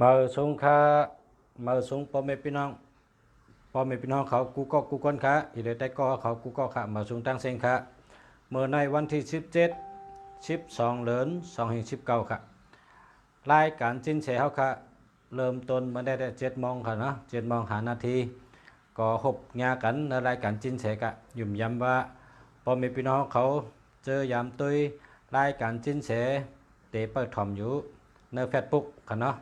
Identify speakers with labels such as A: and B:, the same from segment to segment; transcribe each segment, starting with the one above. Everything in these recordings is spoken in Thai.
A: มาสงค่ามาสงพ่อแม่พี่น้องพ่อแม่พี่น้องเขากูก้นค่ะอีเดแต่ก็เขากูก็ค่ะมาสงตั้งเซงค่ะเมื่อในวันที่17 12 เดือน 2 แห่ง 19ค่ะรายการจินเฉเขาค่ะเริ่มต้นมาได้แต่7 โมงค่ะเนาะ7 โมง 5 นาทีก็หบงากันในรายการจินเฉกะยุ่มย้ำว่าพ่อแม่พี่น้องเขาเจอยามตุยรายการจินเฉเตเปิดถ่อมอยู่ในเฟซบุ๊กค่ะเนาะ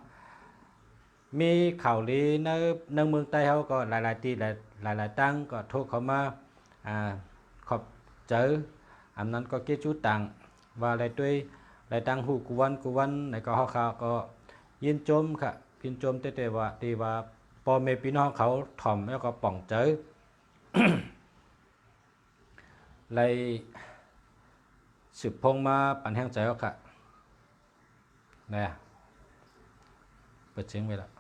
A: มีข่าวลีในเมืองใต้เขาก็หลายๆที่หลายตั้งก็โทรเข้ามาขอบเจออันนั้นก็เกี่ยวจุดต่างว่าหลายด้วยหลายตั้งหูกูวันในก็เขาก็ยินจมค่ะยินจมแต่ว่าที่ว่าพ่อแม่พี่น้องเขาถ่อมแล้วก็ป่องเจอเลยสืบพงมาปั่นแห้งใจเขาค่ะเนี่ยเปิดเสียงไปแล้ว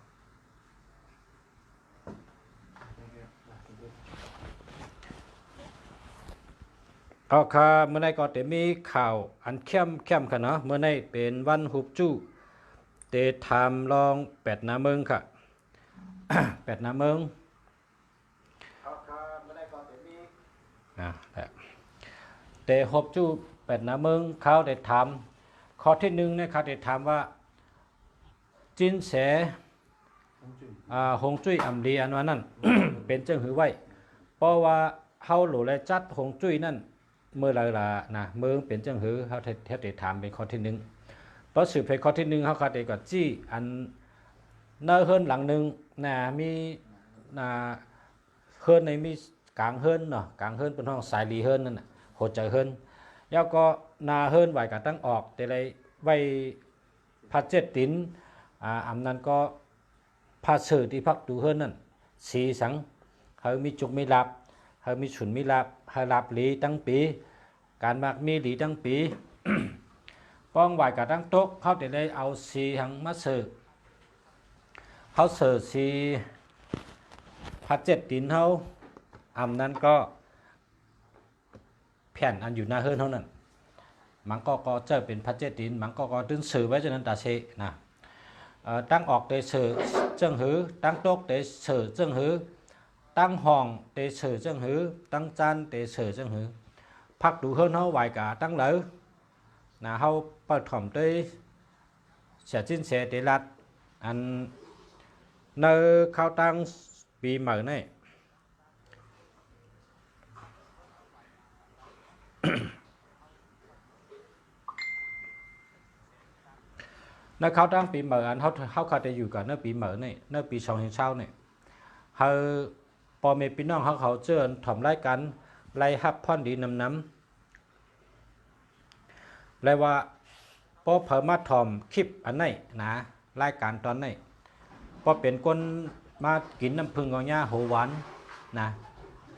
A: เอาค่ะเมื่อไหร่ก็จะมีข่าวอันเข้มค่ะเนาะเมื่อไหร่เป็นวันฮุบจู้เตทามลอง8 นาเมืองค่ะ 8 นาเมืองเอาค่ะเมื่อไหร่ก็จะมีเตฮุบจู้8 นาเมืองเขาได้ถามข้อที่1เนี่ยเขาได้ถามว่าจินแสหงจุ้ยอำลีอันว่านั่น เป็นจังหือไว้เพราะว่าเฮาหลูและจัดหงจุ้ยนั่นเมื่อไรล่ะนะเมืองเป็นจังหือเขาแทบจะถามเป็นข้อที่1เพราะสืบไปข้อที่1เขาคาดก็จี้อันเนื้อเฮิรนหลังหนึ่งนะมีนะเฮิรนในมีกลางเฮิรนเนาะกลางเฮิรนเป็นห้องสายลีเฮิรนนั่นน่ะโหใจเฮิรนแล้วก็นาเฮิรนไหวกับตั้งออกแต่ไรไว้พัดเจ็ดตินอำนั้นก็พาเสือที่พักดูเฮิรนนั่นสีสังเขามีจุกมีลับเขามีฉุนมีลับเขาลับหลีตั้งปีการมากมีหลีตั้งปี ป้องไหวกับตั้งโต๊ะเขาจะได้เอาสีหังมาเสือเขาเสือสีพัดเจ็ดตินเขาอำนั้นก็แผ่นอันอยู่หน้าเฮิรนเท่านั้นมันก็เจอเป็นพัดเจ็ดตินมันก็ดึงสื่อไว้จนนั้นตาเชนะตั้งออกเตเสือเจิ้งหือตั้งโต๊ะเตเสือเจิ้งหือตั้งห้องเตเสือเจิ้งหือตั้งจานเตเสือเจิ้งหือพักดูเฮิรนเขาไหวกับตั้งเหลอนะเขาเปิดถ่อมด้วยเสียจิ้นเสียเตลัดอันในเข้าตั้งปีใหม่นี่ ในเข้าตั้งปีใหม่อันเขาจะอยู่กันในปีใหม่นี่ในปี2020นี่เขาพอเมพี่น้องเขาเจอถ่อมไล่กันไล่ฮับพ่อนดีน้ำเลยว่าพอเพิ่มมาถ่อมคลิปอันนี้นะรายการตอนนี้พอเป็นคนมากินน้ำผึ้งกอย่าโหหวานนะ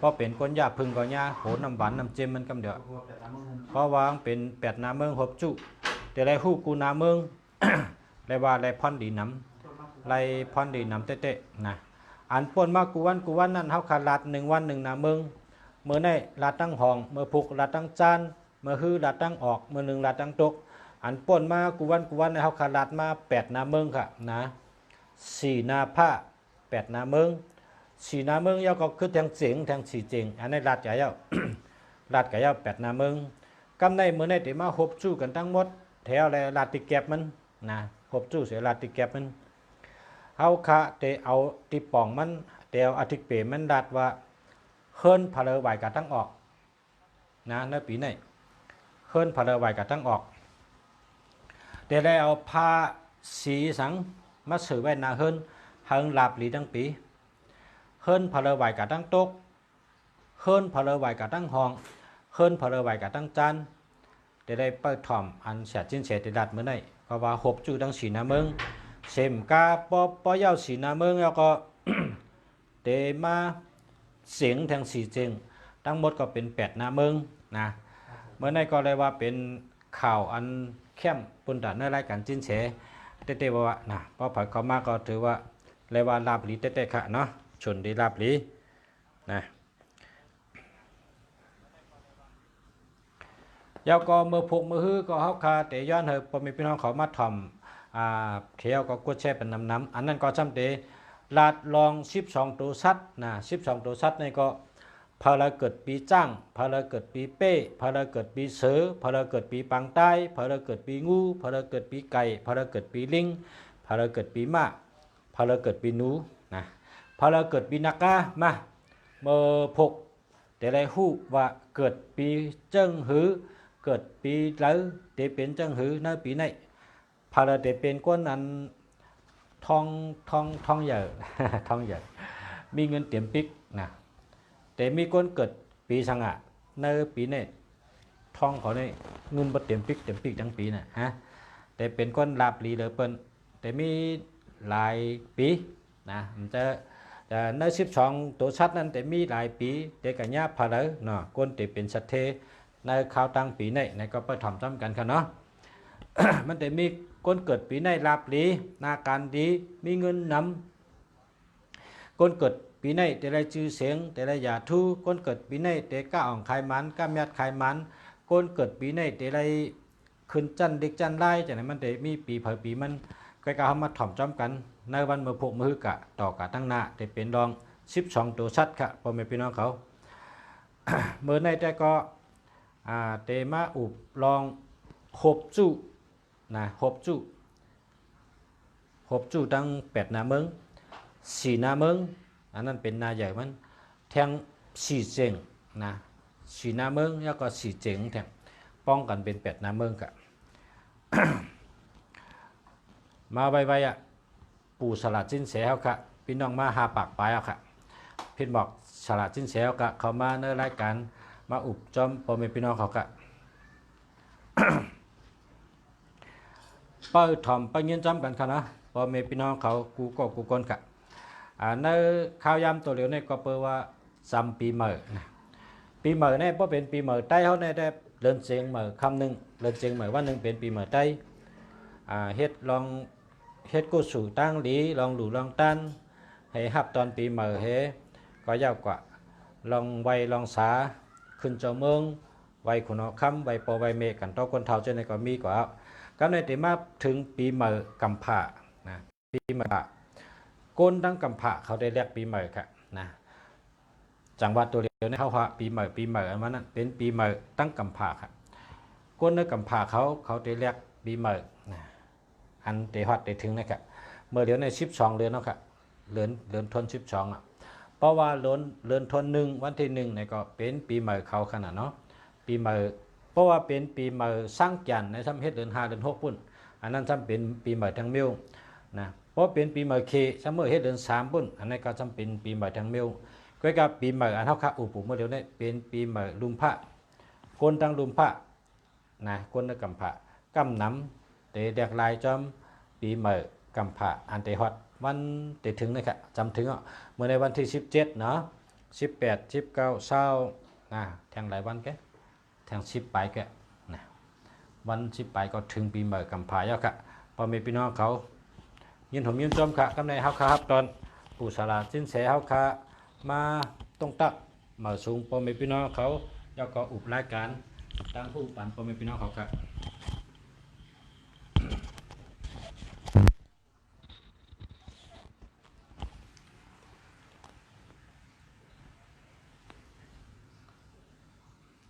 A: พอเป็นคนยาผึ้งกอย่าโหน้ำหวานน้ำเจมมันกำเดียวเพราะว่าเป็น8 นาเมืองหบจุแต่ไรฮู้กูนาเมือง เลยว่าไรพ่อนดีน้ำไรพ่อนดีน้ำเตะๆนะอันป่นมากูวันนั่นเขาขาดลาด1 วัน 1 นาเมืองเมื่อในลาดตั้งห้องเมื่อผูกลาดตั้งจานเมื่อฮื้อลาดตั้งออกเมื่อ1ลาดตั้งตกอันป่นมากูวันในเขาขาดลาดมา8 นาเมืองค่ะนะ4 นาผ้า8 นาเมือง4 นาเมืองยาวก็คือแทงเสียงแทงสีเจงอันนี้ลาดใหญ่ยาว ลาดใหญ่ยาว8 นาเมืองกำในเมื่อในเดี๋ยวมาหบจู้กันทั้งหมดแถวอะไรลาดติแก็บมันนะหบจู้เสียลาดติแก็บมันเอาค่ะเตเอาติป่องมันเตเอาอธิเปมันดัดว่าเฮิรนพาเลไหวกับทั้งออกนะในปีนี้เฮิรนพาเลไหวกับทั้งออกเดี๋ยวได้เอาผ้าสีสังมาสื่อไว้นาเฮิรนลาบหลีทั้งปีเฮิรนพาเลไหวกับทั้งโต๊ะเฮิรนพาเลไหวกับทั้งห้องเฮิรนพาเลไหวกับทั้งจานเดี๋ยวได้เปิดถ่อมอันเสียจิ้นเสียติดัดเมื่อไหร่เพราะว่าหบจูดังสีนาเมืองเสมกาปอยาวสีนาเมืองแล้วก็ เตมาเสียงแทงสีเจงทั้งหมดก็เป็น8 นาเมืองนะเมื่อไหร่ก็เลยว่าเป็นข่าวอันเข้มปุ่นด่านในรายการจิ้นเฉเต้ๆว่านะพอผ่านเข้ามาก็ถือว่าเลยว่าลาบหลีเต้ๆค่ะเนาะชนดีลาบหลีนะยาวก็เมื่อพกมือฮื้อก็เฮาคาแต่ย้อนเฮอพอมีพี่น้องเขามาถ่อม เขียวก็กดแช่เป็นน้ำอันนั้นก็จำเตลาดลอง12ตัวสัตว์นะ12ตัวสัตว์นี่ก็พาราเกิดปีจ้างพาราเกิดปีเป้พาราเกิดปีเสือพาราเกิดปีปังใต้พาราเกิดปีงูพาราเกิดปีไก่พาราเกิดปีลิงพาราเกิดปีม้าพาราเกิดปีหนูนะพาราเกิดปีนักกามาเมื่อพกแต่ไรฮู้ว่าเกิดปีเจิ้งหือเกิดปีไหลเตเป็นเจิ้งหือในปีไหนพาราเตเป็นก้นอันทองใหญ่ ทองใหญ่มีเงินเตรียมปิกนะแต่มีคนเกิดปีสังหะในปีนี้ทองเขาเนี่ยเงินบ่เตรียมปิกทั้งปีน่ะฮะแต่เป็นคนลาบลีเลยเปิ้นแต่มีหลายปีนะมันจะใน12ตัวชัดนั้นแต่มีหลายปีแต่กัญญาพาเลยเนาะคนที่เป็นสัตเทในข่าวตั้งปีนี้ในก็ไปทำซ้ำกันค่ะเนาะ มันแต่มีคนเกิดปีในลาบลีนาการดีมีเงินนำคนเกิดปีในแต่ได้ชื่อเสียงแต่ได้ยาทูคนเกิดปีในแต่ก้าอ่องไขมันก้ายัดไขมันคนเกิดปีในแต่ได้ขึ้นจันเด็กจันไล่จากนั้นมันแต่มีปีเผยปีมันใกล้ๆเขามาถ่อมจอมกันในวันเมื่อพวกมือกะต่อกะตั้งหน้าแต่เป็นรอง12ตัวชัดค่ะพ่อแม่พี่น้องเขา เมื่อในแต่ก็เตมาอุบลองหบจู้นะหบจู้ตั้ง8นาเมือง4นาเมืองอันนั้นเป็นนาใหญ่มันแทง4เจงนะ4นาเมืองแล้วก็4เจงแทงป้องกันเป็น8นาเมืองกะ มาไวๆปู่สลัดจิ้นเสียเขาค่ะพี่น้องมาหาปากปลายเอาค่ะพี่บอกสลัดจิ้นเสียเขาค่ะเขามาในรายการมาอุบจอมพ่อแม่พี่น้องเขาค่ะ เปิดถ่อมไปเงินจำกันค่ะนะพ่อแม่พี่น้องเขากูคนค่ะในข่าวยำตัวเหลียวในก็เปิดว่าซ้ำปีใหม่นะปีใหม่เนี่ยเพราะเป็นปีใหม่ใต้เขาเนี่ยได้เดินเสียงใหม่คำหนึ่งเดินเสียงใหม่ว่าหนึ่งเป็นปีใหม่ใต้เฮ็ดลองเฮ็ดกู้สู่ตั้งหลีลองหลู่ลองตันให้ฮับตอนปีใหม่เฮก็ยาวกว่าลองไวลองสาขึ้นเจ้าเมืองไวขุนคำไวปอไวเมกันต่อคนเท่าเจนในก็มีกว่าก็ในติมาถึงปีใหม่กำผ่านะปีใหม่ก้นตั้งกำผ่าเขาได้เรียกปีใหม่ค่ะนะจังหวัดตัวเดียวในเขาว่าปีใหม่อันนั้นเป็นปีใหม่ตั้งกำผ่าค่ะก้นในกำผ่าเขาได้เรียกปีใหม่นะอันเตหัดได้ถึงนะครับเมื่อเดือนใน12เดือนเนาะค่ะเดือนธันวาคมเพราะว่าเดือนธันวาคมวันที่1เนี่ยก็เป็นปีใหม่เขาขนาดเนาะปีใหม่เพราะว่าเป็นปีใหม่สร้างจันทร์ในซ้ำเฮ็ดเดือน5เดือน6ปุ่นอันนั้นซ้ำเป็นปีใหม่ทั้งมิวนะเพราะเป็นปีใหม่เคซ้ำเมื่อเฮ็ดเดือน3ปุ่นอันนั้นก็ซ้ำเป็นปีใหม่ทั้งมิวก็กับปีใหม่อันเฮาค่ะอุปุเมื่อเดี๋ยวนี้เป็นปีใหม่ลุมพระคนตั้งลุมพระนะคนในกำพระกำน้ำเตเด็กลายจอมปีใหม่กำพระอันเตฮอดวันเตถึงนะครับจำถึงเมื่อในวันที่17เนาะ18 19 20นะแทงหลายวันแกแทง10ไปแกนะวัน10ไปก็ถึงปีใหม่กำพร้าแล้วค่ะพอมีพี่น้องเขายินผมยินจอมค่ะกำในเฮาครับตอนปู่สลาสินแสเฮาค่ะมาต้องตักมาสูงพอมีพี่น้องเขาแล้วก็อุบรายการตั้งผู้ปันพอมีพี่น้องเขาค่ะ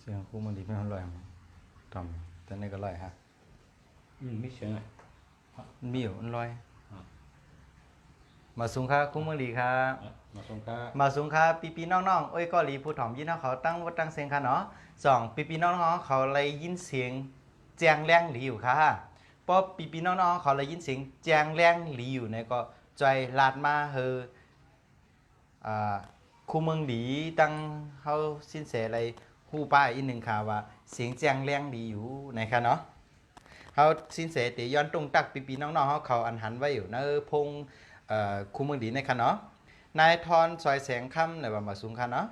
B: เสียงคู่มันดีไม่อร่อยทำแต่นี่ก็อร่อยฮะ
A: ไม่เชื่อไง
B: มีอยู่อร่อยมาสูงค่ะคู่มันดีครับ
A: มาส่งค่ะ
B: มาสูงค่ะปีน้องๆเอ้ยก็หลีผู้ถ่อมยินเขาตั้งวัดตั้งเสียงค่ะเนาะ2ปีน้องๆเขาเลยยินเสียงแจงแรงหลีอยู่ค่ะเพราะปีน้องๆเขาเลยยินเสียงแจงแรงหลีอยู่เนี่ยก็ใจลาดมาเฮอคู่เมืองหลีตั้งเขาสิ้นเสียอะไรผู้ป้ายอีกหนึ่งค่ะว่าเสียงแจงแรงดีอยู่นะคะเนาะเขาสิ้นเสียแต่ย้อนตรงตักปีน้องๆเขาอันหันไว้อยู่ในพงคู่เมืองดีนะคะเนาะนายทอนซอยแสงค่ำในว่ามาสุงค่ะเนาะ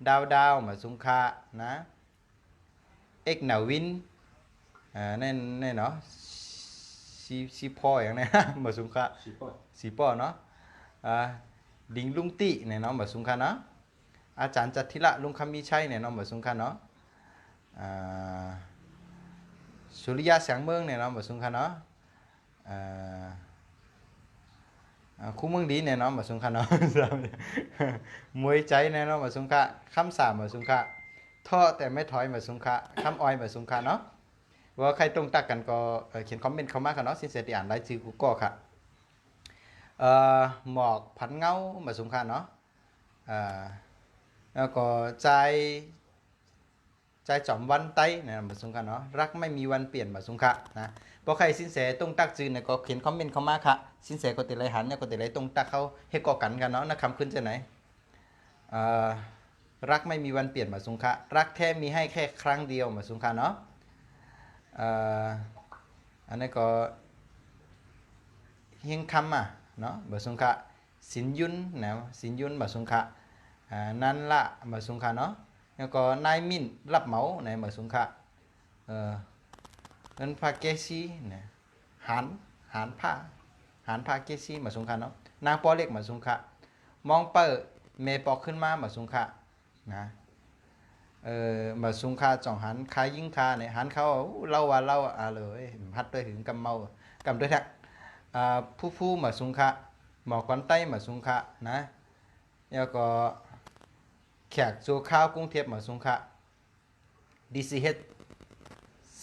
B: ดาวมาสุงค่ะนะเอกนาวินแน่เนาะซีพ่ออย่างนี้มาสุงค่ะสีพ่อเนาะดิงลุงติเนี่ยเนาะมาสุงค่ะเนาะอาจารย์จัตทิละลุงคำมีชัยเนี่ยเนาะมาสุงค่ะเนาะสุริยาแสงเมืองเนี่ยเนาะมาสุงค่ะเนาะ อ่าคู่เมืองดีแน่นอนมาสุงค่ะเนาะ มวยใจแน่นอนมาสุงค่ะคำสามมาสุงค่ะท่อแต่ไม่ถอยมาสุงค่ะคำออยมาสุงค่ะเนาะว่าใครตรงตักกันก็เขียนคอมเมนต์เข้ามาค่ะเนาะสินเสตีอ่านรายชื่อกูก็ค่ะเอ่อหมอกผันเงามาสุงค่ะเนาะอ่าแล้วก็ใจจอมวันไตนะมาสุงค่ะเนาะรักไม่มีวันเปลี่ยนมาสุงค่ะนะพอใครสินเสตรงตักจื่อเนี่ยก็เขียนคอมเมนต์เข้ามาค่ะสินเสก็ติไรหันเนี่ยก็ติไรตรงตักเขาให้ก่อกันกันเนาะนะคำขึ้นจะไหนเอ่อรักไม่มีวันเปลี่ยนมาสุงค่ะรักแท้มีให้แค่ครั้งเดียวมาสุงค่ะเนาะเอ่ออันนี้ก็เฮียงคำอ่ะเนาะมาสุงค่ะสินยุนนะสินยุนมาสุงค่ะนั่นละมาสุงค่ะเนาะแล้วก็นายมินรับเหมาในมาสุงค่ะเงินพาเกซีเนี่ยหารพาเกซีมาสุงค่ะเนาะนางปอเล็กมาสุงค่ะมองเปิดเมปอกขึ้นมามาสุงค่ะนะมาสุงค่าจ่องหันคายิ่งคาเนี่ยหันเขาเล่าว่าเล่าเลยพัดด้วยถึงกำเมากำด้วยทักผู้มาสุงค่าหมอกวันใต้มาสุงค่านะแล้วก็แขกโจข้าวกรุงเทพมาสุงค่าดีซีเฮด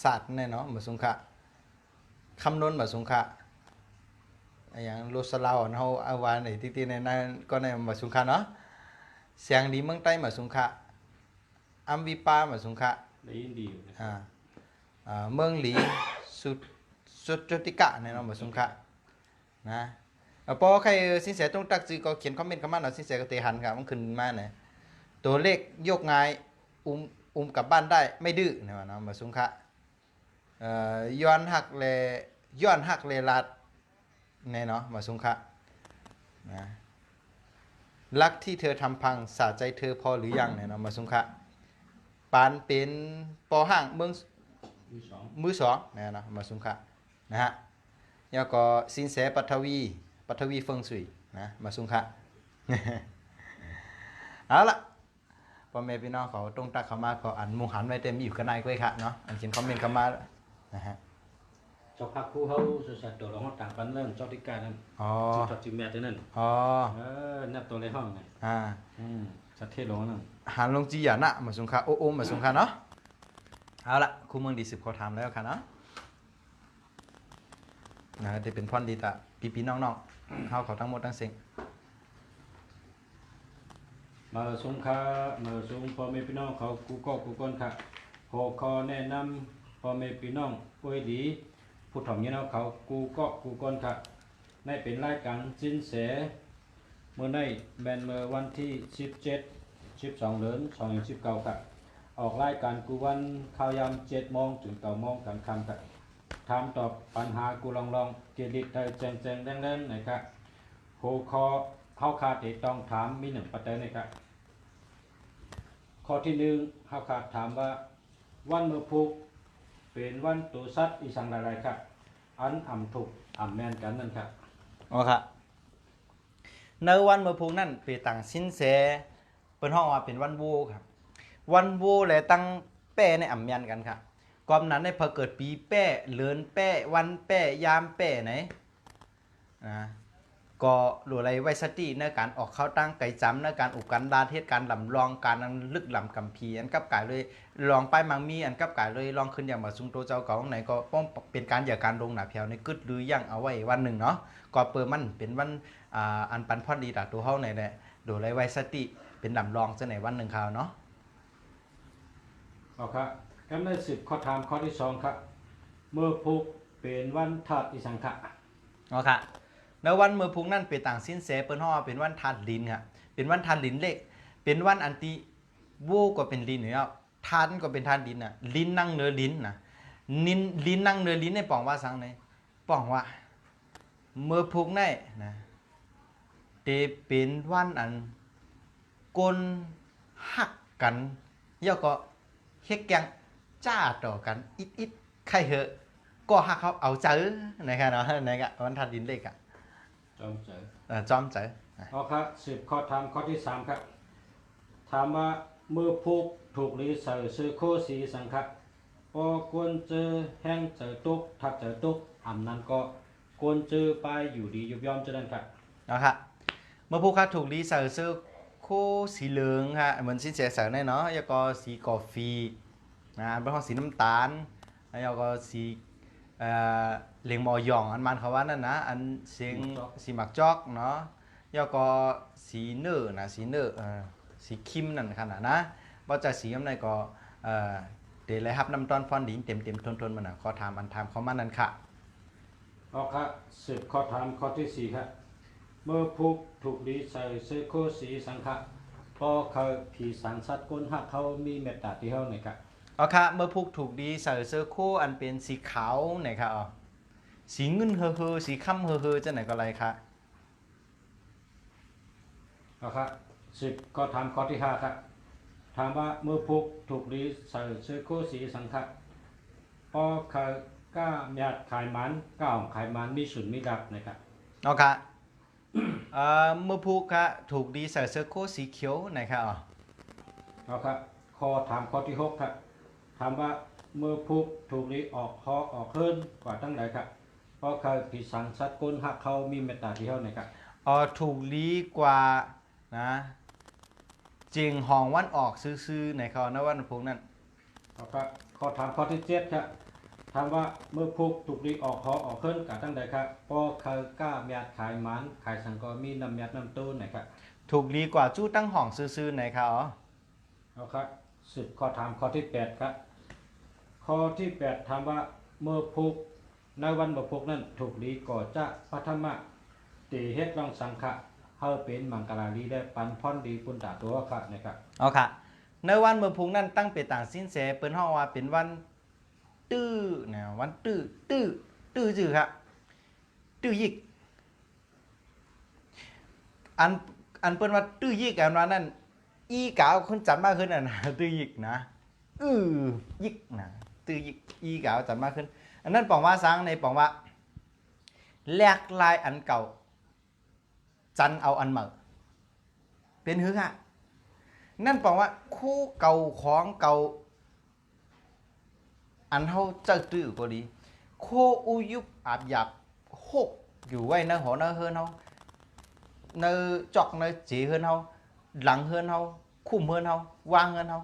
B: ศาสตร์เนี่ยเนาะมาสุงค่าคำนวณมาสุงค่าอย่างโลสลาวเขาเอาวานในที่ในนั้นก็ในมาสุงค่าเนาะเสียงดีเมืองใต้มาสุงค่าอัมวิปามาสุงค่ะ
A: ได้ยินดีอยู่นะ
B: เมืองหลีสุดจติกะเนี่ยเนาะมาสุงค่ะนะพอใครสินแสต้องตักจือก็เขียนคอมเมนต์เข้ามาหน่อยสินแสก็เตหันครับมันขึ้นมาเนี่ยตัวเลขโยกง่ายกลับบ้านได้ไม่ดื้อเนี่ยเนาะมาสุงค่ะย้อนหักเลลาดเนี่ยเนาะมาสุงค่ะนะรักที่เธอทำพังสะใจเธอพอหรือยังเนี่ยเนาะมาสุงค่ะปานเป็นปอห้างเมืองมือสองนะมาสุงค่ะนะฮะแล้วก็สินแสปัทวีเฟิงสุยนะมาสุงค่ะเอาละพ่อแม่พี่น้องเขาตรงตักเข้ามาก็อันมุงหันไว้เต็มอยู่กันในก้อยค่ะเนาะอันเขียนคอมเมนต์เข้ามานะฮะ
A: เจ้าพักผู้เขาสุดสัตว์ตัวเราห้องต่างกันเรื่องเจ้าที่การนั้นจิตจดจิตแม่ตัวนั้นนับตัวในห้องไงสัตว์เทศลงนั่น
B: หันลงจีอย่านะมาสุงค่ะโอ้มาสุงค่ะเนาะเอาละคู่เมืองดี10ขอถามแล้วค่ะเนาะนะจะเป็นพรดีตะพี่น้องๆเขาทั้งหมดทั้งสิ้น
A: มาสงค่ะมาสงพ่อแม่พี่น้องเขากูก้นค่ะขอแนะนำพ่อแม่พี่น้องป่วยดีผู้ถ่อมเนี่ยเนาะเขากูก้นค่ะในเป็นรายการสินแสเมื่อในแบนเมื่อวันที่12 เดือน2019ค่ะออกรายการกูวันข่าวยาม7 โมงถึง9 โมงกันค่ำค่ะถามตอบปัญหากูลองเกียรติไทยแจงแดงๆนะครับหัวข้อเฮาขาดที่ต้องถามมี1ประเด็นนะครับข้อที่1เฮาขาดถามว่าวันมือพุกเป็นวันตัวสัตว์อีสังอะไรครับอันอ่ำถูกอ่ำแม่นกันนั่นครับ
B: อ๋อครับในวันมือพุกนั่นเป็นต่างสินแสเป็นห้องว่าเป็นวันโวครับวันโวและตั้งแป้ในอ่ำยันกันครับก่อนนั้นในพอเกิดปีแป้เลือนแป้วันแป้ยามแป้ไหนก็หรืออะไรไวสติในการออกเข้าตั้งไก่จำในการอุกันดาเทศการลำลองการลึกลำกำพีอันกับกายเลยลองไปมังมีอันกับกายเลยลองขึ้นอย่างมาซุงโตเจ้าเก่าไหนก็ป้องเป็นการอย่าการลงหนาเพียวในกึดหรือยังเอาไว้วันหนึ่งเนาะก็เปิดมันเป็นวันอันปันพอดีจากตัวเฮาไหนแหละโดยไรไวสติเป็นลำลองจะไหนวันหนึ่งคราวเนาะ
A: เอาครับกันได้10ข้อถามข้อที่2ครับเมื่อพุกเป็นวันธาตุอีสังขะ
B: เอาค่ะในวันเมื่อพุกนั่นเป็นต่างสินแสเปิ้นฮ้อเป็นวันธาตุดินครับเป็นวันธาตุดินเล็กเป็นวันอันติวูก็เป็นดินอยู่แล้วธาตุก็เป็นธาตุดินน่ะลิ้นนั่งเนื้อลิ้นนะลิ้นนั่งเนื้อลิ้นในป่องว่าสังไหนป่องว่าเมื่อพุกได้นะเตเป็นวันอันกลหักกันแล้วก็เฮ็ดแกงจ้าต่อกันอิดใครเหอะก็หักเขาเอาเจอนะครับเนาะนะครับวันธาตุดินเล็กอ่ะ
A: จอมเจอ
B: จอมเจอ
A: เอาครับ10ข้อถามข้อที่3ครับถามว่าเมื่อพุกถูกหรือซื้อโคสีสังขะพอควรเจอแห้งเจอตุกถ้าเจอตุกอันนั้นก็ กวนจื้อไปอยู่ดียุบย่อมเจริญครับ
B: นะครับเมื่อผู้ค้าถูกรีเสิร์ชซื้อโคสีเหลืองฮะเหมือนสินเสียเสริร์เนาะแล้วก็สีกาแฟนะอันเป็นของสีน้ำตาลแล้วก็สีเอ่เหลียงมอหยองอันมันเขาว่านั่นนะอันเสียงสีหมักจอกเนาะแล้วก็สีเนื้อนะสีเนื้อสีคิมนั่นขนาดนะว่าจะสีน้ำในก็เดี๋ยวเลยครับน้ำตอนฟอนดินเต็มเต็มทนๆมันนะขอถามอันถามเขามานั่นค่ะ
A: เอาครับสืบข้อถามข้อที่สี่ครับเมื่อผูกถูกดีใส่เสื้อโคสีสังฆะพอเขาผีสันสัตว์ก้นหักเขามีเมตตาที่เฮาไหนครับ
B: เอาค่ะเมื่อพุกถูกดีใส่เสื้อคู่อันเป็นสีขาวไหนคะอ๋อสีเงินเฮอเฮอสีค่ำเฮอเฮอจะไหนก็ไรคะ
A: เอาครับสืบข้อถามข้อที่ห้าครับถามว่าเมื่อผูกถูกดีใส่เสื้อโคสีสังฆะพอเขาก้าเมียดขายมันก้าวขายมันมีสุนมีดับนะครับ
B: เอาค่ะเมื่อพุกค่ะถูกดีใส่เสื้อคู่สีเขียวไหนคะอ๋อ
A: เอาครับข้อถามข้อที่หกครับถามว่าเมื่อผูกถูกดีออกคอออกขึ้นกว่าตั้งใดครับเพราะเขาผีสันสัตว์ก้นหักเขามีเมตตาที่เฮาไหนครับ
B: ถูกลีกว่านะจริงห้องวันออกซื้อๆไหนคะนะวันพุกนั่น
A: เอาครับข้อถามข้อที่เจ็ดครับถามว่าเมื่อพุกถูกดีออกคอออกขึ้นกะตั้งใดครับพอเขากล้าเมียดขายมันขายสังกอมีน้ำเมียดน้ำตู้ไหนครับ
B: ถูกลีกว่าจู้ตั้งห้องซื้อๆไหนคะอ๋อ
A: เอาครับสิบข้อถามข้อที่แปดครับข้อที่แปดถามว่าเมื่อพุกในวันเมื่อพุกนั้นถูกดีก่อจะพัทมะตีเฮ็ดรองสังฆะเฮาเป็นมังกราลีได้ปันพรดีปุณตาตัวครับนะครับ
B: เอาค่ะในวันเมื่อพุกนั่นตั้งเป็นต่างสิ้นเสเปิ้นห้องว่าเป็นวันตื้อนะวันตื้อจื่อครับตื้อยิกอันเปิ้นว่าตื้อยิกอันว่านั่นอีกาวคนจัดมากขึ้นน่ะนะตื้อยิกนะยิกนะตื้อยิกอีกาวจัดมากขึ้นอันนั้นปองว่าสังในปองว่าแลกลายอันเก่าจันเอาอันใหม่เป็นหือค่ะนั่นปองว่าคู่เก่าของเก่าอันเฮาเจ้าตื้อก็ดีโคอุยุบอาบหยับโคกอยู่ไว้ในหอในเฮือนเฮาในจอกในจีเฮือนเฮาหลังเฮือนเฮาคุ้มเฮือนเฮาวางเฮือนเฮา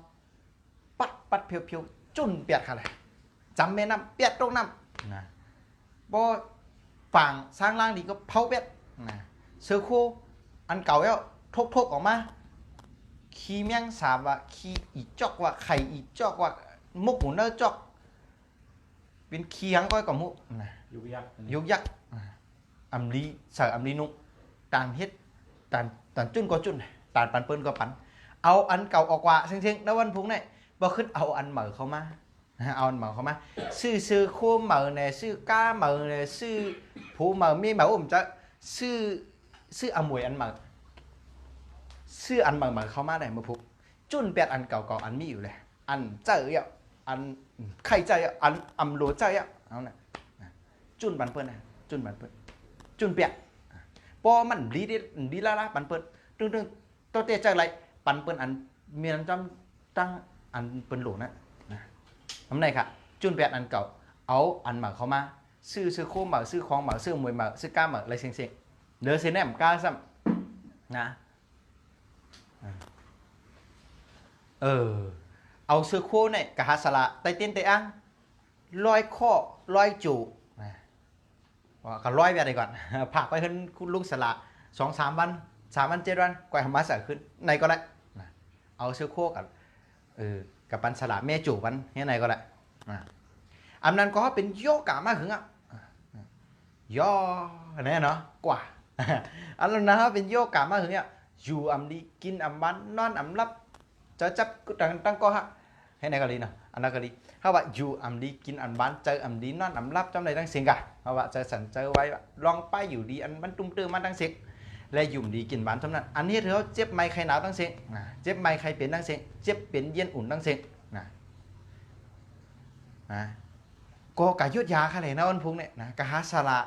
B: ปัดเพียวๆจุ่นเปียดค่ะเลยจำแม่น้ำเปียดตรงน้ำนะบ่ฝั่งสร้างล่างดีก็เผาเปียดนะเสือโคอันเก่าแล้วทกออกมาขี้เมี่ยงสาบว่าขี้อีจอกว่าไข่อีจอกว่ามุกหมูเนื้อจอกเป็นขี้หังก้อยกับมุกนะ
A: ยุกยักษ์
B: ยุกยักษ์อำลีใส่อำลีนุกตานเฮ็ดตานจุ้นก็จุ้นตานปันเปิ้นก็ปันเอาอันเก่าออกว่าเซ็งๆแล้ววันพุงเนี่ยบ่ขึ้นเอาอันใหม่เข้ามาเอาอันใหม่เข้ามาซื้อโคมใหม่เนี่ยซื้อก้าใหม่เนี่ยซื้อผู้ใหม่มีใหม่ผมจะซื้ออมวยอันใหม่ซื้ออันใหม่เข้ามาได้มาพุกจุ้นแปดอันเก่าๆอันมีอยู่เลยอันเจออ่ะอันไข่ใจอ่ะอันอำโลใจอ่ะเอาน่ะจุ้นปันเปิ้นนะจุ้นปันเปิ้นจุ้นเปียพอมันดีละปันเปิ้นตึงตัวเตะใจไรปันเปิ้นอันเมียนจำตั้งอันเปิ้นโหลนะทำไงค่ะจุ้นเปียอันเก่าเอาอันใหม่เข้ามาซื้อโคมใหม่ซื้อของใหม่ซื้อมวยใหม่ซื้อก้าใหม่อะไรเซ็งๆเดือเซนแนมก้าซ้ำนะเอาซื้อโคเนี่ยกะหาสละไตเต้นไตอังลอยข้อลอยจูว่าก็ร้อยไปอะไรก่อน ผักไปขึ้นคุณลุงสละ2-3 วัน3 วัน7 วันกว่ามาใส่ขึ้นในก็ได้เอาเสื้อโคกับกับปันสละแม่จูวันนี่ไหนก็ได้อันนั้นก็เป็นโยกะมากถึงอ่ะย่อไหนเนาะกว่า อันนั้นนะเป็นโยกะมากถึงเนี่ยอยู่อำดีกินอำบันนอนอำรับจะจับตั้งก็ฮะให้ไหนก็ดีเนาะอันนั้นก็ดีเขาว่าอยู่อำดีกินอำบันเจออำดีนอนอำรับจำได้ตั้งเสียงกะเขาว่าเจอสันเจอไว้ลองไปอยู่ดีอันมันตุ้มเตือมันตั้งเสียงและยุ่มดีกินบ้านเท่านั้นอันนี้เธอเจ็บไม้ใครหนาวตั้งเสียงเจ็บไม้ใครเป็นตั้งเสียงเจ็บเป็นเย็นอุ่นตั้งเสียงก็กะยุดยาค่ะเลยนะวันพุ่งเนี่ยนะกะหาสละ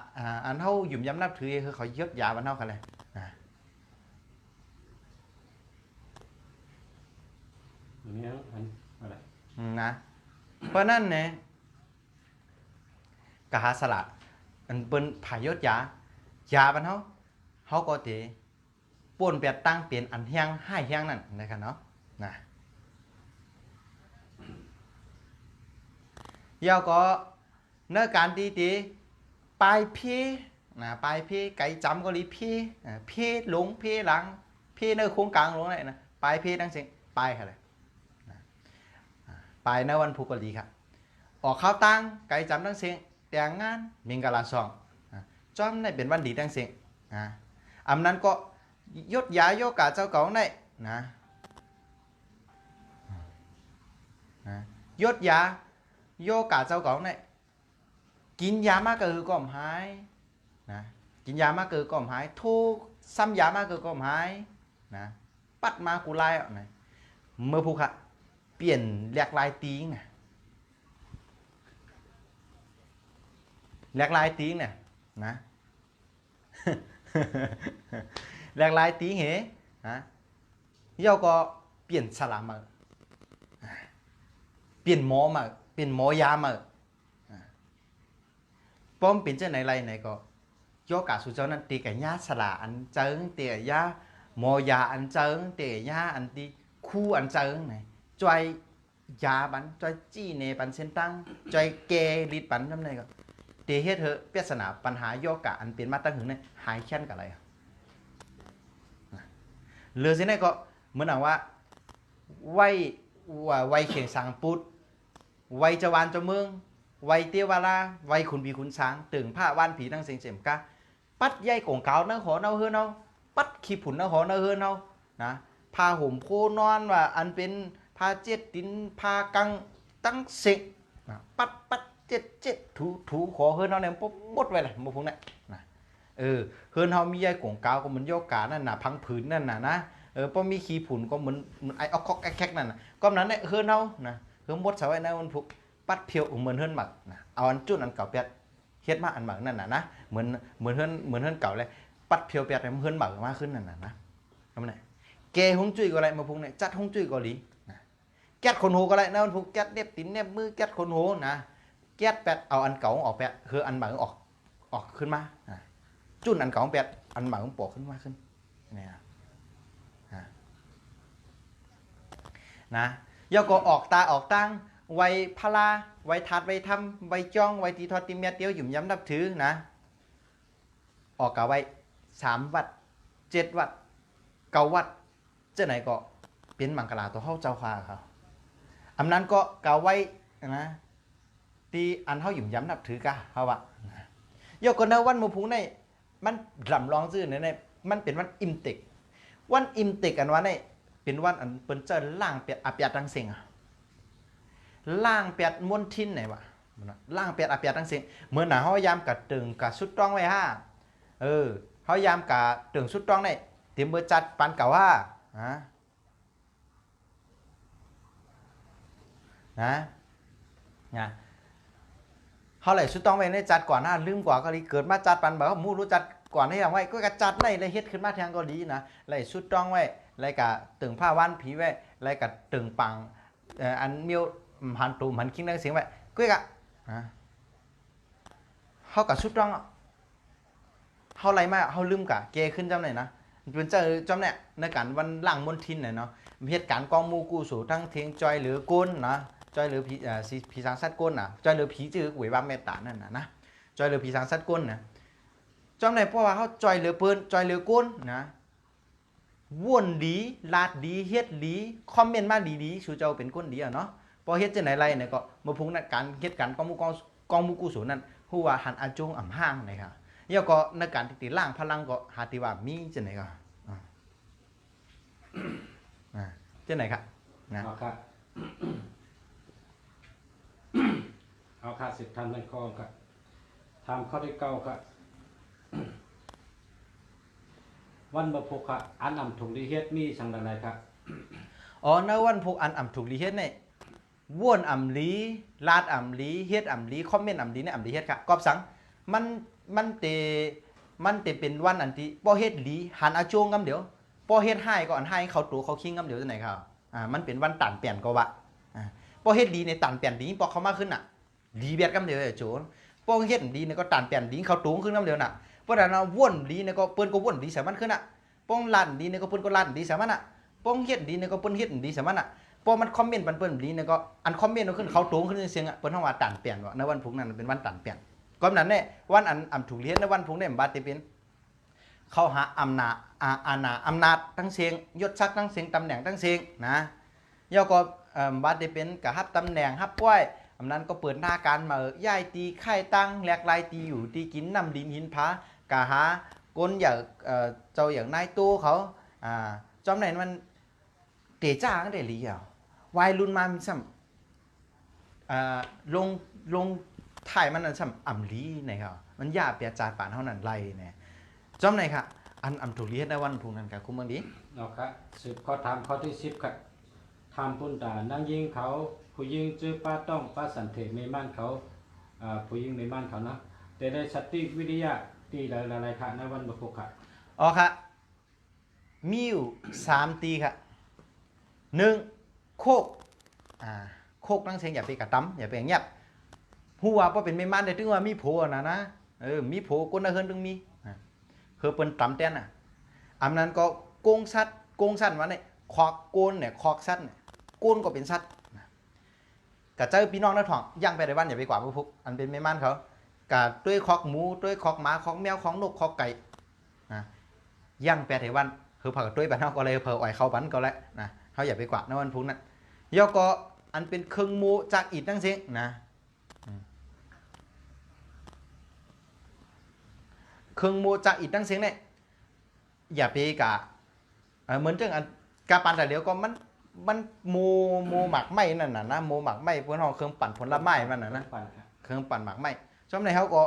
B: อันเท่ายุ่มย้ำนับถือคือเขายุดยาวันเท่าค่ะเลย
A: อันนี้อันอะไร
B: นะเพราะนั่นเนี่ยกะหาสละ อันเปิ้นผายยศยาบันเฮาก็เตป่นแปดตั้งเปลี่ยนอันเฮียงให้เฮียงนั่นนะครับเนาะนะยาวก็เนื้อการตีปลายพี่นะปลายพี่ไก่จำก็รีพี่หลงพี่หลังพี่เนื้อโค้งกลางลงเลยนะปลายพี่ตั้งเสียงปลายอะไรปลายในวันพุธก็ดีครับออกข้าวตั้งไก่จำตั้งเสียงแต่งงานมิงกาลาซองจอมในเป็นวันดีตั้งเสียงอำนั้นก็ยศยาโยกาเจ้าเก่าในยศยาโยกาเจ้าเก่าในกินยามากเกินก็หายนะกินยามากเกินก็หายทุกซ้ำยามากเกินก็หายนะปัดมากูไล่อ่ะนะเมื่อพูค่ะเปลี่ยนแหลกลายตีงนะแหลกลายตีงเนี่ยนะแหลกลายตีงเหนะเย่าก็เปลี่ยนสลามมาเปลี่ยนหมอมาเปลี่ยนหมอยามาป้อมเป็นเจ้าไหนไรไหนก็โยกาสุเจ้านั้นตีกับยาสลาอันเจิงตีกับยาหมอยาอันเจิงตีกับยาอันตีคู่อันเจิงไหนจอยยาบันจอยจี้เนปันเส้นตั้งจอยเกลิดปันทำไงก็ตีเฮ็ดเถอะเปียสนาปัญหาโยกาอันเป็นมาตั้งหึงเนี่ยหายแค้นกับอะไรเหลือสิไหนก็เหมือนว่าไว้เขียงสังปุดไว้จวานเจ้าเมืองไว้เตี้ยวาลาไว้ขุนผีขุนช้างตึงผ้าว่านผีตั้งเสียงเสียมกะปัดใยกงเกาเนื้อหอเนื้อเฮือเนาปัดขี้ผุนเนื้อหอเนื้อเฮือเนานะผ้าห่มโคนอนว่าอันเป็นผ้าเจ็ดตินผ้ากังตั้งเสกปัดเจ็ดถูขอเฮือเนาเนี่ยปุ๊บหมดไว้เลยมาพวกนี้นะเฮือเฮามีใยกงเกาก็เหมือนโยกานั่นน่ะพังผืนนั่นน่ะนะพอมีขี้ผุนก็เหมือนไอออกคอกแคกนั่นน่ะก็นั้นเนี่ยเฮือเนานะเฮือหมดสาวไว้ในวันพุกปัดเพียวเหมือนเฮือนหมักนะเอาอันจุดอันเก่าเปียดเฮ็ดมาอันหมักนั่นน่ะนะเหมือนเฮือนเก่าเลยปัดเพียวเปียดให้เฮือนหมักมากขึ้นนั่นน่ะนะทำไงเกฮงจุ้ยก็อะไรมาพุงเนี่ยจัดฮงจุ้ยก็หลีนะแก๊สคนโหก็อะไรนะมันพุกแก๊สเน็บตินเน็บมือแก๊สคนโหนะแก๊สแปดเอาอันเก่าออกแปดคืออันหมักออกขึ้นมาจุดอันเก่าแปดอันหมักปอกขึ้นมาขึ้นเนี่ยนะย่อก็ออกตาออกตั้งไว้พลาไว้ทัดไว้ทำไว้จ้องไว้ตีทอดตีเมียเตี้ยวหยุ่มย้ำนับถือนะออกกะไว้3 วัด7 วัด9 วัดเจ้าไหนก็เป็นมังกรตัวเฮาเจ้าฟ้าเขาอำนั้นก็กะไว้นะตีอันเฮาหยุ่มย้ำนับถือกะเฮาว่าย่อก็ในวันมื้อพุงในมันลำลองซื่อในมันเป็นวันอิมติกวันอิมติกอันว่าในเป็นวันอันเปิ้นเจ้าล่างเปียอาเปียตังเสียงล่างเปียมวนทินไหนวะล่างเปียอาเปียตังเสียงเมื่อหนาเฮายามกะตึงกะสุดต้องไว้ฮะเฮายามกะตึงสุดต้องในเตรียมเบอร์จัดปันเก่าว่านะเฮาไหลสุดต้องไว้ในจัดก่อนหน้าลืมกว่าก็ดีเกิดมาจัดปันแบบว่ามูรู้จัดก่อนให้ยังไว้ก็กะจัดเลยเฮ็ดขึ้นมาทางก็ดีนะไหลสุดต้องไว้ไรกะตึงผ้าว่านผีไว้ไรกะตึงปังอันมิวหันตูมหันคิงได้เสียงไว้ก็กะเขากะชุดร้องเขาไรมาเขาลืมกะเกขึ้นจำไหนนะเป็นเจอจำเนี่ยในการวันหลังมณฑินเนี่ยเนาะเหตุการณ์กองมูกูสู่ทั้งเทียงจอยหรือก้นนะจอยหรือผีสังสัตว์ก้นนะจอยหรือผีจื้อหวยบ้าเมตตานั่นนะจอยหรือผีสังสัตว์ก้นนะจำไหนเพราะว่าเขาจอยหรือปืนจอยหรือก้นนะว่นดีลาดดีเฮ็ดดีคอมเมนต์มาดีๆชูเจ้าเป็นก้นดีอ่ะเนาะพอเฮ็ดจังไหนไรเนี่ยก็มาพุงนักการเฮ็ดการกองมูกูสูนั่นฮู้ว่าหันอาจงอ่ำห้างนะครับแล้วก็ในการติดล่างพลังก็หาติว่ามีจังไหนก็จังไหนครับนะ
A: เอาครับเอาค่ะสิทธิ์ทำในข้อครับทำข้อที่9ครับวันบพุกค่ะอันอ่ำถูกดีเฮ็ดมีสังใดครับ
B: ในวันพุกอันอ่ำถูกดีเฮ็ดเนี่ยว่นอ่ำลีลาดอ่ำลีเฮ็ดอ่ำลีคอมเมนต์อ่ำลีเนี่ยอ่ำลีเฮ็ดครับกอบสังมันเตเป็นวันอันที่ป้อเฮ็ดลีหันอาจงกำเดี๋ยวป้อเฮ็ดให้ก็อันให้เขาตัวเขาคิงกำเดี๋ยวจังไหนครับมันเป็นวันตันเปลี่ยนก็ว่าป้อเฮ็ดลีในตันเปลี่ยนลีป้อเขามาขึ้นอ่ะลีเบียดกำเดี๋ยวโจนป ป้องเฮ็ดดีเนี่ยก็ตานเปลี่ยนดีเขาตูงขึ้นน้ำเดียวน่ะเพราะนั้นว่นดีเนี่ยก็เปิ้นก็ว่นดีใส่มันขึ้นน่ะป้องลั่นดีเนี่ยก็เปิ้นก็ลั่นดีใส่มันน่ะป้องเฮ็ดดีเนี่ยก็เปิ้นเฮ็ดดีใส่มันน่ะพอมันคอมเมนต์ปันเปิ้นดีเนี่ยก็อันคอมเมนต์ขึ้นเขาตูงขึ้นเสียงอ่ะเปิ้นเฮาว่าตานเปลี่ยนว่าในวันพุธนั้นเป็นวันตานเปลี่ยนก็นั้นเนี่ยวันอันอำถูกเรียนในวันพุธเนี่ยบาดเป็นเขาหาอำนาจอำนาจทั้งเสียงยศศักดิ์ทั้งเสียงตำแหน่งทั้งเสียงนะย่อก็บาดเป็นกะฮับตำแหน่งฮับป้อยอำนั้นก็เปิดหน้าการมาย้ายตีไข่ตั้งแหลกลายตีอยู่ตีกินนำดินหินผากะหาก้นอย่างเจ้าอย่างนายตู้เขาจอมไหนมันเตะจ้าก็ได้หรือยังวัยรุ่นมามีซ้ำลงถ่ายมันซ้ำอ่ำลีไหนครับมันยาเปียจาดป่านเท่านั้นไรเนี่ยจอมไหนครับอันถูกเรียนในวันพุ่งนั้นครับคุณเมืองดี
A: เนาะครับสืบข้อถามข้อที่10ครับทำปุ่นตานั่งยิงเขาผู้ยิงชื่อป้าต้องป้าสันเทในบ้านเขาผู้ยิงในบ้านเขานะแต่ได้สติวิทยาที่หลายๆค่ะในวันบุกค่ะ
B: อ๋อค่ะมีอยู่3ตีค่ะ1โคกโคกตั้งเสียงอย่าไปกระตำอย่าไปเงียบหัวเพราะเป็นไม่มันได้ถึงว่ามีโผนะมีโผก้นเฮิรนตึงมีคือเป็นตำเต้นอันนั้นก็โกงสัตว์วันนี้คอกโกนเนี่ยคอกสัตว์เนี่ยโกนก็เป็นสัตว์กะเจ้าพี่น้องนักถ่องย่างไปในบ้านอย่าไปกว่าพวกอันเป็นไม่มันเขากะด้วยคอกหมูด้วยคอกหมาคอกแมวคอกนกคอกไก่ย่างแปดเทวันคือผักด้วยบ้านเขาก็เลยเผาอ่อยเข้าบันก็แล้วนะเขาอย่าไปกว่าในวันพุธนั้นย่อก็อันเป็นเครื่องมูจากอิฐทั้งสิ้นนะเครื่องมูจากอิฐทั้งสิ้นเนี่ยอย่าไปกะเหมือนจังอันกาปันแต่เดียวก็มันโมหมักไหม้นั่นน่ะนะโมหมักไหม้เพื่อนห้องเครื่องปั่นผลไม้มันน่ะนะเครื่องปั่นหมักไหม้ช่วงในเขาก็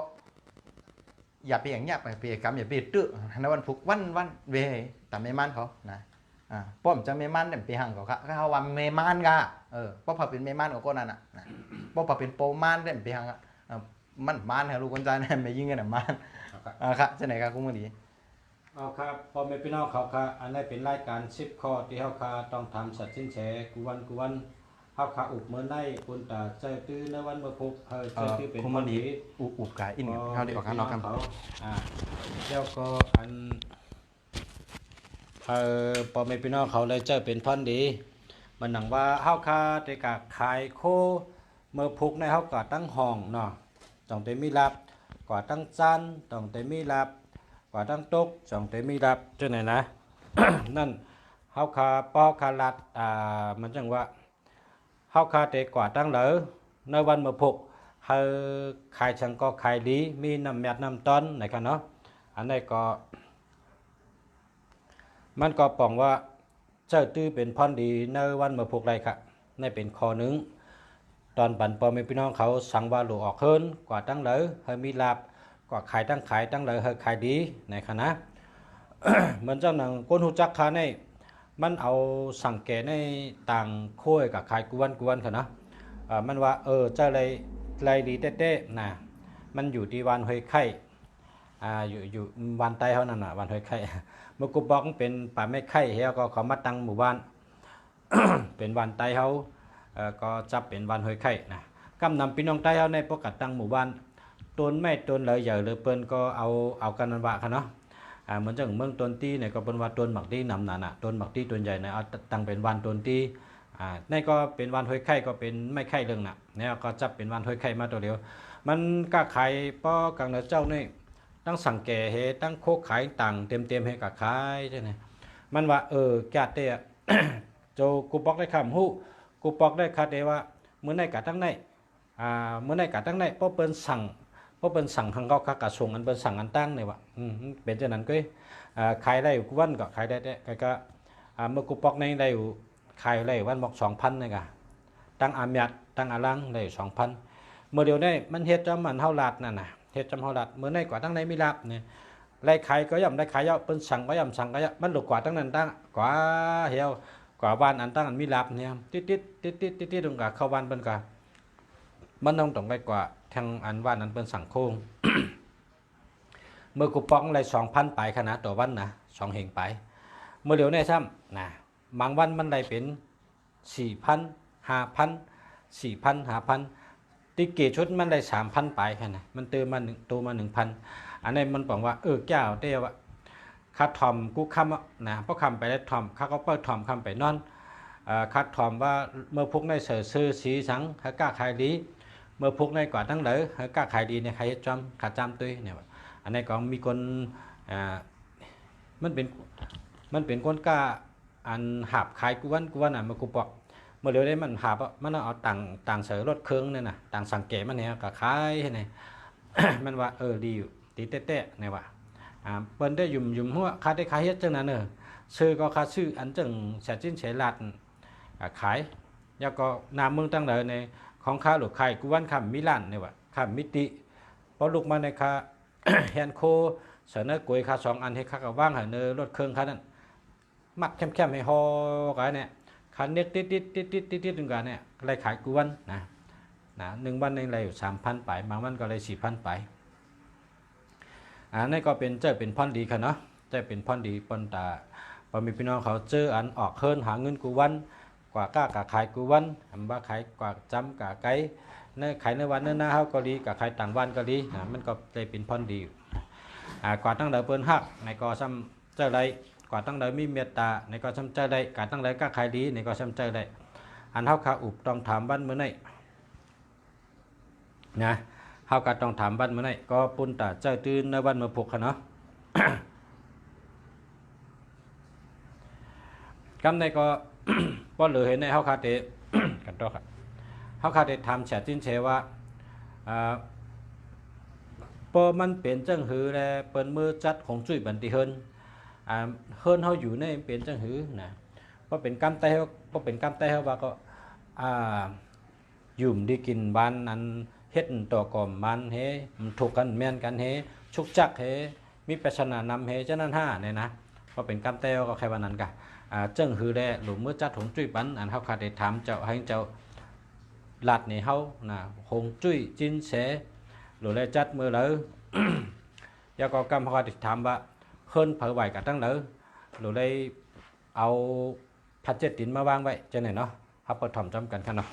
B: อย่าไปอย่างเงี้ยไปกรรมอย่าไปตื้อในวันพุธวันเวแต่ไม่มั่นเขานะป้อมจะไม่มั่นเนี่ยไปห่างเขาเขาว่าไม่มั่นกะป้อมพอเป็นไม่มั่นของคนนั้นน่ะป้อมพอเป็นโปมั่นเนี่ยไปห่างมันมั่นเหรอลูกคนใจเนี่ยไม่ยิ่งกันน่ะมั่นครับเช่นไหนครับคุณมือดี
A: เอาครับพอไม่พี่น้องเขาค่ะอันนี้เป็นรายการ10ข้อที่เขาค่ะต้องทำสัตว์สิ้นแฉกูวันเขาค่ะอุบเมื่อได้คุณตาใจตื้อในวันเมื่อพบใจตื้อเป็นคนดี
B: อุบกายอินเขาดีออกข้างนอกครับ
A: แล้วก็อันพอไม่พี่น้องเขาเลยเจอเป็นพันดีมันหนังว่าเฮาค่ะได้กะขายโคเมื่อพุกในเฮาก็ตั้งห้องเนาะต้องได้มีรับกว่าตั้งจานต้องได้มีรับกว่าตั้งตกต้องได้มีรับจังไหนนะ นั่นเฮาค่ะปอค่ะลัดมันจังว่าเฮาค่ะได้กว่าตั้งเหลอในวันเมื่อพุกเฮาขายชังก็ขายดีมีน้ำแมดน้ำต้นนะครับเนาะอันนี้ก็มันก็ปองว่าเจ้าตื้อเป็นพรดีในวันเมื่อพวกไรครับในเป็นข้อหนึ่งตอนปันปอมพี่น้องเขาสั่งว่าหลูออกเฮินกว่าตั้งเหลอเฮมีลาบกว่าขายตั้งเหลอเฮขายดีในคณะ เหมือนเจ้าหนังก้นหูจักคาในมันเอาสั่งแก่ในต่างโค้ยกับขายกวนค่ะนะมันว่าเจ้าไรดีเต้ๆนะมันอยู่ที่วันเฮยไข่อยู่วันใต้เขานั่นน่ะวันเฮยไข่เมื่อกูบอกเป็นป่าไม่ไข่เฮียก็เขามาตั้งหมู่บ้าน เป็นวันใต้เขาก็จับเป็นวันเฮยไข่นะกำนำพี่น้องใต้เขาในประกาศตั้งหมู่บ้านต้นไม่ต้นเลยใหญ่เลยเปิ้นก็เอากันนันวะค่ะเนาะเหมือนจังเมืองต้นตีเนี่ยก็เป็นว่าต้นหมักตีนำนั่นน่ะต้นหมักตีต้นใหญ่เนี่ยเอาตั้งเป็นวันต้นตีนี่ก็เป็นวันเฮยไข่ก็เป็นไม่ไข่เรื่องน่ะเนี่ยก็จับเป็นวันเฮยไข่มาตัวเดียวมันก็ขายป้อกังเนเจ้านี่ตั้งสั่งแก่เฮตั้งโคกขายต่างเต็มให้กับขายใช่ไหมมันว่าแกเตะ โจกูปอกได้คำหู้กูปอกได้คาเดว่าเมื่อไหร่กะตั้งไหนเมื่อไหร่กะตั้งไหนเพราะเปิ้นสั่งทางเขากระทรวงอันเปิ้นสั่งอันตั้งเนี่ยวะเป็นเช่นนั้นก็ขายได้กูวันก็ขายได้ก็เมื่อกูปอกในได้ขายได้วันบอก2,000เลยกะตั้งอาเมียดตั้งอาลังได้2,000เมื่อเดียวได้มันเฮ็ดจำมันเท่าลาดนั่นน่ะเฮ็ดจำเฮาลัดเมื่อในกว่าตั้งในมีลาบเนี่ยไล่ขายก็ย่ำได้ขายเปิ้นสั่งก็ย่ำสั่งก็ย่ำมันหลุดกว่าตั้งนั้นตั้งกว่าเหี่ยวกว่าบ้านอันตั้งอันมีลาบเนี่ยติดตรงกับเข้าบ้านเปิ้นก็มันต้องได้กว่าทางอันบ้านนั้นเปิ้นสั่งโค้ง เมื่อกูป้องได้2,000ไปขนาดต่อวันนะ2เฮงไปเมื่อเดี๋ยวนี้ซ้ำนะบางวันมันได้เป็น4,000 5,000 4,000 5,000 ติเกชุดมันได้3,000 ปลายแค่นั้นมันเติมมาตัวมา 1,000 อันนี้มันบอกว่าเจ้าเด้ว่าค่าทอมกูค้ำนะเพราะค้ำไปได้ทอมค่าก็เปิดทอมค้ำไปนอนค่าทอมว่าเมื่อพวกในเสือซื้อสีสังหากล้าขายดีเมื่อพวกในกว่าทั้งเหลือหากล้าขายดีเนี่ยใครจำขาดจำตัวเนี่ยอันนี้ก็มีคนมันเป็นคนกล้าอันหาบขายกูวันมากูบอกเมื่อเร็วได้มันหาบมันเอาต่างเสือรถเครื่องเนี่ยนะต่างสังเกตมันเนี่ยก็ขายให้เนี่ย มันว่าดีอยู่ตีเต้ๆเนี่ยว่าเปิ้นได้ยุ่มหัวค่าได้ขายเฮ็ดจังนั้นซื้อก็ค่าซื้ออันจังแสนจิ้นเฉลาดขายแล้วก็นามเมืองตั้งเลยในของค้าหรือขายกูวันคำมิลานเนี่ยว่าคำมิติพอลูกมาในค่า แฮนโคเสนอกวยค่า2 อันให้ค่ากับว่างหาเนอรถเครื่องค่านั้นมัดแคมๆให้ฮอกันเนี่ยคันเน็กติดๆๆๆกันเนี่ยเลยขายกูวันนะ1 วันในไรอยู่ 3,000 ไปบางวันก็เลย 4,000 ไปนี่ก็เป็นพรดีค่ะเนาะเป็นพรดีปนตาพอมีพี่น้องเขาเจออันออกเฮิรนหาเงินกูวันกว่ากล้ากะขายกูวันว่าขายกว่าจำกะไกในขายในวันนั้นเฮาก็ดีกะขายต่างวันก็ดีมันก็ได้เป็นพรดีกว่าตั้งแต่เปิ้นฮักในก็ซ้ำเจอได้กว่าตั้งแต่มีเมตตาในก็ซ้ำเจอได้กะตั้งแต่กะขายดีในก็ซ้ำเจอได้อันเฮาขาอุบต้องถามบ้านมื้อไหนนะเฮาก็ต้องถามบ้านมื้อไหนก็ปุ่นตาเจ้าตื่นในวันมื้อพุกค่ะเนาะ กำในก็ ป้อนเหลือเห็นในเฮาคาเต กันต่อครับเฮาคาเตทำแฉจิ้นเชว่าพอมันเป็นจังหือแลเปิ้นมือจัดของจุ้ยบันติเฮิรนเฮิรนเฮาอยู่ในเป็นจังหือนะเพราะเป็นกำไตเฮาเพราะเป็นกำไตเฮาว่าก็ยุ่มได้กินบ้านนั้นเฮ็ดต่อกอมบ้านเฮถูกกันแม่นกันเฮชุกจักเฮมีปริศนานำเฮจังนั้น5เนี่ยนะเพราะเป็นกำไตเฮาก็แค่ว่านั้นกะจังหือแลหลุมมือจัดของจุ้ยปันอันเฮาคาได้ถามเจ้าให้เจ้าลัดนี่เฮานะหงจุ้ยจินเสหรือแลจัดมือเลย แล้วก็กำเฮาคาได้ถามว่าเฮิรนเผอไหวกันตั้งเลยหรือได้เอาพัดเจ็ดตินมาวางไว้จังไหนเนาะเฮาเปิดถ่อมจำกันคั่นเนาะ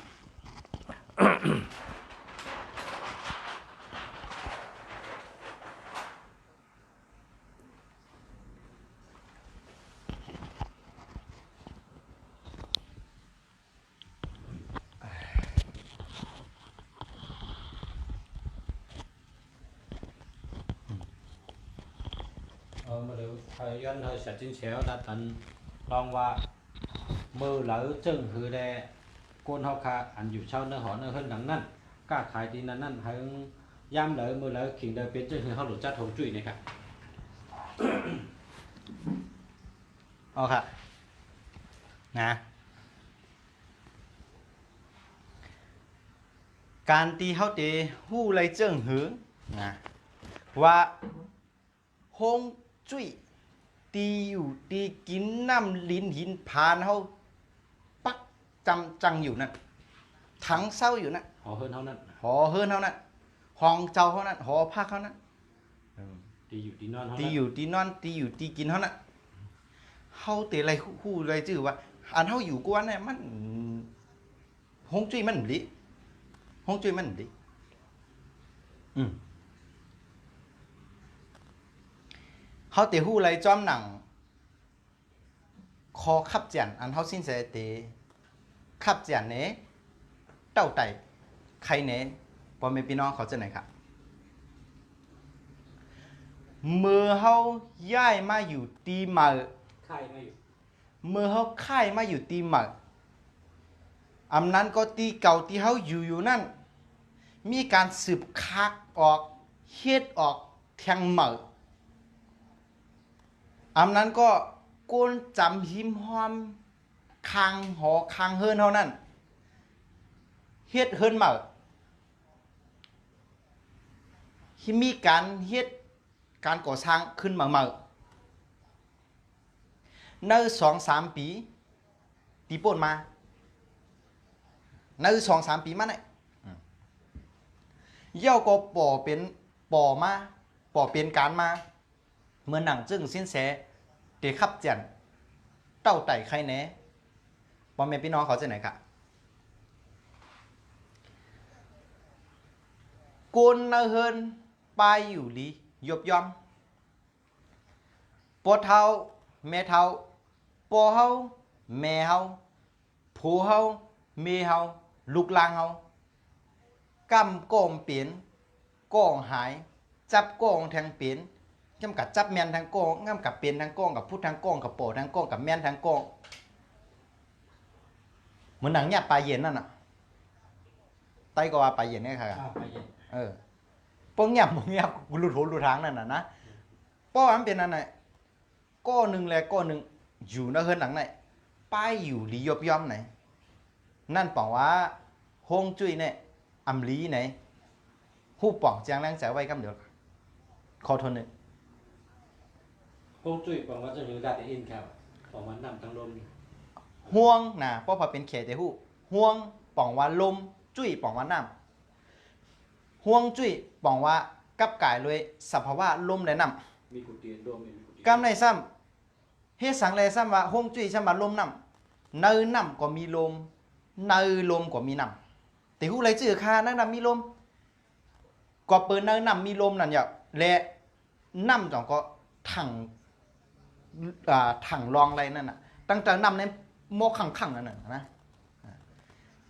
A: mà đều thời gian hơi sẽ chính xéo đã tận long và mơ lỡ chừng hư đe côn học khá anh dù sau nó họ nó hơn đẳng năn cả khái thì năn hay giam lỡ mơ lỡ khiến đời biến chừng hư họ lột chát hồng trụy này cả
B: อ๋อค่ะนะการตีเขาเตะหู้ไรเจิ้งหือนะว่าฮงจุ้ยตีอยู่ตีกินน้ำลิ้นหินพานเขาปักจำจังอยู่นั่นถังเศร้าอยู่นั่น
A: họ hơn họ năn
B: หอเฮิรนเขานั่นห้องเจ้าเขานั่นหอพักเขานั่น
A: đi dù đi non họ
B: ตี
A: năn
B: อยู่ตีนอนตีอยู่ตีกินเขาน่ะเฮาเตะอะไรคู่อะไรจื้อว่าอันเฮาอยู่กวนเนี่ยมันฮงจุ้ยมันบ่ดิฮงจุ้ยมันบ่ดิเฮาเตะฮู้อะไรจอมหนังคอขับเจียนอันเฮาสิ้นเสเตะขับเจียนเนเต้าไตใครเนพ่อแม่พี่น้องเขาจะไหนครับเมื่อเฮาย้ายมาอยู่ตีเหมา
A: khai mà dù
B: เมื่อเขาค่ายมาอยู่ตีหมักอำนั้นก็ตีเก่าที่เขาอยู่นั่นมีการสืบคักออกเฮ็ดออกแทงหมักอำนั้นก็โกนจำหิมหอมคางหอคางเฮิรนเท่านั้นเฮ็ดเฮิรนหมักที่มีการเฮ็ดการก่อสร้างขึ้นหมักใน2-3 ปีตีป่นมาใน2-3 ปีมาเนี่ยเย่าก็ป่อเป็นป่อมาป่อเป็นการมาเมื่อหนังจึงสิ้นแสเตะขับเจียนเต้าไต่ใครแหน่พ่อแม่พี่น้องเขาจะไหนคะ กูนเนเฮินปายอยู่ลียบยอมปอเท้าแม่เท้าปอเฮาแม่เฮาผัวเฮาเมียเฮาลูกหลานเฮากำโกงเปลี่ยนโกงหายจับโกงแทงเปลี่ยนกำกับจับแมนทางโกงกำกับเปลี่ยนทางโกงกับพุทธทางโกงกับโปทางโกงกับแมนทางโกงเหมือนหนังเนี่ยปลาเย็นนั่นน่ะไตก็ว่าปลาเย็นนี่ค่ะ
A: ไปเย็น
B: พวกเงียบมึงเงียบกูหลุดหูหลุดทางนั่นน่ะนะป้อมันเป็นอันไหนก้อหนึ่งแลก้อหนึ่งอยู่ในเฮือนหลังไหนป้ายอยู่ลียบย่อมไหนนั่นบอกว่าฮงจุ้ยเนี่ยอำลีไหนหู้ป่องจางแรงแสไว้กำเดียวขอทนหนึ่ง
A: พวกจุ้ยบอกว่าจะอยู่ได้แต่อินครับบอกว่านำทั้งลม
B: ห่วงนะเพราะพอเป็นเขตแต่หู้ห่วงป่องว่าลมจุ้ยป่องว่าน้ำห่วงจุ้ยป่องว่ากับกายเลยสภาวะลมและน้ำ
A: มีกุฏิรวมมีกุฏิ
B: กำในซ้ำเฮ็ดสังเลยซ้ำว่าฮงจุ้ยซ้ำว่าลมน้ำเนินน้ำก็มีลมเนินลมก็มีน้ำแต่หู้ไรจื้อคานั่งน้ำมีลมก็เปิดเนินน้ำมีลมนั่นอย่าและน้ำจ่องก็ถังรองอะไรนั่นน่ะตั้งแต่น้ำในโมขังขังนั่นน่ะนะ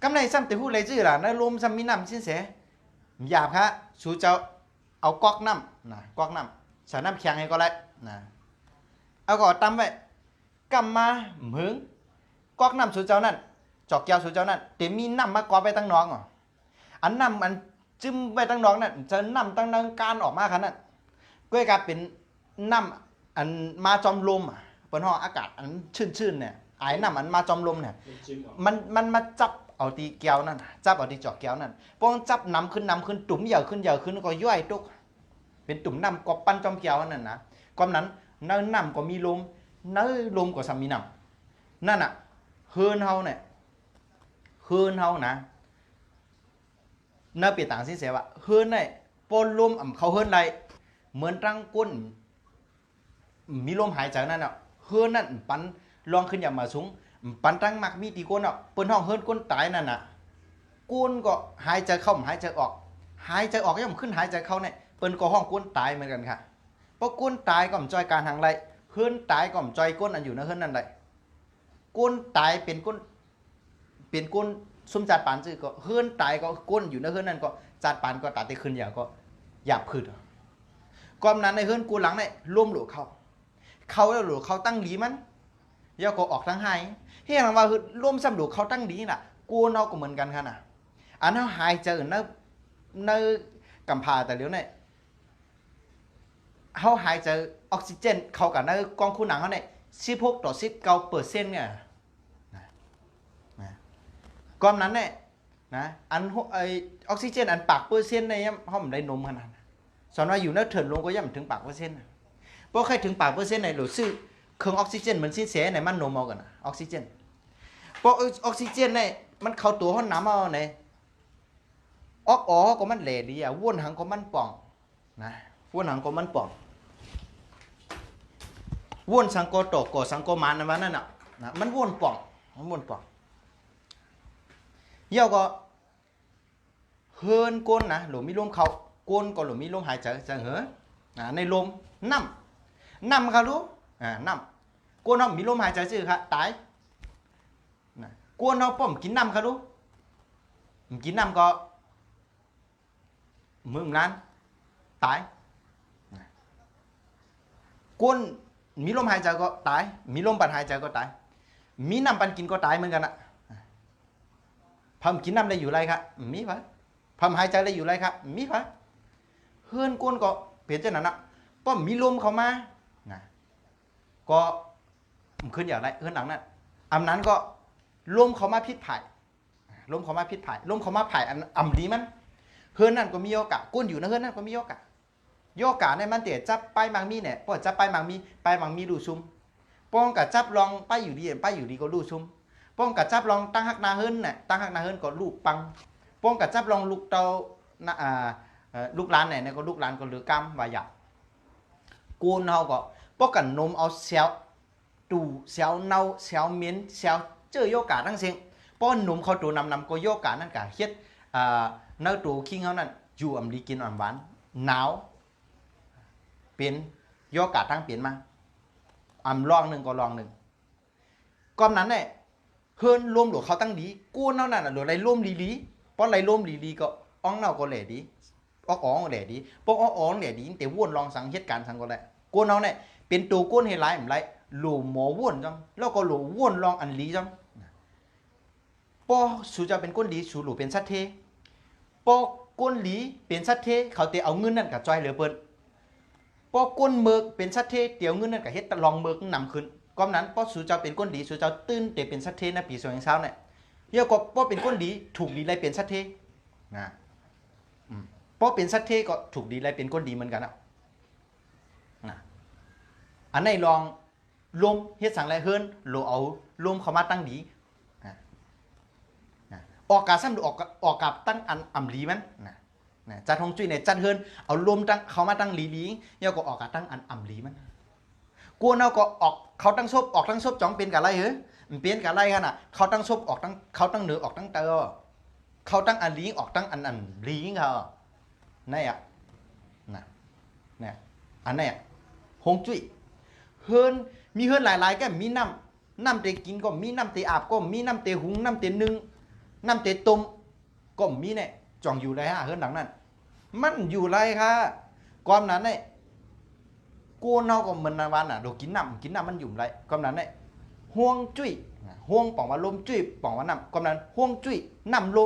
B: กำในซ้ำแต่หู้ไรจื้อล่ะในลมซ้ำมีน้ำสิ้นเสียหยาบฮะสูเจ้าเอาก๊อกน้ำนะก๊อกน้ำใส่น้ำแข็งให้ก็ได้นะเอาก็ตำไว้กำมาหมึงก๊อกน้ำสูเจ้านั่นจอกแก้วสูเจ้านั่นแต่มีน้ำมากอไปตั้งน้องอ่ะอันน้ำอันจึ้มไปตั้งน้องนั่นจะน้ำตั้งนังการออกมาขนาดก็กลายเป็นน้ำอันมาจอมลมอ่ะเปิดห้องอากาศอันชื้นๆเนี่ยไอ้น้ำอันมาจอมลมเนี่ยมันมาจับเอาตีแก้วนั่นจับเอาตีจอกแก้วนั่นป้องจับน้ำขึ้นตุ่มใหญ่ขึ้นก็ย่อยตุกเป็นตุ่มน้ำกอบปั้นจอมแก้วนั่นนะก้อนนั้นเนื้อน้ำก็มีลมเนื้อลมก็สามีน้ำนั่นอ่ะเฮือนเฮาเนี่ยเฮือนเฮานะเนื้อเปลี่ยนต่างสิเสียว่าเฮือนเนี่ยปนลมเขาเฮือนไรเหมือนตั้งก้นมีลมหายใจนั่นอ่ะเฮือนนั่นปันลองขึ้นอย่ามาสูงปันตั้งมักมีตีก้นอ่ะเปิ้นห้องเฮือนก้นตายนั่นน่ะก้นก็หายใจเข้าหายใจออกหายใจออกย่อมขึ้นหายใจเข้าเนี่ยเปิ้นก็ห้องก้นตายเหมือนกันค่ะเพราะก้นตายก็มจอยการทางไรเฮือนตายก็มจอยก้นอันอยู่ในเฮือนนั่นไรก้นตายเป็นก้นซุ่มจัดปานจื้อก็เฮือนตายก็ก้นอยู่ในเฮือนนั่นก็จัดปานก็ตัดได้ขึ้นอย่างก็หยาบขึ้นก้อนนั้นในเฮือนกูหลังเนี่ยร่วมหลวเขาแล้วหลวเขาตั้งหลีมันย่อก็ออกทั้งหายเฮ้ยหลังว่าร่วมสำหลวเขาตั้งหลีน่ะกูเนาก็เหมือนกันค่ะน่ะอันนั้นหายใจในกำพาแต่เดี๋ยวเนี่ยเขาหายใจออกซิเจนเข้ากับในกองคูหนังเขาเนี่ย16-19%เนี่ยก้อนนั้นเนี่ยนะอันออกซิเจนอันปาก%ในเขาไม่ได้นมขนาดสอนว่าอยู่ในเถินลงก็ย่ำถึงปาก%เพราะใครถึงปาก%ในหรือซื้อเครื่องออกซิเจนเหมือนซีเสียในมันนมเอากันออกซิเจนเพราะออกซิเจนเนี่ยมันเข้าตัวห้องน้ำเอาเนี่ยออกก็มันเหลดีอ่ะวนหางก็มันป่องนะวนหางก็มันป่องวนสังโกโตโกสังโกมันนั่นน่ะนะมันวนป่องเยี่ยวก็เฮินก้นนะหรือมีลมเขาก้นก็หรือมีลมหายใจจะเหรอในลมน้ำครับรู้น้ำก้นเขามีลมหายใจจื้อครับตายก้นเขาป้อมกินน้ำครับรู้กินน้ำก็มึงนั้นตายก้นมีลมหายใจก็ตายมีลมปัดหายใจก็ตายมีน้ำปันกินก็ตายเหมือนกันอะพำกินน้ำได้อยู่ไรครับมีปะพำหายใจได้อยู่ไรครับมีปะเฮือนก้นก็เปลี่ยนจากนั้นนะป้อมมีลมเข้ามานะก็ขึ้นอย่างไรเฮือนหลังนั้นอันนั้นก็ลมเข้ามาพิษภัยลมเข้ามาภัยอันอ่ำดีมันเฮือนนั่นก็มีโอกาสก้นอยู่ในเฮือนนั่นก็มีโอกาสในมันเตะจับไปมังมีเนี่ยป้อจับไปมังมีดูซุ่มป้องกับจับลองไปอยู่ดีก็ดูซุ่มป้องกับจับลองตั้งหักนาเฮิรนเนี่ยตั้งหักนาเฮิรนก็ลูกปังป้องกับจับลองลูกเตาลูกหลานเนี่ยก็ลูกหลานก็เหลือกำว่าหยาบกูนเฮาก็ป้องกันนมเอาเซลตูเซลเน่าเซลเหม็นเซลเจอโยกาทั้งสิ้นป้อนนมเขาตัวนำก็โยกานั่นกะเฮ็ดเนื้อตูคิงเขานั่น อยู่อำลีกินอ่อนหวานหนาวเป็นโยกาตั้งเปลี่ยนมาลองหนึ่งก็ลองหนึ่งก้อนนั้นเนี่ยเฮิรนร่วมหลวเขาตั้งดีกู้เน่านั่นหรือไรร่วมลีเพราะไรร่วมลีก็อ้องเน่าก็แหล่ดีอ้องแหล่ดีพวกอ้องแหล่ดีแต่ว่นลองสังเหตุการณ์สังก็แหละกู้เน่าเนี่ยเป็นตัวก้นให้ไรเหมือนไรหลูหมอว่นจังแล้วก็หลูว่นลองอันลีจังพอสูจะเป็นก้นดีสูหลูเป็นสัตเทพอก้นหลีเป็นสัตเทเขาเตะเอาเงินนั่นกับจอยเหลือเปิ้นพอก้นเมือกเป็นสัตเทเตียวเงินนั่นกับเฮ็ดตะลองเมือกนำขึ้นก้อนนั้นพอสูจะเป็นก้นดีสูจะตื้นเตะเป็นสัตเทนะปีสองเช้าเนี่ยเยอะกว่าพอเป็นก้นดีถูกดีไรเป็นสัตเทนะพอเป็นสัตเทก็ถูกดีไรเป็นก้นดีเหมือนกันอ่ะอันไหนลองลมเฮ็ดสั่งไรเฮิรนโลเอาลมเข้ามาตั้งดีออกกาซ้ำออกกับตั้งอันอ่ำลีมันจัดฮงจุ้ยเนี่ยจัดเฮิรนเอาลมตั้งเขามาตั้งลีเยาก็ออกกับตั้งอันอ่ำลีมันกวนเอาก็ออกเขาตั้งซบออกตั้งซบจ้องเป็นกับไรเหรอมันเป็นกับไรขนาดเขาตั้งซบออกตั้งเขาตั้งเหนือออกตั้งเตอเขาตั้งอันลีออกตั้งอันลีเขานี่อ่ะเนี่ยอันนี้ฮงจุ้ยเฮิรนมีเฮิรนหลายๆก็มีน้ำเตกินก็มีน้ำเตอาบก็มีน้ำเตหุงน้ำเตนึ่งน้ำเตต้มก็มีเนี่ยจ่องอยู่ไรฮะเฮิรนหลังนั้นมันอยู่ไรค่ะความนั้นเนี่ยกูเนาก็เหมือนวันน่ะดูกินน้ำมันอยู่ไรความนั้นเนี่ยห่วงจุ้ยห่วงป่องว่าลมจุ้ยป่องว่าน้ำความนั้นห่วงจุ้ยน้ำล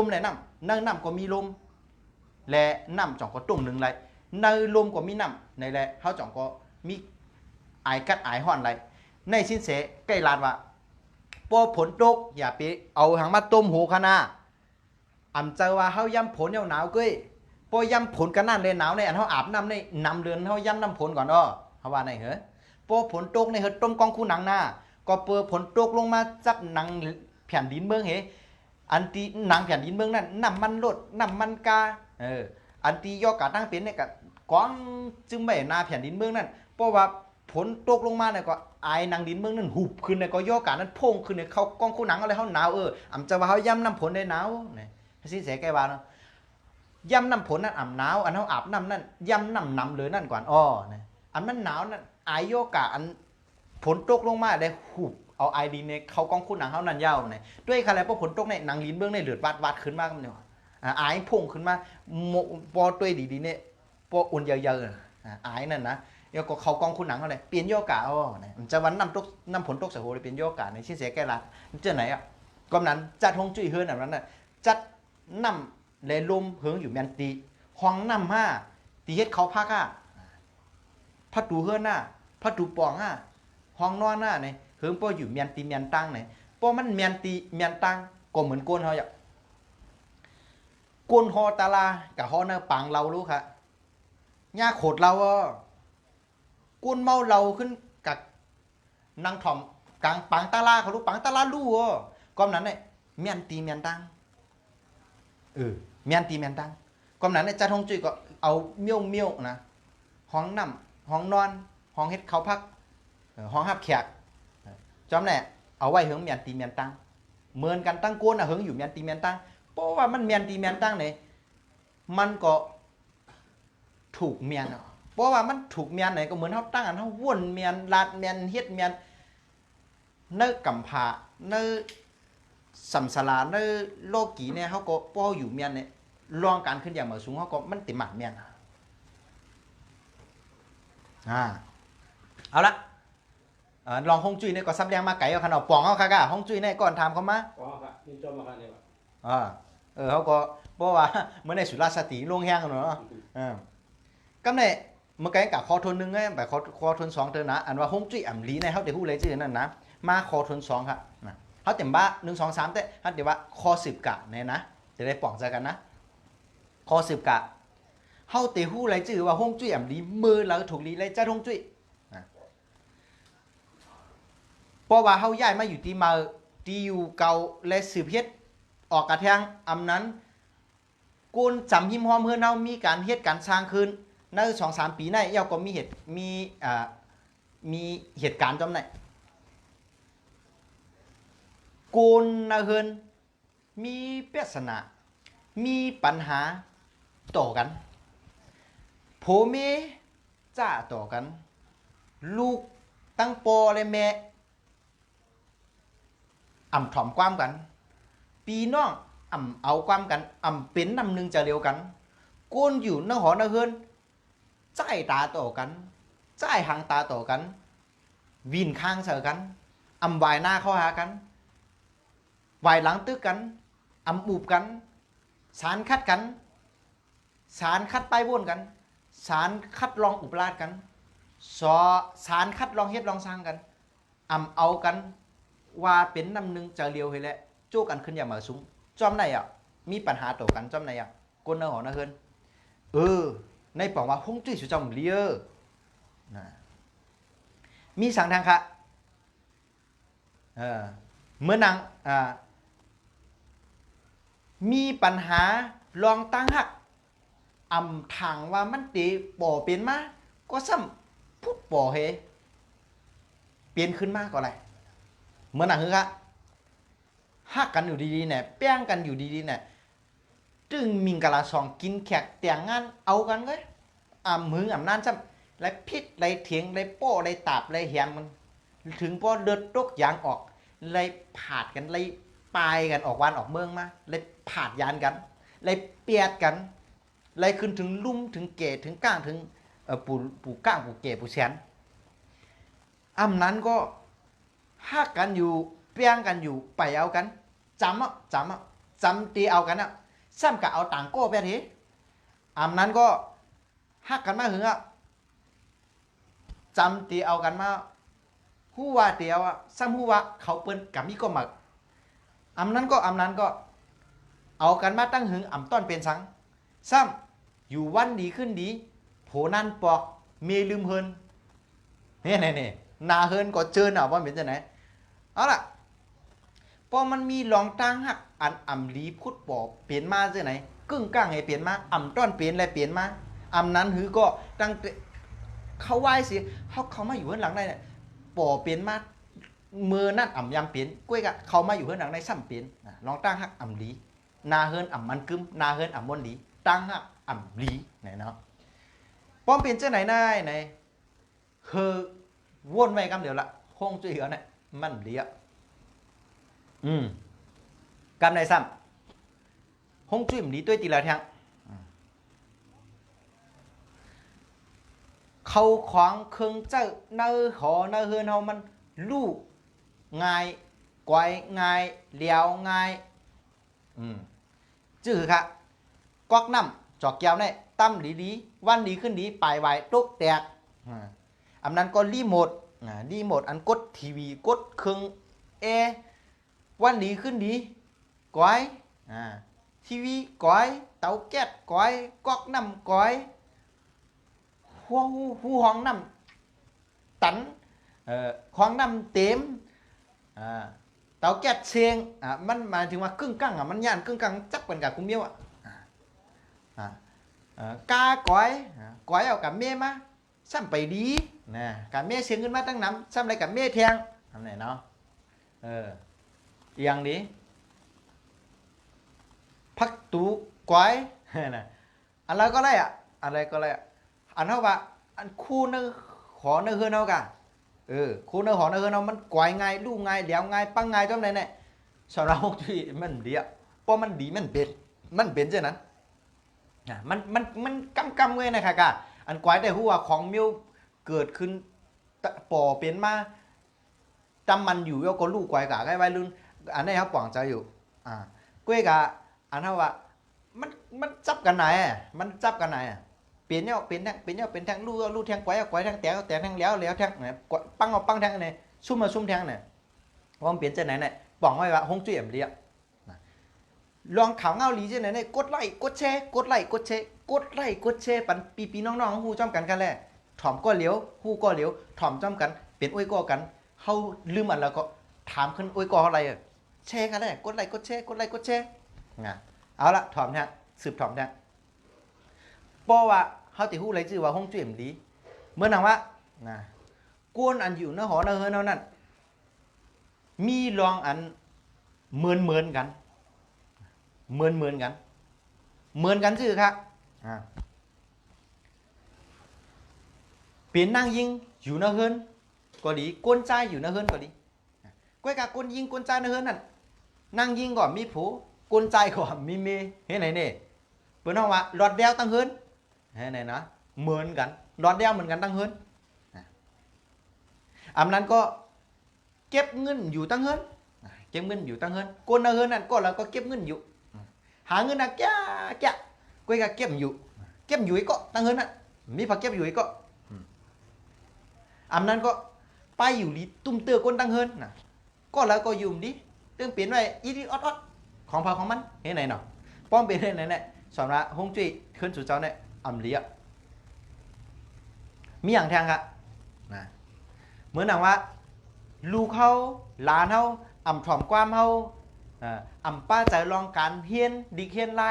B: มไหนน้ำก็มีลมและน้ำจ่องก็ตุ่มหนึ่งไรในลมก็มีน้ำในแหละเขาจ่องก็มีไอกัดไอห่อนไรในสินเสใกล้ลานว่าพอผลตกอย่าไปเอาหางมาต้มหูขนาอำเจอว่าเขาย้ำผลหนาวเก้ยพอย้ำผลกันนั่นเลยหนาวในอันเขาอาบน้ำในน้ำเดือนเขาย้ำน้ำผลก่อนเขาว่าไหนเหรอพอผลตกในเฮต้มกองคู่หนังหน้าก็เปิดผลตกลงมาจับหนังแผ่นดินเมืองเหอันที่หนังแผ่นดินเมืองนั่นน้ำมันลดน้ำมันกาอันที่ยอกาตั้งเป็นเนี่ยกับกองจึงไม่นาแผ่นดินเมืองนั่นเพราะว่าผลตกลงมาเนี่ยก็ไอ้หนังดินเมืองนั่นหุบขึ้นเนี่ยก็ย่อกานั้นพุ่งขึ้นเนี่ยเขากองคู่หนังอะไรเขาหนาวอำจะว่าเขาย้ำน้ำผลได้หนาวเนี่ยสิเสแกว่าเนาะย้ำน้ำผลนั่นหนาวอันเขาอาบน้ำนั่นย้ำน้ำเลยนั่นก่อนเนี่ยอันมันหนาวนั่นไอ้ย่อกาอันผลตกลงมาได้หุบเอาไอ้ดินเนี่ยเขากองคู่หนังเขานั่นยาวเนี่ยด้วยอะไรเพราะผลตกในหนังดินเมืองในเลือดวัดขึ้นมากมันเนี่ยไอ้พุ่งขึ้นมาพอตัวดีเนี่ยพออุ่นเยอะๆไอ้นั่นนะเดี๋ยวก็เขากองคุณหนังเขาเลยเปลี่ยนโยกะมันจะวันน้ำผลตกเสียโหเลยเปลี่ยนโยกะในชิ้นเสียแก่ละเจ้าไหนกำนั้นจัดฮงจุ้ยเฮิร์นแบบนั้นน่ะจัดน้ำเลยลมเฮิร์นอยู่แมนตีห้องน้ำตีเฮ็ดเขาพักพัดดูเฮิร์นพัดดูปองห้องนอนเนี่ยเฮิร์นป้ออยู่แมนตีแมนตั้งเนี่ยป้อมันแมนตีแมนตั้งก็เหมือนโกนเขาอย่างโกนฮอตาลากับฮอเนื้อปังเรารู้ค่ะย่าโขดเรากุนเมาเราขึ้นกับนางถ่อมกลางปังตาลาเขารู้ปังตาลาลู่ก้มนั้นเนี่ยเมียนตีเมียนตังเมียนตีเมียนตังก้มนั้นเนี่ยจัดห้องจุ้ยก็เอาเมี่ยวนะห้องน้ำห้องนอนห้องเฮ็ดเขาพักห้องหับแขกจอมเนี่ยเอาไว้เฮิงเมียนตีเมียนตังเหมือนกันตั้งก้นเฮิงอยู่เมียนตีเมียนตังเพราะว่ามันเมียนตีเมียนตังเนี่ยมันก็ถูกเมียนเพราะว่ามันถูกเมียนไหนก็เหมือนเขาตั้งอันเขาว่นเมียนลาดเมียนเฮ็ดเมียนเนื้อกำผาเนื้อสัมสลาเนื้อโลกีเนี่ยเขาก็ป้ออยู่เมียนเนี่ยรองการขึ้นอย่างเหมือนสูงเขาก็มันติดหมัดเมียนเอาละลองฮงจุ้ยเนี่ยก็ซับแรงมาไก่เอาขนาดปองเอาค่ะฮงจุ้ยเนี่ยก่อนทำเขามา
A: ปองครับนี่จมมาค่ะเนี่ย
B: เขาก็บอกว่าเมื่อในสุราษฎร์ตีลงแห้งเนาะก็เนี่ยเมื่อกี้กับคอทนหนึ่งไงแบบคอทนสองเธอนะอันว่าฮงจุ้ยอ่ำลีในเขาเดี๋ยวพูดอะไรชื่อนั่นนะมาคอทนสองครับเขาเต็มบ้า1 2 3แต่เขาเดี๋ยวว่าคอ10กะเนี่ยนะจะได้ปองใจกันนะคอ10กะเขาเดี๋ยวพูดอะไรชื่อว่าฮงจุ้ยอ่ำลีมือเราถูกลีเลยจ้าฮงจุ้ยเพราะว่าเขาย้ายมาอยู่ที่มาที่อยู่เก่าและสืบเฮ็ดออกกระแทงอำนั้นกุนจำหิมหอมเฮือนเฮามีการเฮ็ดการสร้างขึ้นใน2-3 ปีในเยาก็มีเหตุการณ์จำไหนกุนเฮือนมีปริศนามีปัญหา ต่อกันโผเมจ้าต่อกันลูกตั้งปอเลยแม่อ่ำถ่อมความกันปีน้องอ่ำเอาความกันอ่ำเป็นนำหนึ่งจะเร็วกันโกนอยู่นหอนเฮือนใจตาต่อกันใจหางตาต่อกันวินข้างเสือกันอ่ำวายหน้าเข้าหากันวายหลังตึกกันอ่ำอุบกันสารคัดกันสารคัดไปวนกันสารคัดลองอุปราชกันสารคัดลองเฮ็ดลองสร้างกันอ่ำเอากันว่าเป็นนำหนึ่งจะเลียวให้แหละโจ้กันขึ้นอย่ามาสูงจอมไหนอ่ะมีปัญหาต่อกันจอมไหนอ่ะก้นเนื้อหอนะเฮิรนในปองว่าฮงจุ้ยสุจอมเลียนะมีสั่งทางค่ะเมื่อนางมีปัญหาลองตั้งหักอำทางว่ามันตีป่อเปลี่ยนมาก็ซ้ำพูดป่อเฮเปลี่ยนขึ้นมาก็อะไรเมื่อนางคือค่ะหักกันอยู่ดีๆเนี่ยแป้งกันอยู่ดีๆเนี่ยจึงมิงกะลาสองกินแขกแต่งงานเอากันเลยมึงนั่นซ้ำไรพิษไรเถียงไรโป้ไรตาบไรแหมมันถึงพอเดือดตกยางออกไรผาดกันไรปลายกันออกวันออกเมืองมาไรผาดยานกันไรเปียดกันไรขึ้นถึงลุ่มถึงเกศถึงก้างถึงปู่ก้างปู่เกศปู่แสนนั้นก็หักกันอยู่เปี้ยงกันอยู่ไปเอากันจำตีเอากันอ่ะซ้ำกับเอาต่างโก้ไปทีนั้นก็หักกันมาหึงอ่ะจำตีเอากันมาฮู้ว่าเตียวอ่ะซ้ำฮู้ว่าเขาเปิ้นกับมีก็หมักนั้นก็เอากันมาตั้งหึงต้อนเป็นสังซ้ำอยู่วันดีขึ้นดีโผนั่นปอกเมลืมเฮินเนี่ยนาเฮินก็เจอหน่าว่าเป็นจะไหนเอาล่ะพอมันมีหลองตั้งหักอันลีพุดปอบเปลี่ยนมาจะไหนกึ่งก้างให้เปลี่ยนมาต้อนเปลี่ยนอะไรเปลี่ยนมานั้นหือก็ตั้งเขาไหว้สิเขามาอยู่ข้างหลังได้เนี่ยปอเปลี่ยนมาเมื่อนั่นยำเปลี่ยนกล้วยกะเขามาอยู่ข้างหลังได้ซ้ำเปลี่ยนลองตั้งหักลีนาเฮินมันกึมนาเฮินมนลีตั้งหักลีไหนเนาะป้อมเปลี่ยนเจ้าไหนได้ไหนคือวนไปกันเดี๋ยวละคงจะเห็นเนี่ยมันเลี้ยกำในซ้ำฮงจุ้ยมดีตัวตีละทางเขาขวางเครื่องเจ้าเนื้อหอเนื้อเฮือนเฮามันลูกง่ายกวายง่ายเลี้ยวง่ายจื้อค่ะกวักน้ำจอกแก้วเนี่ยตั้มดีวันดีขึ้นดีปลายไว้ตกแตกนั้นก็รีโมทอันกดทีวีกดเครื่องวันดีขึ้นดีก้อยทีวีก้อยเตาแก๊สก้อยก๊อกน้ำก้อยหูห้องน้ำตันห้องน้ำเต็มเตาแก๊สเชียงมันหมายถึงว่าครึ่งกั้งมันย่านครึ่งกั้งจับกันกับกุ้งเมียวกาก้อยเอากับเมียมาซ้ำไปดีนะกับเมียเชียงขึ้นมาตั้งน้ำซ้ำอะไรกับเมียแทงทำไหนเนาะอย่างนี้พักตูก้อยนะอะไรก็ได้อันเท่าว่าอันคู่เนื้อขอเนื้อเฮือนเอากะคู่เนื้อขอเนื้อเฮือนเอามันก้อยไงลูกไงเดี๋ยวไงปังไงจำไหนเนี่ยสำหรับที่มันดีเพราะมันดีมันเป็นเช่นนั้นมันกำเงยนะคะกะอันก้อยแต่หัวของมิวเกิดขึ้นป่อเป็นมาจำมันอยู่แล้วก็ลูกก้อยกะใกล้ไว้รุ่นอันนี้ครับปองใจอยู่ก้วยกะอันเท่าว่ามันจับกันไหนมันจับกันไหนเปลี่ยนเนี่ยเป็นแทงลูกแทงก้อยแทงแต่แทงแล้วแทงเนี่ยปังแทงเนี่ยซุ่มแทงเนี่ยว่ามันเปลี่ยนจะไหนเนี่ยปองไว้ว่าฮงจุ้ยเรียบลองข่าวเงาหลีจะไหนเนี่ยกดไลค์กดแชร์ปันปีน้องๆฮู้จ้อมกันแหละถ่อมก็เหลียวฮู้ก็เหลียวถ่อมจ้อมกันเป็นอ้วยก็กันเฮาลืมอันแล้วก็ถามขึ้นอ้วยก็อะไรแชร์กันแหละกดไลค์กดแชร์เอาละถ่อมแทงสืบถ่อมแทงเพราะว่าเฮาติฮู้เลยชื่อว่าฮงจุ้ยดีเมื่อนางว่ากวนอันอยู่เนื้อหอเนื้อเฮือนเท่านั้นมีลองอันเหมือนกันชื่อครับ เปลี่ยนนั่งยิงอยู่นะเฮิรนก็ดีกวนใจอยู่นะเฮิรนก็ดีก้อยกะกวนยิงกวนใจนะเฮิรนนั่นนั่งยิงก่อนมีผูกวนใจก่อนมีเมเฮ้ไหนเนี่ยเปิ้นห้องว่าหลอดเดียวตั้งเฮิรนเฮ้ไหนนะเหมือนกันหลอดเดียวเหมือนกันตั้งเฮิรนอำนั้นก็เก็บเงินอยู่ตั้งเฮิรนเก็บเงินอยู่ตั้งเฮิรนกวนนะเฮิรนนั่นก็แล้วก็เก็บเงินอยู่หาเงินนะแก่แก่ก้อยกะเก็บอยู่อีกก็ตั้งเฮิรนน่ะมีผักเก็บอยู่อีกก็อำนั้นก็ไปอยู่ดีตุ้มเตือก้นตั้งเฮิรนนะก็แล้วก็อยู่ดีเรื่องเปลี่ยนไปอีดีออดของพาของมันเห็นไหนเนาะป้อมเป็นเห็นไหนเนี่ยสอนว่าฮงจุ้ยขึ้นสู่เจ้าเนี่ยอำเลียมีอย่างแทงครับนะเหมือนหนังว่าลูกเขาหลานเขาอำถ่อมความเขาอำป้าใจลองการเฮียนดีเฮียนไล่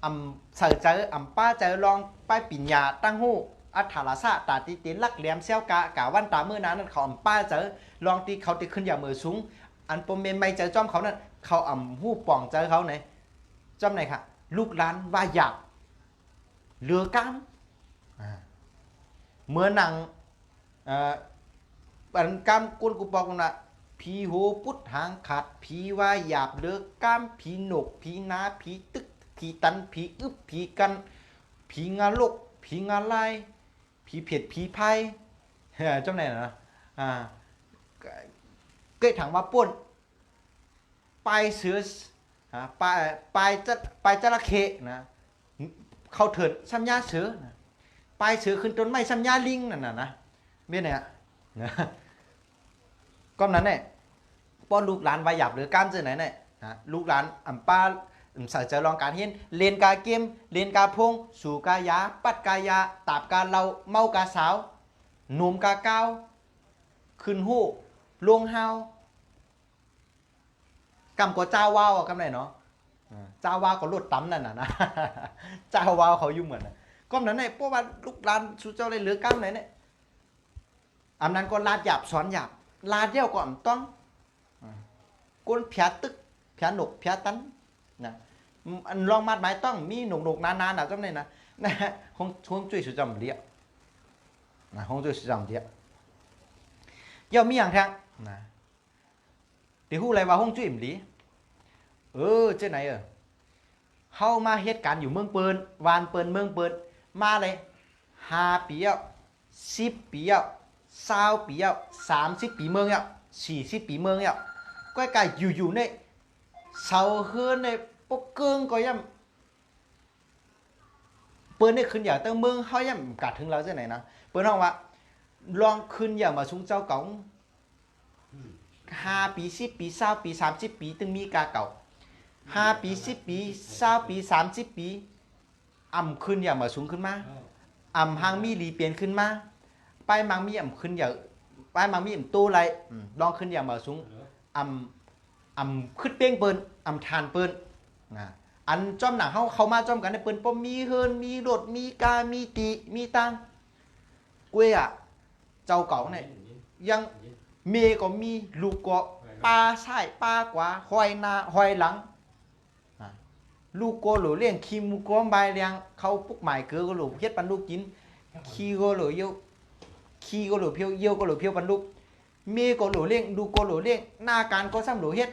B: อำใส่ใจอำป้าใจลองไปปิญญาตั้งหูอัฐาลาซาตาตีตีลักแหลมเซี่ยวกะวันตาเมื่อนั้นเขาอำป้าใจลองตีเขาตีขึ้นอย่ามือสูงอันปมเมนไม่ใจจอมเขานั่นเขาอำหูป่องใจเขาไหนจำไหนค่ะลูกหลานว่าอยากเลือก้ามเมื่อหนังปันกามกุนกูบอกนะผีโหพุทธหางขาดผีว่าหยาบเลือกก้ามผีหนกผีนาผีตึกผีตันผีอึบผีกันผีงาลกผีงาลายผีเผ็ดผีไพ่จำไหนนะเกิดถังว่าป่นปลายเสือปลายจระเข้นะเข้าเถิดสัญญาเสือนะปลายเสือขึ้นต้นไม้สัญญาลิงนั่นนะเบี้ยเนี่ยนะก้อนนั้นเนี่ยป้อนลูกหลานวายหยาบหรือก้ามเจอไหนเนี่ยนะลูกหลานอ่ำป้าใส่ใจลองการเฮียนเรียนกาเกมเรียนกาพงสู่กายาปัดกายาตาบกาเราเมากาสาวหนุ่มกาเก้าขึ้นหู้ลวงเฮากำก็เจ้าวาวกำไหนเนาะเจ้าวาวก็ลดตั้มนั่นนะเจ้าวาวเขายุ่งเหมือนก้มนั้นเนี่ยเพราะว่าลูกหลานสู่เจ้าเลยเหลือกำไหนเนี่ยอันนั้นก็ลาดหยาบสอนหยาบลาดเดี่ยวก่อนต้องก้นเพียตึกเพียหนกเพียตันนะอันลองมัดหมายต้องมีหนกนานๆนะจำได้นะนะห้องจุ้ยสุดจำเดียนะห้องจุ้ยสุดจำเดียย่อมีอย่างแทงนะที่ฮู้อะไรว่าห้องจุ้ยมดีเจ้าไหนเข้ามาเหตุการณ์อยู่เมืองเปิลวานเปิลเมืองเปิลมาเลย5 ปีอ่ะ10 ปีอ่ะ20 ปีอ่ะ30 ปีเมืองอ่ะ40 ปีเมืองอ่ะก็ไก่อยู่ในเสาเฮือนในปกเกิงก็ย่ำเปิ้นได้ขึ้นอย่างตั้งเมืองเขาย่ำกัดถึงเราเจ้าไหนนะเปิ้นห้องว่าลองขึ้นอย่างมาชุงเจ้าเก่า5 ปี10 ปี20 ปี30 ปีตึงมีกาเก่า5 ปี10 ปี20 ปี30 ปีอ่ำขึ้นอย่างมาสูงขึ้นมาอ่ำหางมีหลีเปลี่ยนขึ้นมาป้ายมังมีอ่ำขึ้นอย่างป้ายมังมีอ่ำตู้ไรลองขึ้นอย่างมาสูงอ่ำขึ้นเป้งเปิ้นอ่ำทานเปิ้นอันจอมหนังเขามาจอมกันในเปิ้นป้อมมีเฮินมีรถมีกามีตีมีตังกล้วยอ่ะเจ้าเก่าเนี่ยยังเมก็มีลูกก็ปลาใช่ปลากว่าหอยนาหอยหลังลูกโกหลูเลี้ยงขี้มูก้อมใบเลี้ยงเขาปุกหมายเกลือก็หลูเฮ็ดปันลูกกินขี้ก็หลูเยี่ยวขี้ก็หลูเพียวเยี่ยวก็หลูเพียวปันลูกเมก็หลูเลี้ยงดูก็หลูเลี้ยงหน้าการก็ซ้ำหลูเฮ็ด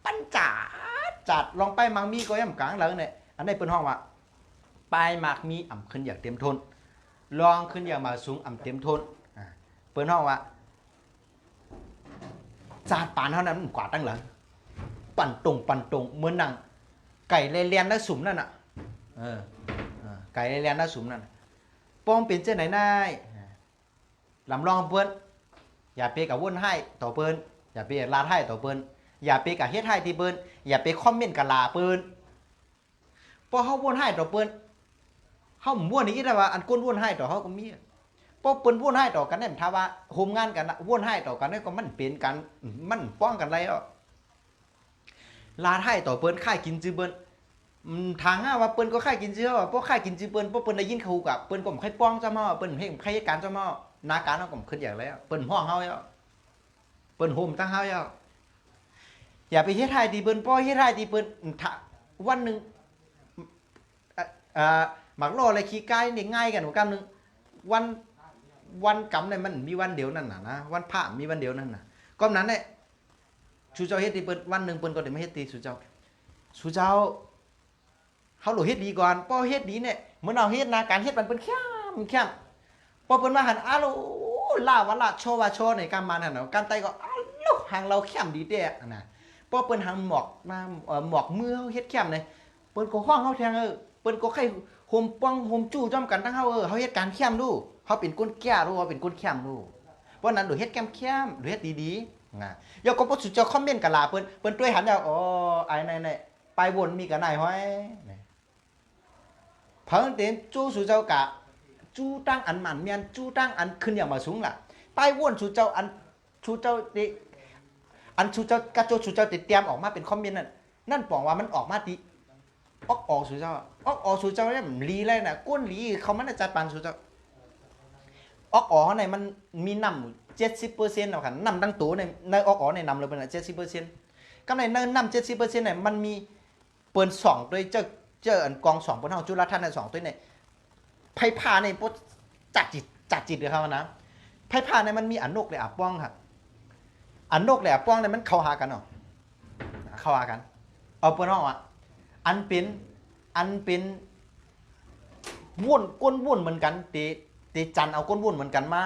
B: ปันจัดลองไปมังมีก็ย่ำกลางแล้วเนี่ยอันนี้เปิ้นห้องว่าไปมากมีอ่ำขึ้นอย่างเต็มทนลองขึ้นอย่างมาสูงอ่ำเต็มทนเปิ้นห้องว่าจาดปานเท่านั้นกว่าตั้งหลังปั่นตรงเหมือนหนังไก่เลียนๆนักสุ่มนั่นน่ะไก่เลียนๆนักสุ่มนั่นป้อมเป็นเจ้าไหนนายลำลองเปิ้นอย่าไปกับวุ่นให้ต่อเปิ้นอย่าไปลาดให้ต่อเปิ้นอย่าไปกับเฮ็ดให้ที่เปิ้นอย่าไปคอมเมนต์กับลาเปิ้นพอเฮาวุ่นให้ต่อเปิ้นเฮาม่วนนี่คิดว่าอันก้นวุ่นให้ต่อเฮาก็มีพอเปิ้นวุ่นให้ต่อกันเนี่ยถ้าว่าโฮมงานกันวุ่นให้ต่อกันเนี่ยก็มันเป็นกันมันป้องกันไรอ่ะลาดให้ต่อเปิ้นค่ายกินจื้อเปิ้นทางว่าเปิ้นก็ค่ายกินจื้อว่าพวกค่ายกินจื้อเปิ้นพวกเปิ้นได้ยินเขากับเปิ้นก็บ่ค่อยป้องจ้ามาเปิ้นเฮ็ดค่ายการจ้ามานาการเฮาก็ขึ้นอย่างแล้วเปิ้นฮ้องเฮาอ่ะเปิ้นโฮมตั้งเฮาอ่ะอย่าไปเฮ็ดให้ที่เปิ้นป้อเฮ็ดให้ที่เปิ้นวันนึง หมักล่ออะไรขี้ไก่เนี่ยง่ายกันหัวกำนึงวันกำเนี่ยมันมีวันเดียวนั่นน่ะนะวันพระมีวันเดียวนั่นน่ะก็นั้นเนี่ยชูเจ้าเฮ็ดดีเปิ้นวันหนึ่งเปิ้นก็ได้ไม่เฮ็ดดีชูเจ้าเขาหลุดเฮ็ดดีก่อนพอเฮ็ดดีเนี่ยเหมือนเอาเฮ็ดนะการเฮ็ดมันเป็นแค่พอเปิ้นมาหันอ้าวล่าวันละโชว่าโชในการมาหันเอาการไตก็อ้าวหางเราแค่ดีเด้อนะพอเปิ้นหางหมอกมาหมอกมือเฮาเฮ็ดแค่เนี่ยเปิ้นก็ห้องเฮาแทงเปิ้นก็ไข่โฮมป้องโฮมจู้จ้อมกันทั้งเฮาเฮาเฮ็ดการแค่ดูเฮาเป็นก้นแก่ดูเฮาเป็นก้นแค่ดูเพราะนั้นดูเฮ็ดแค่ดูเฮ็ดดีๆนะยกก็บ่สุดจะคอมเมนต์กันล่ะเปิ้นด้วยหันแล้วอ๋อไอ้ไหนไปวนมีกันไหนห้อยเพิ่งเต็มจู้สุเจ้ากะจู้ตั้งอันหมันเมียนจู้ตั้งอันขึ้นอย่างมาสูงล่ะไปวนสุเจ้าอันสุเจ้าดิอันสุเจ้ากะโจสุเจ้าติดเตรียมออกมาเป็นคอมเมนต์นั่นบอกว่ามันออกมาดีออกสุเจ้าสุเจ้าเนี่ยลีเลยน่ะก้นลีเขามันจัดปานสุเจ้าในมันมีนำ70%เอาค่ะนำตั้งตัวในในนำเลยเป็น70%ก็ในนำ70%เนี่ยมันมีเปิ้น2ด้วยเจออันกอง2เปิ้นเฮาจุฬาท่านใน2ด้วยเนี่ยไผพาในปจัดจิตเด้อครับนะไผพาในมันมีอันนกและอาป้องครับอันนกและอาป้องเนี่ยมันเข้าหากันเนาะเข้าหากันเอาเปิ้นเฮาอ่ะอันเป็นวุ่นก้นวุ่นเหมือนกันเตจันเอาก้นวุ่นเหมือนกันม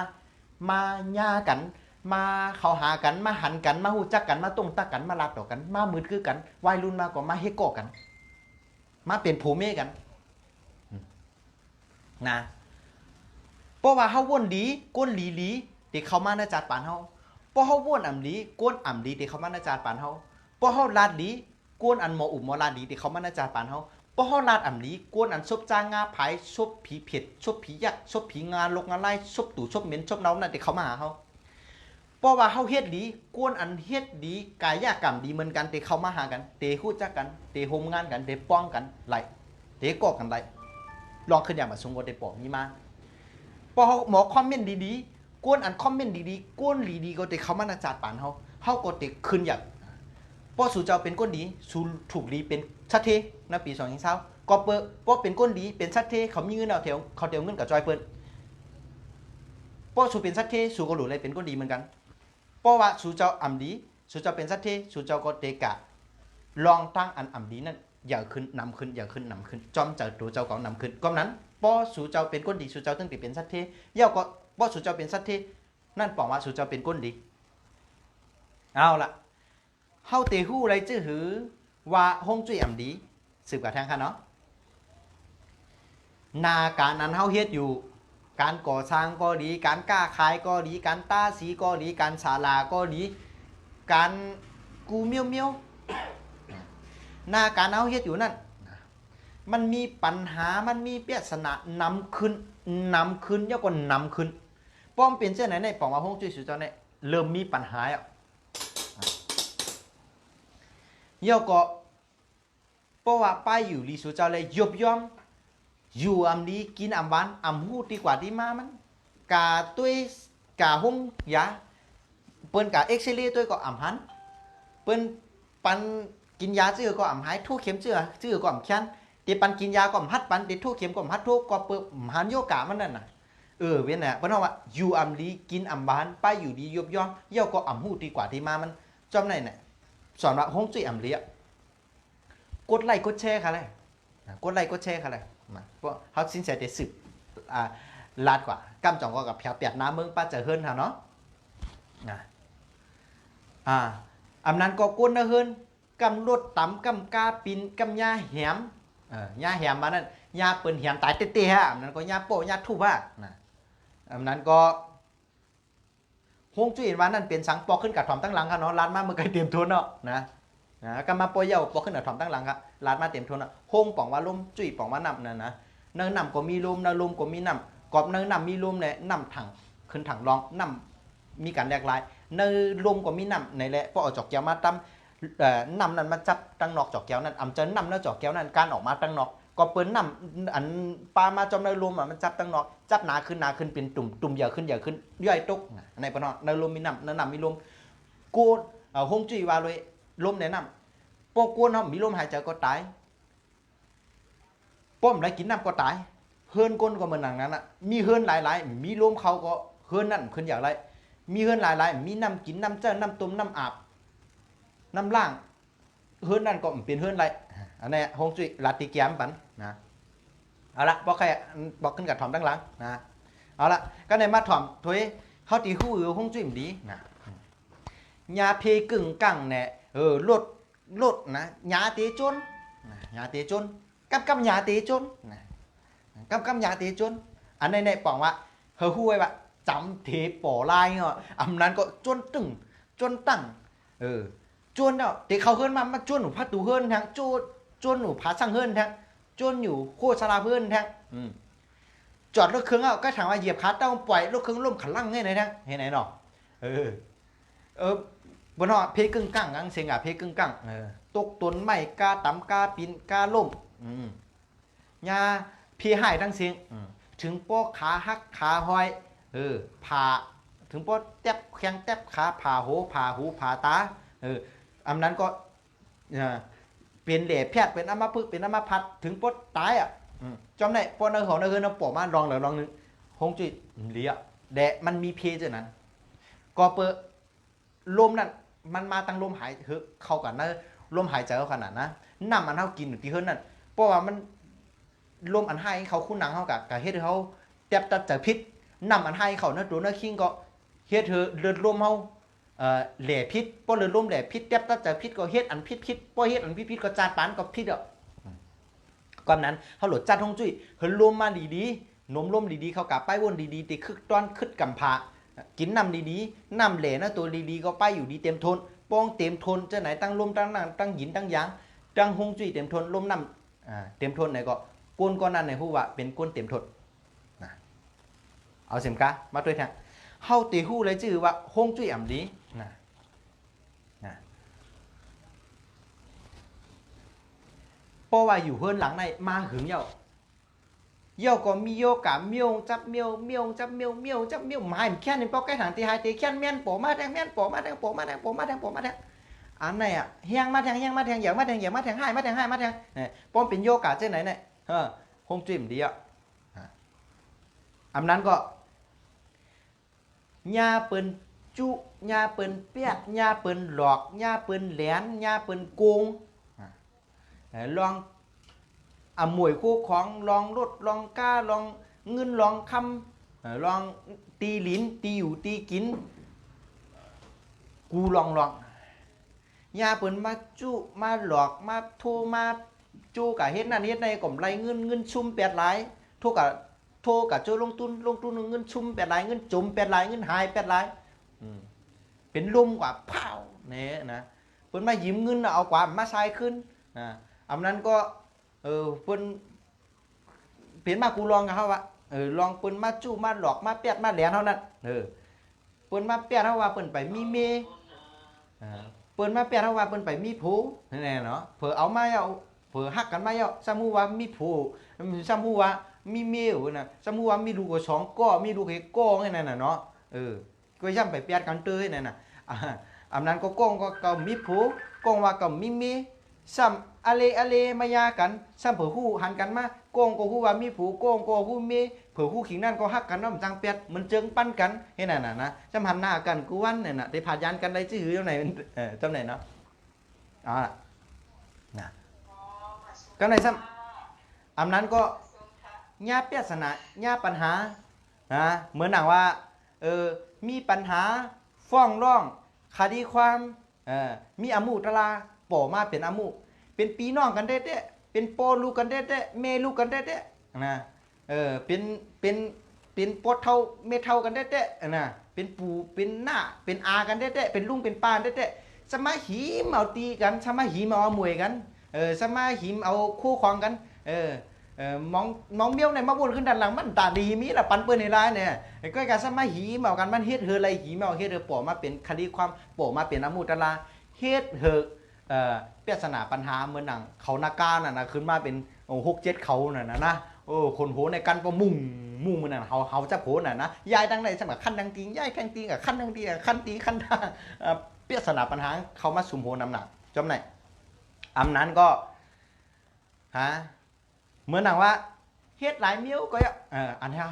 B: าย่ากันมาเข้าหากันมาหันกันมาฮู้จักกันมาต้งตักกันมาลาดต่อกันมามืดคือกันวัยรุ่นมาก็มาเฮกอกันมาเป็นผู้เมกันนะเพราะว่าเฮาว่นดีก้นหลีที่เข้ามาในจัดปานเฮาเพราะเฮาว่นอ่ำดีก้นอ่ำดีที่เข้ามาในจัดปานเฮาเพราะเฮาลาดดีก้นอันหมออุบหมอลาดดีที่เข้ามาในจัดปานเฮาเพราะเฮาลาดอ่ำดีก้นอันซบจ้างงาไผซบผีเผ็ดซบผียักษ์ซบผีงาลกงาไล่ซบตู่ซบเหม็นซบเน่านั่นที่เข้ามาหาเฮาเพราะว่าเฮาเฮ็ดดีก้นอันเฮ็ดดีกายกรรมดีเหมือนกันที่เข้ามาหากันเตฮู้จักกันเตโฮมงานกันเตป้องกันไหลเตก่อกันไหลลองขึ้นอย่างมาสงก็ได้ปอกมีมาพอหมอคอมเมนต์ดีๆก้นอันคอมเมนต์ดีๆก้นหลีดีก็ได้เข้ามาอาจารย์ปานเฮาก็ได้ขึ้นอย่างพอสู่เจ้าเป็นก้นดีสู่ถูกดีเป็นชัดเทในปี2020ก็พอเป็นก้นดีเป็นชัดเทเขามีเงินเอาเขาเตียวเงินกับจอยเปิ้นพอสู่เป็นชัดเทสู่ก็หลุดเลยเป็นก้นดีเหมือนกันเพราะว่าสู่เจ้าอ่ำดีสู่เจ้าเป็นชัดเทสู่เจ้าก็เตกะลองตั้งอันอ่ำดีนั่นอย่าขึ้นนำขึ้นอย่าขึ้นนำขึ้นจอมเจอตัวเจ้าก็นำขึ้นก็นั้นป้อสู่เจ้าเป็นก้นดีสู่เจ้าตั้งแต่เป็นสัตเทเย่าก็ป้อสู่เจ้าเป็นสัตเทนั่นบอกว่าสู่เจ้าเป็นก้นดีเอาล่ะเฮาเตฮู้ไรจื้อหือว่าฮงจุ้ยอ่ำดีสืบกับแทงค่ะเนาะนาการนั้นเฮาเฮ็ดอยู่การก่อสร้างก็ดีการก้าขายก็ดีการต้าสีก็ดีการศาลาก็ดีการกูเมียวหน้าการเอาเฮ็ดอยู่นั่นมันมีปัญหามันมีเปียสนะนำขึ้นย่อก็นำขึ้นป้อมเป็นเช่นไหนในปองว่าฮงจุ้ยสุเจ้าเนี่ยเริ่มมีปัญหาอ่ะย่อก็เพราะว่าป้ายอยู่ลีสุเจ้าเลยยบย่อมอยู่อำดีกินอำหวานอำหูดีกว่าที่มามันกาตุ้ยกาฮงยาเปิ้นกาเอ็กซเรย์ตุ้ยก็อำหันเปิ้นปันกินยาจื้อก็อ่ำหายทุกเข็มจื้อก็อ่ำชันเดี๋ยวปันกินยาก็อ่ำฮัดปันเดี๋ยวทุกเข็มก็อ่ำฮัดทุกก็เปิดหันโยกะมันนั่นน่ะเว้นน่ะเพราะว่าอยู่อ่ำดีกินอ่ำบานไปอยู่ดียบย่อมเย่าก็อ่ำหูดีกว่าที่มามันจอมไหนน่ะสอนว่าฮงจุ้ยอ่ำเลี้ยกดไลค์กดแชร์ค่ะเลยกดไลค์กดแชร์ค่ะเลยมาเพราะเขาสินแสเดสืบลาดกว่ากำจ่องก็กับแผลเปียดน้ำเมืองป้าเจอเฮิรนค่ะเนาะอำนั้นก็ก้นนะเฮิรนกำรถต่ำกำกาปินกำยาแหมยาแหมมานั่นยาเปิ้นแหมตายเตะๆฮะนั้นก็ยาโปยาทุบฮะนั้นก็ฮงจุ้ยวันนั้นเป็นสังปอกขึ้นกับถอมตั้งหลังค่ะเนาะลาดมาเมื่อกี้เตรียมทุนเนาะนะกำมาปอยเยาปอกขึ้นกับถอมตั้งหลังค่ะลาดมาเตรียมทุนเนาะฮงป่องว่าลมจุ้ยป่องว่านำนั่นนะเนินนำก็มีลมนะลมก็มีนำกอบเนินนำมีลมเนี่ยนำถังขึ้นถังรองนำมีการแลกลายเนินลมก็มีนำในแหละพอเอาจอกยามาตำนำนั้นมาจับตั้งนอกจอกแก้วนั้นอำจะนำแล้วจอกแก้วนั้นการออกมาตั้งนอกก็เปิ้นนำอันปลามาจอมในลมมันจับตั้งนอกจับหนาขึ้นเป็นตุ่มใหญ่ขึ้นย่อยตกในปนในลมมีนำมีลมโกนฮงจุ้ยว่าเลยลมแนะนำพวกโกนเฮามีลมหายใจก็ตายป้อมได้กินน้ำก็ตาย เฮือนก้นก็เหมือนหนังนั้นอ่ะมีเฮือนหลายๆมีลมเขาก็เฮือนนั่นขึ้นอย่างไรมีเฮือนหลายๆมีน้ำกินน้ำเจ้าน้ำต้มน้ำอาบน้ำล่างเฮือนนั่นก็เป็นเฮือนไรอันนี้ฮงจุ้ยลาติแกมปันนะเอาละบอกใครบอกขึ้นกับถ่อมดังหลังนะเอาละก็ในมาถ่อมถอยเขาตีคู่ฮงจุ้ยมันดีนะยาเพกึ่งกังเนี่ยลดนะยาเตจนยาเตจนกับยาเตจนนะกับยาเตจนอันในบอกว่าเฮอคู่ไว้ว่าจำเทปอลายเนาะอันนั้นก็จนตึงจนตั้งจนเนาะเด็กเขาเฮิรนมาจนหนูพัดตูเฮิรนทั้งจนหนูพัดสั่งเฮิรนทั้งจนอยู่โคชลาเฮิรนทั้งจอดรถเครื่องเอาก็ถามว่าเหยียบขาต้องปล่อยรถเครื่องล่มขันลั่งไงไหนทั้งเห็นไหนเนาะบนหอเพกึ่งกังอังเสียงอ่ะเพกึ่งกังตกตนไม่กาต่ำกาปินกาล่มยาพี่หายทั้งเสียงถึงป้อขาหักขาห้อยผ่าถึงป้อแตบแข้งแตบขาผ่าหูผ่าตาอันนั้นก็เป็นเหล่แพทย์เป็นอัมพฤกษ์เป็นอัมพาตถึงป้อตายอ่ะจำได้ป้อเนื้อของเนื้อปอมาลองหรือลองนึงคงจุดเลี้ยแดะมันมีเพจนั้นก็เปิดลมนั่นมันมาตั้งลมหายเข้ากันนะลมหายใจเข้าขนาดนะน้ำมันเท่ากินอยู่ที่เฮิรนนั่นเพราะว่ามันลมอันให้เขาคู่หนังเขากับเฮ็ดเขาแตบตัดจากพิษน้ำอันให้เขาเนื้อตัวเนื้อคิงก็เฮ็ดเลือดลมเขาแหล่พิษเพราะเลือดลมแหล่พิษแตบตัดจากพิษก็เฮ็ดอันพิษเพราะเฮ็ดอันพิษก็จานปานก็พิษอ่ะก่อนนั้นเขาหลุดจัดทงจุ้ยเฮิรนลมมาดีๆนมลมดีๆเขากับป้ายวนดีๆติคึกต้อนคึดกำพากินน้ำดีๆน้ำเหล่นะตัวดีๆก็ไปอยู่ดีเต็มทนป้องเต็มทนจะไหนตั้งลมตั้งนั่งตั้งหยินตั้งยางตั้งฮงจุ้ยเต็มทนลมน้ำเต็มทนไหนก็ก้นก้อนนั้นในหูว่าเป็นก้นเต็มทนนะเอาเสียมกะมาด้วยแทงเฮาตีหูเลยจื่อว่าฮงจุ้ยอ่ำดีนะเพราะว่าอยู่เฮือนหลังในมาหึงเย่าก็มีโยกะเมียวจับเมียวจับเมียวจับเมียวหมายแค่นี้ป้อใกล้ทางตีหายตีแค่นแม่นโปมาแทงแม่นโปมาแทงอันไหนอ่ะเฮียงมาแทงอย่างมาแทงให้มาแทงเนี่ยป้อมเป็นโยกะเจ้าไหนเนี่ยคงจิ้มดีอ่ะอันนั้นก็ยาเปิ้นจุยาเปิ้นเปียกยาเปิ้นหลอกยาเปิ้นแหลนยาเปิ้นโกงลองหมวยคู่ของลองรถลองก้าลองเงินลองคำลองตีลิ้นตีอยู่ตีกินกูลองยาเปิ้นมาจุมาหลอกมาโทมาจูกะเฮ็ดนั่นเฮ็ดในก่อมไรเงินชุ่มแปดหลายโทกะโจลงทุนเงินชุ่มแปดหลายเงินจมแปดหลายเงินหายแปดหลายเป็นลมกว่าเผาเนี่ยนะเปิ้นมายิ้มเงินเอากว่ามาใช้ขึ้นอันนั้นก็เปิ้นเปลี่ยนมากูลองกับเขาว่าลองเปิ้นมาจู้มาหลอกมาแปดมาแหลนเท่านั้นเปิ้นมาแปดเท่าว่าเปิ้นไปมีเมเปิ้นมาแปดเท่าว่าเปิ้นไปมีผู้แน่เนาะเผื่อเอามาเอาเผื่อฮักกันมาเอาสมมุติว่ามีผู้สมมุติว่ามีเมลนะสมมุติว่ามีลูกก็2ก้อมีลูกเฮก้อไงนั่นน่ะเนาะก็ย่ำไปแปดกันเตยนั่นน่ะอันนั้นก็ก้องก็มีผู้ก้องว่าก็มีเมซ้ำอะเลมายากันซ้ำเผื่อคู่หันกันมาโกงก็คู่ว่ามีผู้โกงก็คู่มีเผื่อคู่ขิงนั่นก็ฮักกันน้ำจังเป็ดมันเจิงปั้นกันเห็นน่ะนะซ้ำหันหน้ากันกูวันเนี่ยนะได้ผ่านยานกันได้ชื่อเจ้าไหนเจ้าไหนเนาะนะก็ในซ้ำอันนั้นก็ญาเปียสนะญาปัญหาเหมือนหนังว่ามีปัญหาฟ้องร้องคดีความมีอมูตลาป่อมาเป็นอมูเป็นปีน้องกันได้เป็นโปลูกกันได้เมลูกกันได้นะเป็นปดเท่าเมเท่ากันได้นะเป็นปู่เป็นหน้าเป็นอากันได้เป็นลุงเป็นป้าได้สมาหิมเอาตีกันสมาหิมเอามวยกันสมาหิมเอาคู่ครองกันมองเมี้ยวในมาวนขึ้นด้านหลังมันตาดีมีละปันเปิ้นในร้านเนี่ยก็การสมาหิมเอากันมันเฮ็ดเฮออะไรหิมเอาเฮ็ดเฮอป่อมาเป็นคดีความป่อมาเป็นอมูตลาเฮ็ดเฮอเปียสนาปัญหาเหมือนหนังเขานาการน่ะนะขึ้นมาเป็น6-7เขาน่ะนะคนโหในกันประมุ่งมันน่ะเขาจะโหน่ะนะยายดังไหนสมัครขั้นดังตียายแข่งตีกับขั้นดังตีกับขั้นตีขั้นทางเปียสนาปัญหาเขามาสุมโหนำหนักจำไหนอำนั้นก็เหมือนหนังว่าเ ฮ็ดหลายมิ้วก็อันเนี้ย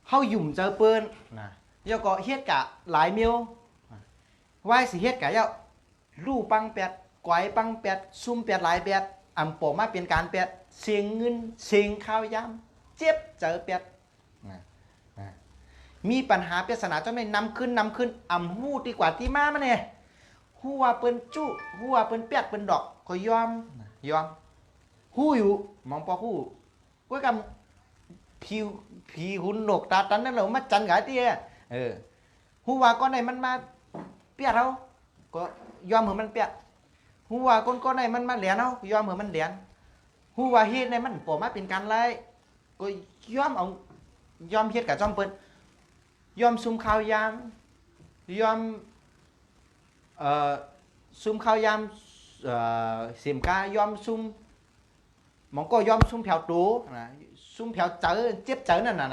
B: เฮาหยุ่มเจอเปิ้นนะยก็เฮ็ดกะหลายมิ้วไว้สิเฮ็ดกะยะลู่ปังแปดก๋อยปังแปดซุ่มแปดหลายแปดอำปอมาเป็นการแปดเสียงเงินเสียงข้าวยามเจ็บเจอแปดนะมีปัญหาปริศนาจนได้นำขึ้นอำฮู้ดีกว่าที่มามาเนี่ยฮู้ว่าเปิ้นจุฮู้ว่าเปิ้นแปดเปิ้นดอกก็ยอมฮู้อยู่มองพอฮู้ก็กำผีหุ่นหนกตาตันนั่นแหละมาจันกะเตี้ยฮู้ว่าก้อนไหนมันมาเปียกเฮาก็ยอมเหมือนมันเปียกฮู้ว่าก้อนไหนมันมาเหรียญเฮายอมเหมือนมันเหรียญฮู้ว่าเฮ็ดในมันปอมาเป็นการไล่ก็ยอมเฮ็ดกับจอมเปิ้นยอมซุ่มข่าวยามยอมซุ่มข่าวยามเสียมกายอมซุ่มมองก็ยอมซุ่มแผวตูนะซุ่มแผวเจอเจ็บเจอนั่นน่ะ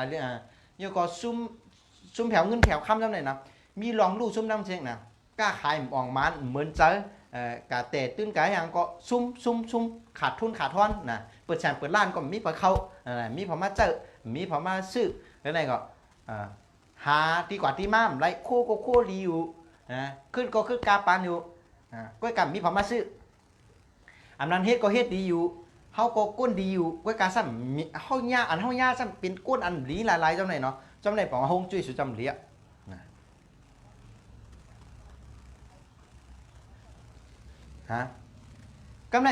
B: ยังก็ซุ่มแผวเงินแผวค่ำจำไหนนะมีลองลู่ซุ่มน้ำเสียงนะกล้าขายออกมาเหมือนเจอกะแต่ตื้นกะอย่างก็ซุ่มขาดทุนขาดทอนนะเปิดแฉมเปิดร้านก็มีพอเข้ามีพอมาเจอมีพอมาซื้อแล้วไหนก็หาดีกว่าที่มั่มไรโคก็โคดีอยู่ขึ้นก็ขึ้นกาปานอยู่ก็กำมีพอมาซื้ออันนั้นเฮ็ดก็เฮ็ดดีอยู่เฮาก็ก้นดีอยู่ก็การซ้ำเฮาย่าอันเฮาย่าซ้ำเป็นก้นอันหลีหลายๆจำไหนเนาะจำไหนปองฮงจุ้ยสุจำเหลียฮะกำไหน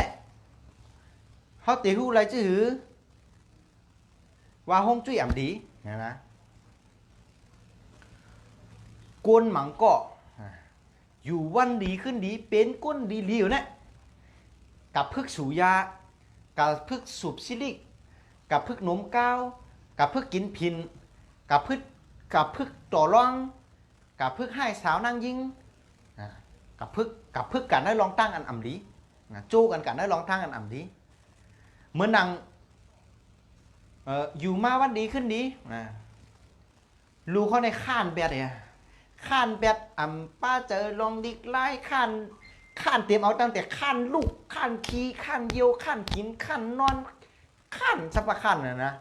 B: เฮาตีหูอะไรจื้อว่าฮงจุ้ยอ่ำดีนะก้นหมังก็อยู่วันดีขึ้นดีเป็นก้นดีอยู่เนี่ยกับพึกสูยากับพึกสูบซิลิกกับพึกหนมก้าวกับพึกกินพินกับพึกต่อรองกับพึกให้สาวนั่งยิงกับพึกกันได้ลองตั้งอันอ่ำดีโจ้กันได้ลองตั้งอันอ่ำดีเหมือนนังอยู่มาวันดีขึ้นดีลูกเขาในข้านแบดเนี่ยข้านแบดป้าเจอลองดิกไล่ข้านเตรียมเอาตั้งแต่ข้านลูกข้านขี้ข้านเยี่ยวข้านกินข้านนอนข้านสับปะข้านนะ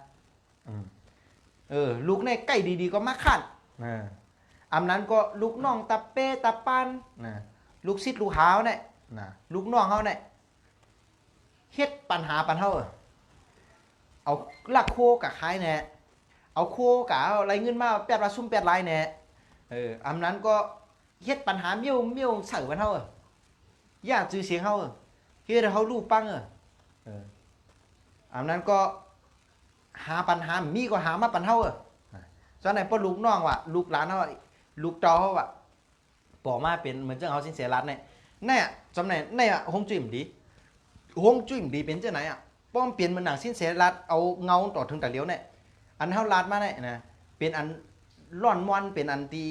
B: ลูกในใกล้ดีๆก็มาข้านอำนั้นก็ลูกน้องตาเป้ตาปันลูกซิดลูกหาวเนี่ยลูกน้องเขาเนี่ยเฮ็ดปัญหาปันเท่าเอาลักโคกับใครเนี่ยเอาโคกับอะไรเงินมาแปดละซุ่มแปดลายเนี่ยอำนั้นก็เฮ็ดปัญหาเมี่ยวเสือปันเท่าย่าจื้อเสียงเขาเฮ็ดเขาลูกปังอำนั้นก็หาปัญหามีก็หามาปันเท่าตอนไหนพอลูกน้องว่ะลูกหลานเขาลูกเจ้าเขาว่ะปอมาเป็นเหมือนเจ้าเขาสินเสียรัดเนี่ยจำไหนเนี่ยฮงจุ่มดีฮงจุ่มดีเป็นเจ้าไหนป้อมเปลี่ยนเหมือนหนังสินเสียรัดเอาเงาต่อถึงแต่เลี้ยวเนี่ยอันเท่ารัดมาเนี่ยนะเป็นอันร่อนมอนเป็นอันตี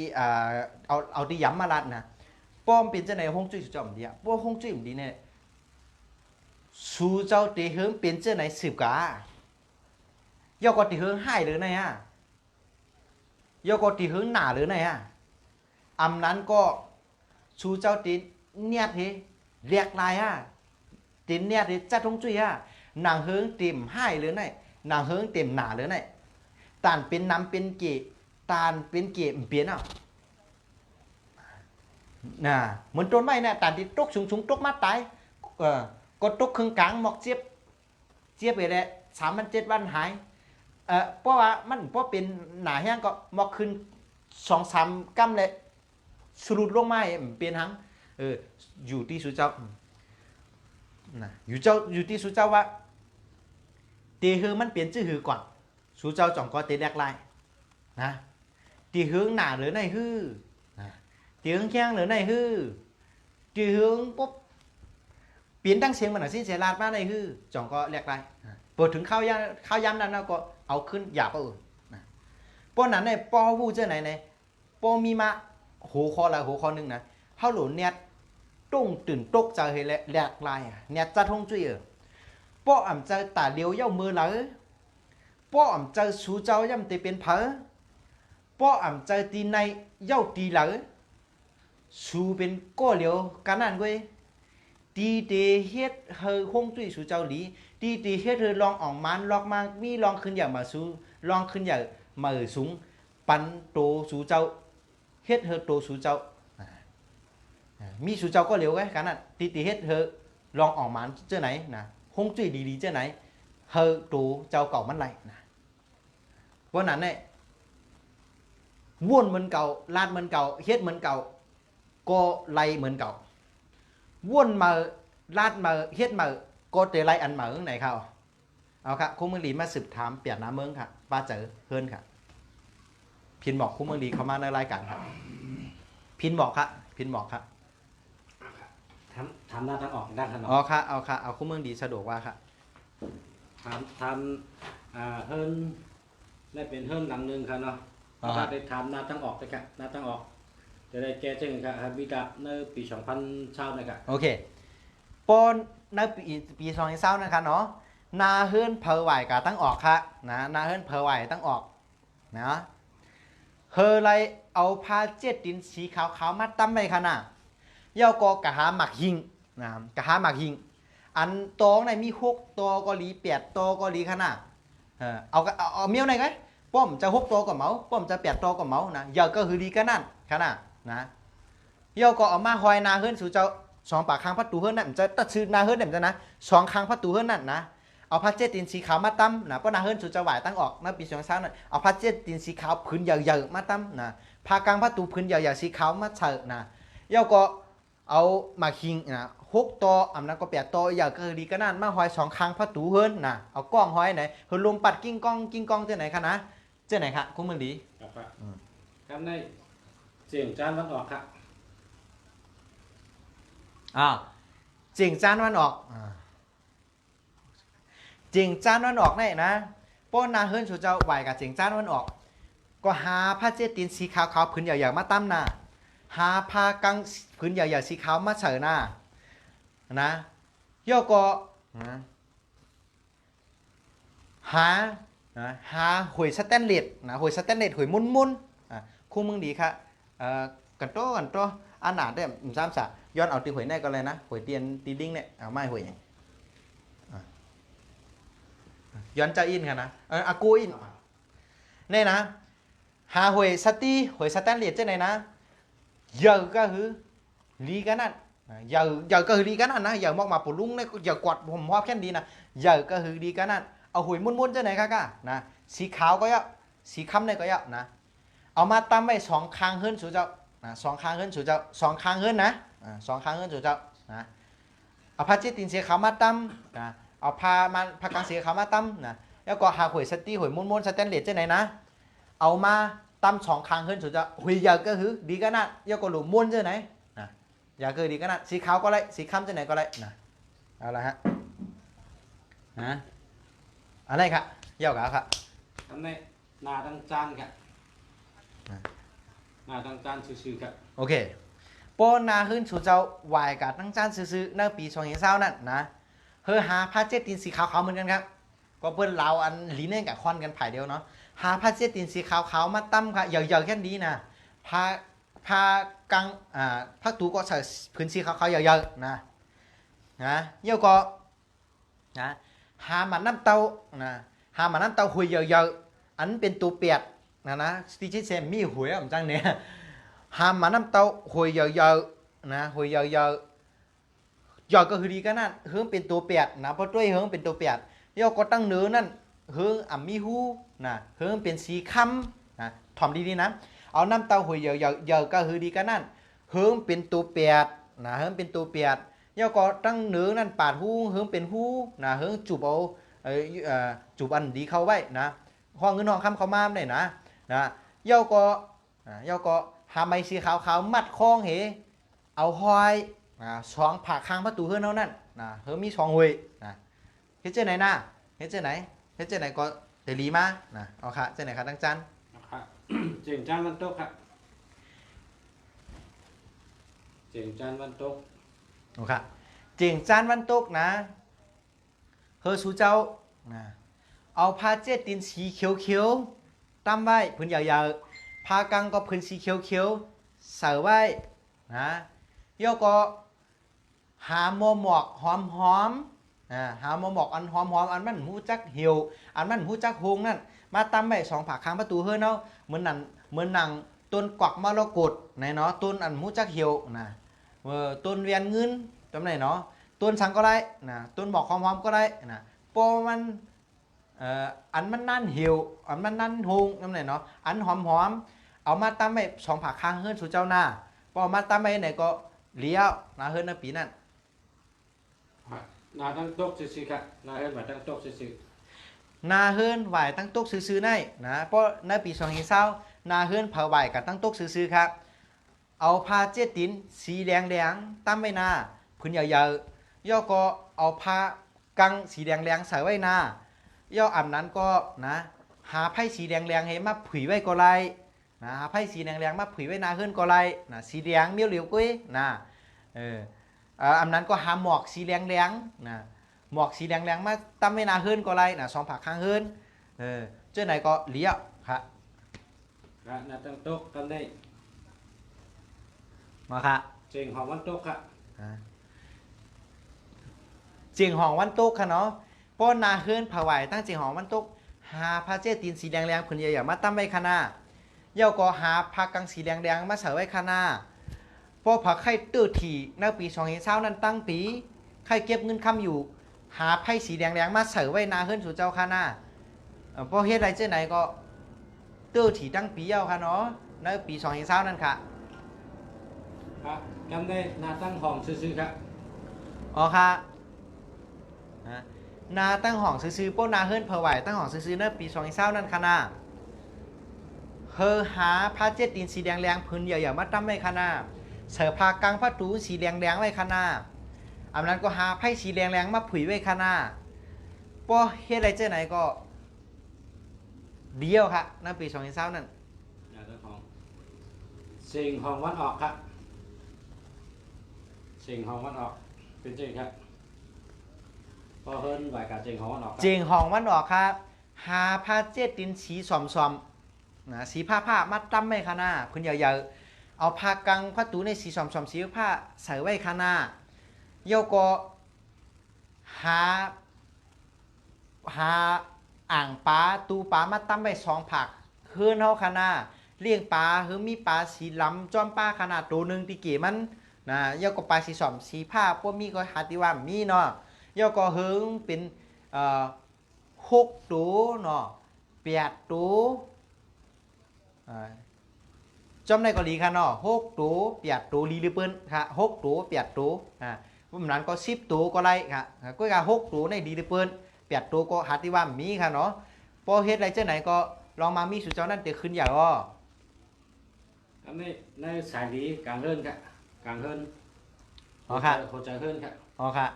B: เอาตีย้ำมารัดนะป้อมเป็นเจ้าไหนฮงจุ่มจอมดีป้อฮงจุ่มดีเนี่ยสู้เจ้าตีเฮิงเป็นเจ้าไหนสืบกายอก็ตีเฮิงให้หรือไงยอก็ตีเฮิงหนาหรือไงอำนั้นก็สู้เจ้าตีเนี่ยทีเรียกลายตีเนี่ยทีจัดทงจุ้ยนางเฮิงเต็มให้หรือไงนางเฮิงเต็มหนาหรือไงตานเป็นน้ำเป็นเกะตานเป็นเกะเปลี่ยนเหมือนต้นไม้เนี่ยตานที่ตกสูงตกมาตายก็ตกครึ่งกลางหมอกเจี๊ยบไปแล้ว3-7 วันหายเพราะว่ามันเพราะเป็นหนาแห้งก็หมอกขึ้น2-3 กำเลยสรุดลงมาเปลี่ยนหังอยู่ที่สุเจ้าอยู่ที่สุเจ้าว่าเตะหือมันเปลี่ยนชื่อหือก่อนสุเจ้าจ่องก็เตะแรกไล่นะตีhướngหนาหรือไหนฮือตีhướngแข้งหรือไหนฮือตีhướngปุ๊บเปลี่ยนตั้งเสียงมันสิ้นเสียลาดมาไหนฮือจ่องก็แรกไล่เปิดถึงข้าวยำนั้นก็เอาขึ้นหยาบป้อนนั้นเนี่ยป้อวู้เจ้าไหนเนี่ยป้อมีมาหัวคอละหัวคอนึงนะเฮาหลุนเนี่ยตุ้งตื่นตกใจให้แหลกลายเนี่ยจะทงจุ้ยป้ออ่ำใจตาเดียวเย้ามือเลยป้ออ่ำใจสูเจ้าย่ำเตเป็นเพอป้ออ่ำใจตีในเย้าตีเลยสูเป็นก้อเหลียวกันนั่นเว้ยตีเตเฮ็ดเฮอคงจุ้ยสูเจ้าหลี ตีเฮ็ดเธอลองออกมันลอกมามีลองขึ้นอย่างมาสูลองขึ้นอย่างมาสูงปันโตสูเจ้าเฮ็ดเธอโตสูเจ้ามีสูเจ้าก็เหลียวไงกันน่ะตีเฮ็ดเธอลองออกมันเจ้าไหนนะคงจุ้ยดีๆเจ้าไหนเธอโตเจ้าเก่ามันไหลนะวันนั้นเนี่ยว่วนเหมือนเก่าลาดเหมือนเก่าเฮ็ดเหมือนเก่าก็ไหลเหมือนเก่าว่วนมาลาดมาเฮ็ดมาก็เตะไหลอันเหมือนไหนเขาเอาครับคุณเมืองลีมาสืบถามเปียกน้ำเมืองค่ะป้าเจอเพื่อนค่ะพินบอกคุณเมืองลีเขามาในรายการครับพินบอกครับพินบอกครับ
A: ทำหน้าทางออกด้านถนน
B: อ๋อค่ะเอาค่ะเอาคุณเมืองดีสะดวกว่าค่ะ
A: ทำเฮิร์นได้เป็นเฮิร์นหลังหนึงครับเนาะ
B: อ๋อ
A: ถ้าได้ทำหน้าทางออกนะครับหน้าทางออก จะได้แก้เจ้งครับวิกาในปี2000เช่านะครับ
B: โอเคปนในปี2020นะคะเนาะนาเฮิรนเพอไหวกาตั้งออกค่ะนะนาเฮิรนเพอไหวตั้งออกนะเฮอไรเอาผ้าเจ็ดดินสีขาวๆมาตั้มไปค่ะน่ะเย่าก็กะหาหมักหิงนะกะหาหมักหิงอันตองในมี6ตัวก็หลี8ตัวก็หลีค่ะน่ะเอาเมียวไหนกันป้อมจะ6ตัวก็เหมาป้อมจะ8ตัวก็เหมานะอย่าก็คือดีกันนั่นค่ะน่ะนะเย่าก็เอามาหอยนาเฮิรนสู่เจ้าสองปากข้างพัดตูเฮิรนนั่นจะตัดซื้อนาเฮิรนนั่นจะนะสองข้างพัดตูเฮิรนนั่นนะเอาผ้าเจ็ดดินสีขาวมาตั้มนะเพราะนาเฮิรนสู่จะไหวตั้งออกในปี2020นั่นเอาผ้าเจ็ดดินสีขาวพื้นใหญ่ๆมาตั้มนะผ้ากลางพัดตูพื้นใหญ่ๆสีขาวมาเฉอะนะเย่าก็เอามาคิงนะ6ตัวอำนั้นก็8ตัวอย่าก็ดีก็นั่นมาหอยสองข้างพัดตูเฮิรนนะเอากล้องหอยไหนเฮิรนลมปัดกิ้งก้องเจ้าไหนคะนะเจ้าไหนคะคุณเมืองดี
A: ครับครับในเสียงจานวันออกครับ
B: เจียงจานวันออกเจียงจานวันออกนี่นะป้อนนาเฮิรนชูเจ้าไหวกับเจียงจานวันออกก็หาผ้าเจ็ดตีนสีขาวๆพื้นใหญ่ๆมาตั้มหน้าหาผ้ากางพื้นใหญ่ๆสีขาวมาเฉยหน้านะย่อก็หาหวยสแตนเลสนะหวยสแตนเลสหวยมุนๆคู่มึงดีค่ะกันโตอันหนาได้ซ้ำสะย้อนเอาตีหวยแน่ก็เลยนะหวยเตียนตีดิ้งเนี่ยเอาไม่หวยย้อนเจ้าอินค่ะนะอากูอินนี่นะหาหวยสตีหวยสแตนเลสเจ้าไหนนะgiờก็คือลีกันนั่นgiờก็คือลีกันนั่นนะgiờมองมาปุ่ลุงเนี่ยgiờกวาดผมหอบแค่ดีนะgiờก็คือลีกันนั่นเอาหวยมุนๆเจ้าไหนค่ะนะสีขาวก็เยอะสีค้ำเนี่ยก็เยอะนะเอามาตั้มไว้สองข้างเฮิรนสู่เจ้าสองข้างเฮิรนสู่เจ้าสองข้างเฮิรนนะสองข้างเฮิรนสู่เจ้านะเอาผ้าเจ็ดตีนสีขาวมาตั้มนะเอาผ้ากางสีขาวมาตั้มนะแล้วก็หาหวยสตีหวยมุนๆสแตนเลสเจ้าไหนนะเอามาตั้มสองข้างเฮิรนสู่เจ้าหวยยาวก็คือดีกันนั่นยาวก็หลุมมุนเจ้าไหนนะยาวก็ดีกันนั่นสีขาวก็ได้สีค้ำเจ้าไหนก็ได้นะเอาละฮะนะอะไรครับยาวกะครับ
A: ทำในหน้าทางจานครับหน้าทางจานซื่อๆครับ
B: โอเคป้อนนาขึ้นสู่เจ้าไหวกับตั้งจานซื้อๆในปี2020นั่นนะเฮอหาผ้าเจ็ดตีนสีขาวๆเหมือนกันครับก็เพิ่นเราอันลีเน่กับคอนกันไผ่เดียวเนาะหาผ้าเจ็ดตีนสีขาวๆมาตั้มค่ะเหยาๆแค่นี้นะผ้ากางผ้าตูก็ใส่พื้นสีขาวๆเหยาๆนะเยี่ยวก็นะหามันน้ำเต้านะหามันน้ำเต้าหุยเหยาๆอันเป็นตัวเปียดนะที่ชิเซมมีหวยอ่ะผมจังเนี่ยหามมันน้ำเต้าหวยเหยาๆนะหวยเหยาๆ ยอดก็คือดีกันนั่นเฮิงเป็นตัวเปียดนะเพราะด้วยเฮิงเป็นตัวเปียดยอดก็ตั้งเนื้อนั่นเฮิงอ่ำมีหูนะเฮิงเป็นสีค้ำนะถ่อมดีๆนะเอาน้ำเต้าหวยเยอะก็คือดีกันนั่นเฮิงเป็นตัวเปียดนะเฮิงเป็นตัวเปียดยอดก็ตั้งเนื้อนั่นปาดหูเฮิงเป็นหูนะเฮิงจูบเอาจูบอันดีเข้าไว้นะห้องเงินห้องคำเขามาได้นะยอดก็หาไม้สีขาวๆมัดคองเหเอาห้อยสองผักข้างประตูเฮือนเท่านั้นเฮือมีสองหวยเฮ็ดเจ้าไหนนะเฮ็ดเจ้าไหนก็เตลีมาเอาค่ะเจ้าไหนค่ะตั้งจัน
A: ครับ เสียงจานวันตกครับเสียงจานวันตก
B: เอาค่ะเจียงจานวันตกนะเฮือสู่เจ้าเอาผ้าเจ็ดตีนสีเขียวๆตั้มไว้พื้นยาวๆผ้ากังก็พื้นสีเขียวๆใส่ไว้นะ ยก็หาหมวกหอม หามาหมอกอันหอมอันมันหูจักเหี่ยวอันมันหูจักโฮงนั่นมาตำไว้2ผากข้างประตูเฮือนเนาะเหมือนหนังต้นกวักมรกตไหนเนาะต้นอันหูจักเหี่ยวนะต้นเวียนเงินจำไหนเนาะต้นสังก็ได้นะต้นบอกหอมก็ได้นะเพราะมันอันมันนั่นเหี่ยวอันมันนั่นโฮงจำไหนเนาะอันหอมเอามาตำไว้2ผากข้างเฮือนสู่เจ้าหน้าพอมาตำไว้ไหนก็เลี้ยวนะเฮือนในปีนั้น
A: นาตั้งตกซื่อๆครับนาเฮ็ดมาตั้งตกซื่อ
B: นาเฮือนไหวตั้งตกซื้อๆได้นะเพราะในปี2020นาเฮือนเผาไหวกับตั้งตกซื้อๆครับเอาผ้าเจ็ดตินสีแดงตั้มไว้หน้าพื้นยาวๆย่อก็เอาผ้ากังสีแดงใส่ไว้หน้าย่ออันนั้นก็นะหาไผ่สีแดงให้มาผุยไว้ก็ไรนะหาไผ่สีแดงมาผุยไว้นาเฮือนก็ไรนะสีแดงเมี้ยวเหลียวกุ้ยนะอันนั้นก็หาหมอกสีแดงนะหมอกสีแดงมาตั้มไว้นาเฮือนก็ไรนะ2 ผักข้างเฮือนเจ้าไหนก็เลี้ยวครับ
A: ๆครับนาตั้งตกตำได้
B: มาค่ะ
A: เจิงหอมวันตกครับ
B: เจียงหองวันตกค่ะเนาะป้อนนาเฮือนผาไหวตั้งเจียงหองวันตกหาผ้าเจตีนสีแดงผืนใหญ่ๆมาตั้มไว้ข้างหน้าเย่าก็หาผ้ากังสีแดงมาใส่ไว้ข้างหน้าพอผักไข่ตื้อถี่ในปี2020นั้นตั้งปีไข่เก็บเงินคำอยู่หาไผ่สีแดงมาใส่ไว้นาเฮือนสู่เจ้าข้างหน้าพอเฮ็ดไรเจ้าไหนก็ตื้อถี่ตั้งปีเย้าค่ะเนาะในปี2020นั้นค่ะ
A: ครับจำได้นาตั้งห้องซื่อๆครับ
B: อ๋อค่ะนาตั้งห้องซื้อๆป้นาเฮิรนเพอไหวตั้งห้องซื้อๆเมื่อปี2020นั่นค่ะนาเฮอหาผ้าเจ็ดตีนสีแดงพื้นใหญ่ๆมาตั้มไว้ค่ะนาเสือผ้ากลางผ้าตูสีแดงไว้ค่ะนาอันนั้นก็หาไผ่สีแดงมาผุยไว้ค่ะนาป้อเฮ็ดอะไรเจ้าไหนก็เดียวค่ะในปี2020นั่น
A: นาตั้งห้องเจิงหอมวันออกครับเจิงหอมวันออกเป็นจริงครับพอเฮิรนไหวกับเจิงหอมวันออกครับ
B: เจียงห้องวันออกครับหาผ้าเจ็ดตีนสีสอมนะสีผ้ามาตั้มไว้ค่ะนาพื้นใหญ่ๆเอาผ้ากังผ้าตูในสีสอมสีผ้าใส่ไว้ค่ะนาเย่าก็หาอ่างปลาตูปลามาตั้มไว้2 ผักเฮือนเฮาค่ะนาเลี้ยงปลาเฮือมีปลาสีลำจอมปลาขนาดตัวหนึ่งที่เก๋มันนะเย่าก็ปลาสีสอมสีผ้าพวกมีก็หาติว่ามีเนาะเย่าก็เฮืองเป็น6 ตัวเนาะ8 ตัวจำได้ก็ดีค่ะเนาะ6 ตัว8 ตัวลีหรือเปิ้นค่ะ6 ตัว8 ตัวผมนั้นก็10 ตัวก็ไรค่ะก็ว่า6 ตัวในดีหรือเปิ้น8 ตัวก็หาที่ว่ามีค่ะเนาะพอเฮ็ดอะไรเจ้าไหนก็ลองมามีสู่เจ้านั่นเตะขึ้นอย่างอ้อ
A: อันนี้ในสายดีกลางเฮิรนครับกลางเฮิรน
B: อ๋อค่ะ
A: โหใจเฮิรนครับ
B: อ๋อค่ะ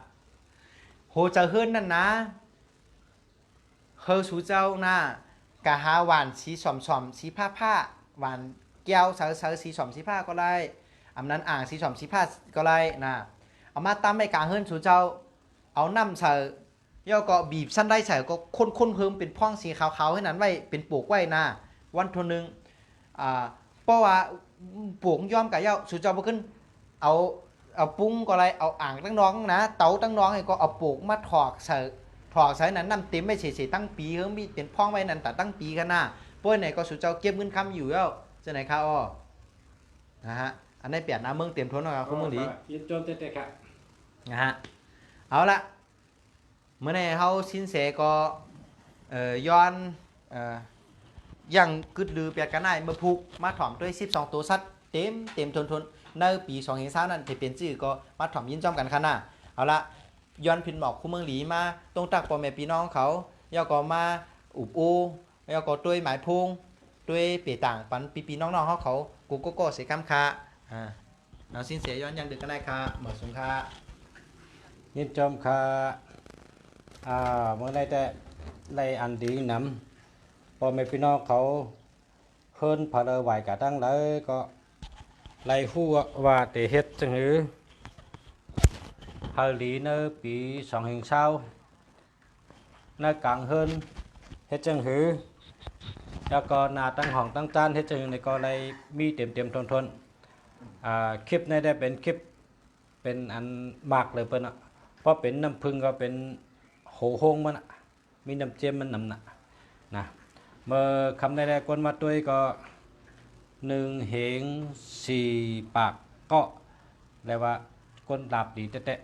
B: โหเจ้าเฮือนนั่นนะเฮอสู่เจ้าน่ะกะหาหวานสีสอมสีผ้าหวานแก้วเสือสีสอมสีผ้าก็ได้อำนั้นอ่างสีสอมสีผ้าก็ได้นะเอามาตั้มไปกลางเฮือนสู่เจ้าเอาน้ำใส่ย่อก็บีบสั้นได้ใส่ก็ค้นเพิ่มเป็นพ่องสีขาวๆให้นั้นไว้เป็นปลูกไว้นะวันทนนึงเพราะว่าปลูกย่อมกับย่าสู่เจ้าบ่ขึ้นเอาปุ้งก็ไรเอาอ่างตั้งน้องนะเตาตั้งน้องไอ้ก็เอาปลูกมาถอกใส่นั้นน้ำเต็มไม่เฉยๆตั้งปีเฮ้ยมีเป็นพ่องไว้นั่นแต่ตั้งปีกันนะเพราะไหนก็สู่เจ้าเก็บเงินคำอยู่แล้วจะไหนครับอ้อนะฮะอันนี้เปลี่ยนน้ำเมืองเต็มทนนะครับคุณเมืองดี
A: ยินโจมเตะๆครับ
B: นะฮะเอาละเมื่อในเฮาสินเสก็ย้อนยังกึดลือเปียกกันได้มาผูกมาถ่อมด้วย12 ตัวสัตว์เต็มทนในปี2020นั้นที่เป็นชื่อก็มาถ่อมยินจอมกันค่ะนะเอาละย้อนพินหมอกคู่เมืองหลีมาตรงตักพ่อแม่พี่น้องเขาย่อก็มาอุบอูย่อก็ด้วยหมายพุงด้วยเปียต่างปันปีน้องๆเขากูโกโก้เสกำคาเอาสินเสย้อนยังดึกกันได้ค่ะเหมือนสงค่า
A: ยินจอมค่ะเมื่อไรแต่ไรอันดีนำพอแม่พี่น้องเขาเฮิรนพาเลไหวกะตั้งเลยก็ไรหัวว่าเตเฮ็ดจังหือเฮาหลีเนอปี2020ในกลางเฮิรนเฮ็ดจังหือแล้วก็หน้าตั้งห้องตั้งจานเฮ็ดจังหือในก็ไรมีเต็มทนคลิปในได้เป็นคลิปเป็นอันมากเลยเปิ้น เพราะเป็นน้ำผึ้งก็เป็นโหโฮงมันอะมีน้ำเจยมมันนำนะเมื่อคำใดๆคนมาตัวยก็1เหง4ปากก็แปลว่าคนหลับดีแตะ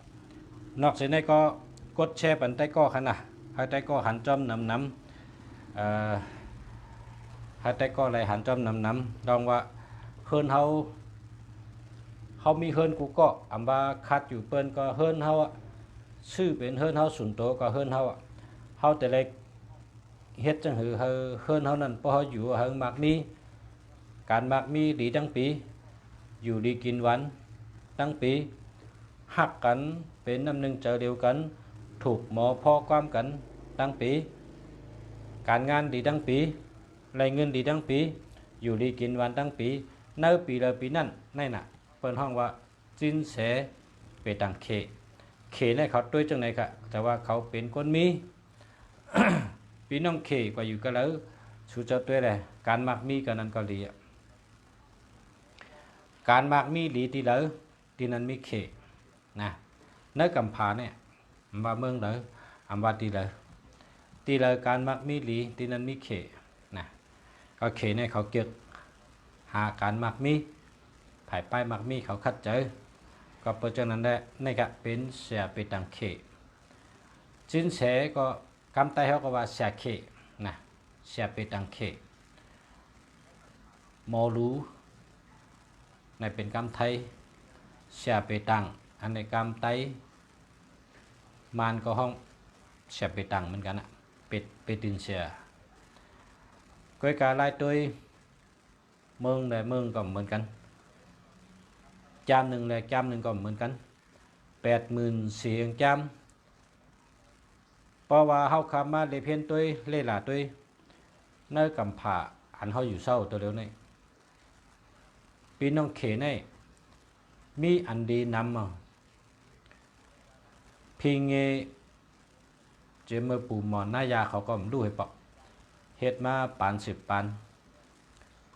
A: ๆนอกจากนี้ก็กดแชร์ปันใต้ก็คันนะให้ใต้ก็หันจอมนำให้ใต้ก็อะไรหันจอมนำลองว่าเฮิรนเฮามีเฮิรนกูก็อำว่าคัดอยู่เปิ้นก็เฮิรนเฮาอะชื่อเป็นเฮิรนเฮาสุนโตก็เฮิรนเฮาอะเฮาแต่เล็กเฮ็ดจังหือเฮิรนเฮานั่นเพราะเฮาอยู่เฮิงมักมีการมักมีดีทั้งปีอยู่ดีกินหวันทั้งปีหักกันเป็นน้ำหนึ่งใจเดียวกันถูกหมอพ่อความกันทั้งปีการงานดีทั้งปีรายเงินดีทั้งปีอยู่ดีกินหวันทั้งปีเนื้อปีละปีนั่นนั่นน่ะเปิ้นห้องว่าจินเสไปตังเคเนี่ยเขาด้วยจังไหนกะแต่ว่าเขาเป็นคนมี พี่น้องเคกว่าอยู่กันแล้วชูเจ้าตัวเลยการมักมีกันนั้นก็ดีอะการมักมีหลีที่แล้วที่นั้นมีเคนะเนื้อกำผาเนี่ยมาเมืองเลยอันว่าที่เลยการมักมีหลีที่นั้นมีเคนะก็เคเนี่ยเขาเกี่ยวหาการมักมีภายป้ายมักมีเขาคัดเจอก็เปิดจังนั้นได้ในกะเป็นเสียไปตังเคจินเสก็คำใต้เขาก็ว่าเสียเคนะเสียไปตังเคมอรู้ในเป็นคำไทยเสียไปตังอันในคำไต้มานก็ห้องเสียไปตังเหมือนกันอะเป็ดตินเสียก้อยกาลายตัวเมืองใดเมืองก็เหมือนกันจามหนึ่งเลยจามหนึ่งก็เหมือนกัน80,000เสียงจามเพราะว่าเฮาคำมาเลเพียนตัวเล่หลาตัวเนื้อกำผาอันเฮาอยู่เศร้าตัวเดียวนี่พี่น้องเขนี่มีอันดีนำมาพิงเงเจมอปูหมอนหน้ายาเขาก็มดูให้ปอกเฮ็ดมาปาน10ปัน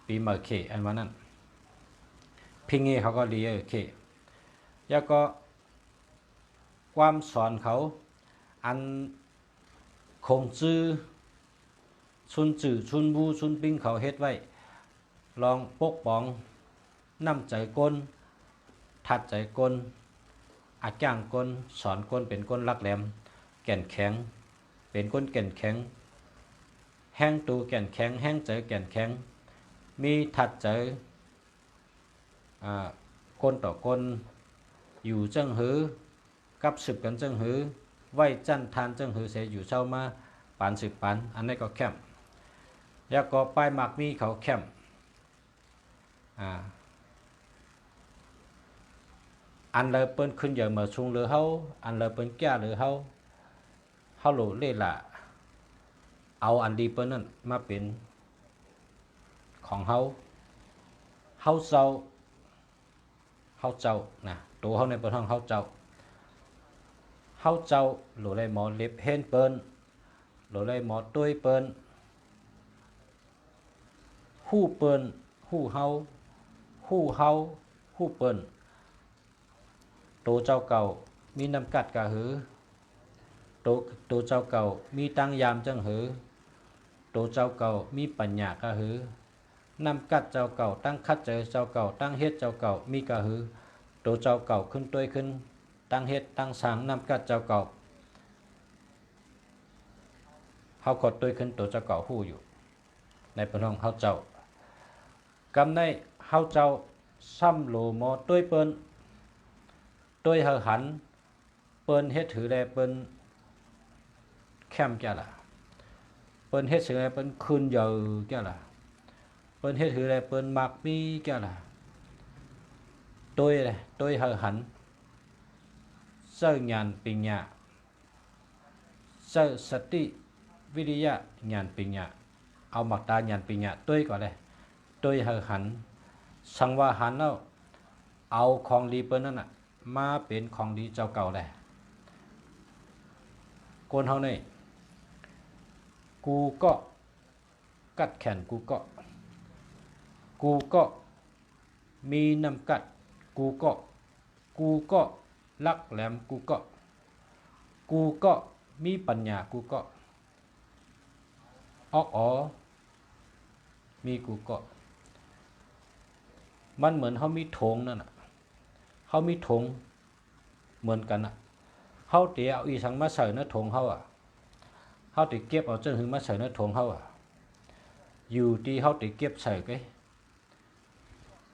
A: ปีเมื่อเขอันว่านั้นพิงเงเขาก็ดีเคแล้วก็ความสอนเขาอันคงจื้อชุนจื่อชุนบูชุนปิ้งเขาเฮ็ดไว้ลองปกป้องน้ำใจก้นทัดใจก้นอาจ้างก้นสอนก้นเป็นก้นรักแหลมแก่นแข็งเป็นก้นแก่นแข็งแห้งตูแก่นแข็งแห้งใจแก่นแข็งมีทัดใจก้นต่อก้นอยู่จังหือกับสืบกันจังหือไว้จันทานจังหือเสียอยู่เช้ามาปาน10ปันอันนี้ก็แคมแล้วก็ป้ายหมากมีเขาแคมอันเลยเปิ้นขึ้นอย่างมาชุงหรือเฮาอันเลยเปิ้นแก่หรือเฮาโหลเล่ละเอาอันดีเปิ้นนั่นมาเป็นของเฮาเจ้านะตัวเฮาในเปิ้นห้องเฮาเจ้าโหลเลยหมอเล็บเฮนเปิ้นโหลเลยหมอตุ้ยเปิ้นฮู้เปิ้นฮู้เฮาฮู้เปิ้นโตเจ้าเก่ามีน้ำกัดกะหือโตเจ้าเก่ามีตั้งยามจังหือโตเจ้าเก่ามีปัญญากะหือนำกัดเจ้าเก่าตั้งคัดเจอเจ้าเก่าตั้งเฮ็ดเจ้าเก่ามีกะหือโตเจ้าเก่าขึ้นต้วยขึ้นตั้งเฮ็ดตั้งสางนำกัดเจ้าเก่าเฮากดต้วยขึ้นโตเจ้าเก่าฮู้อยู่ในปนห้องเฮาเจ้ากำในเฮาเจ้าซ้ำโหลหมอต้วยเปิ้นต้วยเฮาหันเปิ้นเฮ็ดถือแลเปิ้นแคมจ้ะล่ะเปิ้นเฮ็ดถือแลเปิ้นคืนเยอะจ้ะล่ะเปิ้นเฮ็ดถือแลเปิ้นมักมีจ้ะล่ะต้วยเฮาหันเจ้าญาณปิญญาเจ้าสติวิริยะญาณปิญญาเอามักตาญาณปิญญาต้วยก่อนเลยต้วยเฮาหันสังว่าหันแล้วเอาของดีเปิ้นนั่นน่ะมาเป็นของดีเจ้าเก่าเลยคนเฮานี่กูก็กัดแขนกูก็มีน้ำกัดกูก็ ลักแหลมกูก็มีปัญญากูก็อ๋อมีกูก็มันเหมือนเขามีธงนั่นน่ะเขามีธงเหมือนกันน่ะเขาเตียเอาอีสังมาใส่ในธงเขาอ่ะเขาติเก็บเอาเจ้าหึงมาใส่ในธงเขาอ่ะอยู่ที่เขาติเก็บใส่ไก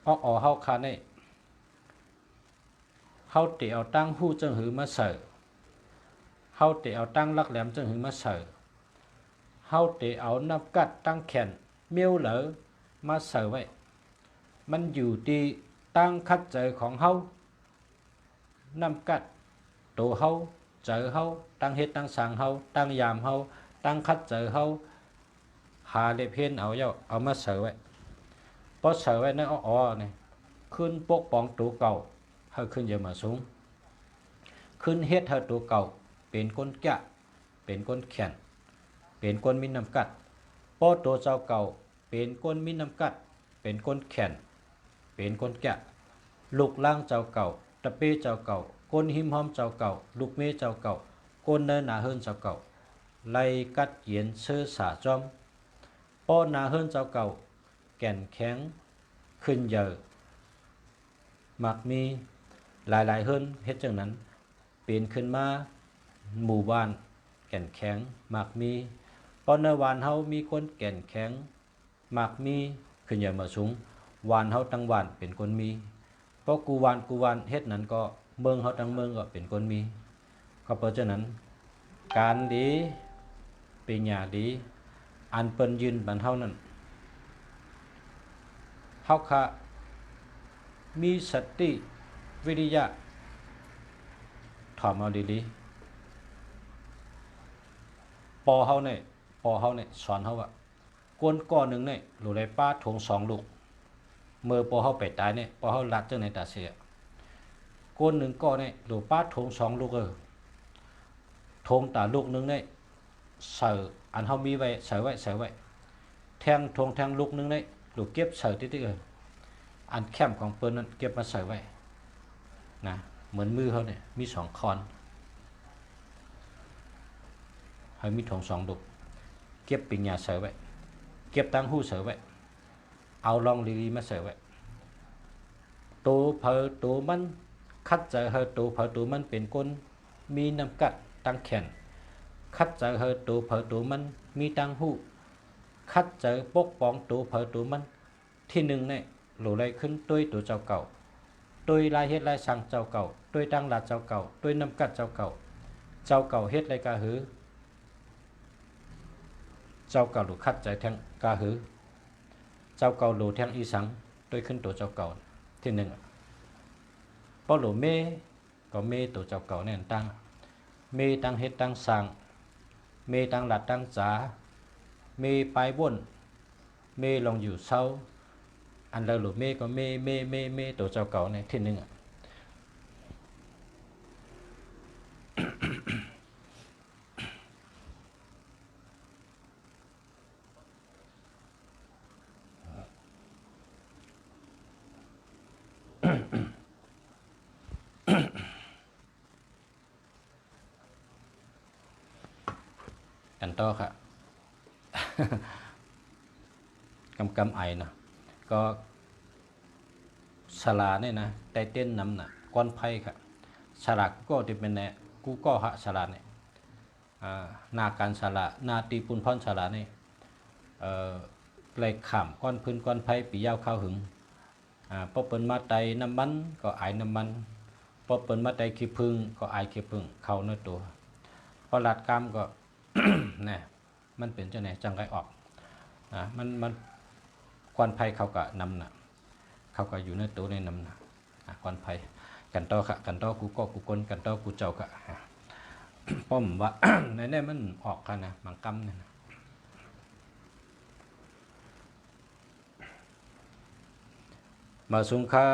A: อ๋อเขาคาในเขาเตียเอาตั้งหู้เจ้าหึงมาใส่เขาเตียเอาตั้งลักแหลมเจ้าหึงมาใส่เขาเตียเอาน้ำกัดตั้งแขนเมียวเหลอมาใส่ไว้มันอยู่ที่ตั้งคัดเจอของเฮาน้ำกัดตัวเฮาเจอเฮาตั้งเฮ็ดตั้งสั่งเฮาตั้งยามเฮาตั้งคัดเจอเฮาหาเล็บเห็นเอามาเสือไว้พอเสือไว้ในอ๋อนี่ขึ้นปกป้องตัวเก่าเฮาขึ้นเยอะมาสูงขึ้นเฮ็ดเฮาตัวเก่าเป็นก้นแกะเป็นก้นแขนเป็นก้นมีน้ำกัดพอตัวเจ้าเก่าเป็นก้นมีน้ำกัดเป็นก้นแขนเป็นก้นแกะลูกล่างเจ้าเก่าตะเป้เจ้าเก่าก้นหิมหอมเจ้าเก่าลูกเมเจ้าเก่าก้นเนินหนาเฮินเจ้าเก่าไล่กัดเย็นเชื่อสาจอมป้อหนาเฮินเจ้าเก่าแก่นแข็งขึ้นเยอะมักมีหลายเฮินเฮ็ดจังนั้นเปลี่ยนขึ้นมาหมู่บ้านแก่นแข็งมักมีป้อในวานเฮามีคนแก่นแข็งมักมีขึ้นเยอะมาสูงวานเฮาตั้งวานเป็นคนมีเพราะกูวานเฮ็ดนั้นก็เมืองเฮาทั้งเมืองก็เป็นคนมีก็เพราะฉะนั้นการดีเป็นญาดีอันเปิ้นยืนบันเฮานั้นเฮาค่ะมีสติวิริยะถอมเอาดีๆปอเฮาเนี่ยสอนเฮาว่ากวนก้อหนึ่งเนี่ยหลูได้ป้าถง2 ลูกเมื่อปอเฮาไปตายเนี่ยปอเฮาลัดจังในตาเสียกวนหนึ่งก้อเนี่ยหลูป้าถง2 ลูกถงตาลูกหนึ่งเนี่ยเสืออันเฮามีไว้เสือไว้แทงถงแทงลูกหนึ่งเนี่ยหลูเก็บเสือติ๊กอันแคมของเปิ้นนั้นเก็บมาเสือไว้นะเหมือนมือเขาเนี่ยมี2 คอนให้มีถง2 ลูกเก็บปิญญาเสือไว้เก็บตั้งหู้เสือไว้เอาลองลีมาเสือไว้ตัวเพอตัวมันคัดเจอเฮอตัวเพอตัวมันเป็นคนมีน้ำกัดตั้งแขนคัดเจอเฮอตัวเพอตัวมันมีตั้งหูคัดเจอปกป้องตัวเพอตัวมันที่หนึ่งเนี่ยหลูได้ขึ้นตัวเจ้าเก่าตัวลายเฮ็ดลายสั่งเจ้าเก่าตัวตั้งหลัดเจ้าเก่าตัวน้ำกัดเจ้าเก่าเฮ็ดลายกาหือเจ้าเก่าหลูคัดใจแทงกาหือเจ้าเก่าหลูแทงอีสังตัวขึ้นตัวเจ้าเก่าที่หนึ่งพอหลูเมก็เมตัวเจ้าเก่าเนี่ยตั้งเมตั้งเฮ็ดตั้งสั่งเมตั้งหลัดตั้งจ๋าเมไปบ่นเมลงอยู่เศร้าอันเราหลุดเมก็เมตัวเจ้าเก่าเนี่ยที่หนึ่งกันต่อค่ะ กำไอเนาะก็สลาเนี่ยนะไตเต้นน้ำน่ะก้อนไผ่ค่ะสลากก็ที่เป็นเนี่ยกูก็หะสลาเนี่ยนาการสลานาตีปุนพรสลาเนี่ยเลยขำก้อนพื้นก้อนไผ่ปียาวข้าวหึงพอเปิดมาไตน้ำมันก็ไอน้ำมันพอเปิดมาไตขี้พึ่งก็ไอขี้พึ่งเข้าเนื้อตัวพอหลัดกรรมก็ เนี่ยมันเป็นจังไหนจังไรออกมันควันไผ่เขาก็นำน่ะเขาก็อยู่ในตัวในนำน่ะควันไผ่กันต่อค่ะกันต่อกูก็กูกลกันต่อกูเจ้าค่ะป้อมว่า ในนี้มันออกกันนะบางกำเนี่ยมาสุงค่า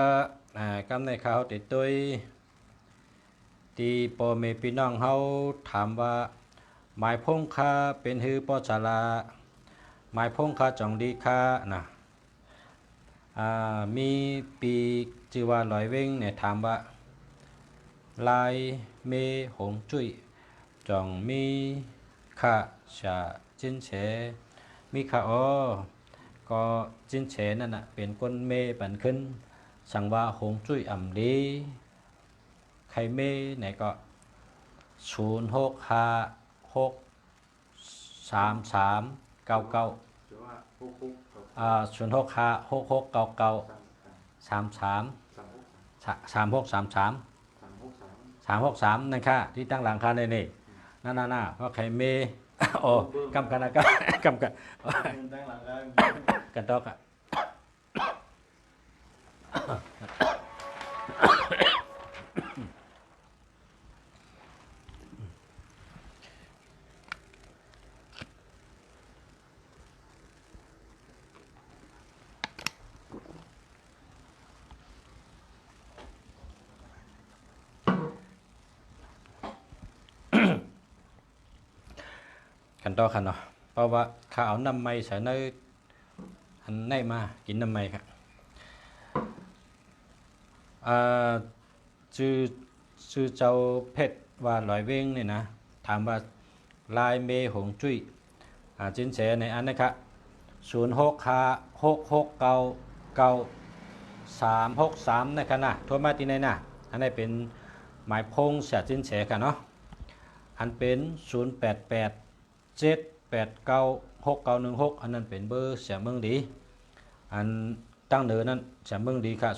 A: กำในเขาติดตัวที่ปอเมพี่น้องเขาถามว่าหมายพงค่าเป็นฮือปอชาลาหมายพงค่าจองดีค่านะมีปีจือว่าลอยเว้งเนี่ยถามว่า ลายเมหงจุ้ยจองมีค่าชาจินเฉมีค่าอ๋อก็จินเฉนั่นน่ะเป็นคนเมปันขึ้นสังว่าหงจุ้ยอ่ำดีใครเมไหนก็06563399
C: หรือว่าปุ๊บปุ๊บกับ
A: 0656669933
C: สามหก
A: 3633
C: สามหกสาม
A: 363นั่นค่ะที่ตั้งหลังคาในนี่นั่นๆๆเพราะใครเม โอ้กำกันนะก็กำกัน
C: ตั้งหลังแล้ว
A: กันตอกอ่ะกันตอกค่ะเนาะเพราะว่าข้าเอาน้ำไม้ใส่ในอันไหนมากินน้ำไม้ครับชื่อเจ้าเพชรว่าลอยเว้งนี่นะถามว่าลายเมหงจุ้ยจินเสในอันนะครับ0656669363นะครับนะทั่วมาที่ไหนนะอันนี้เป็นหมายพงเสียจินเสกันเนาะอันเป็น0887896916อันนั้นเป็นเบอร์เสียเมืองดีอันตั้งเดินนั้นเสียเมืองดีค่ะ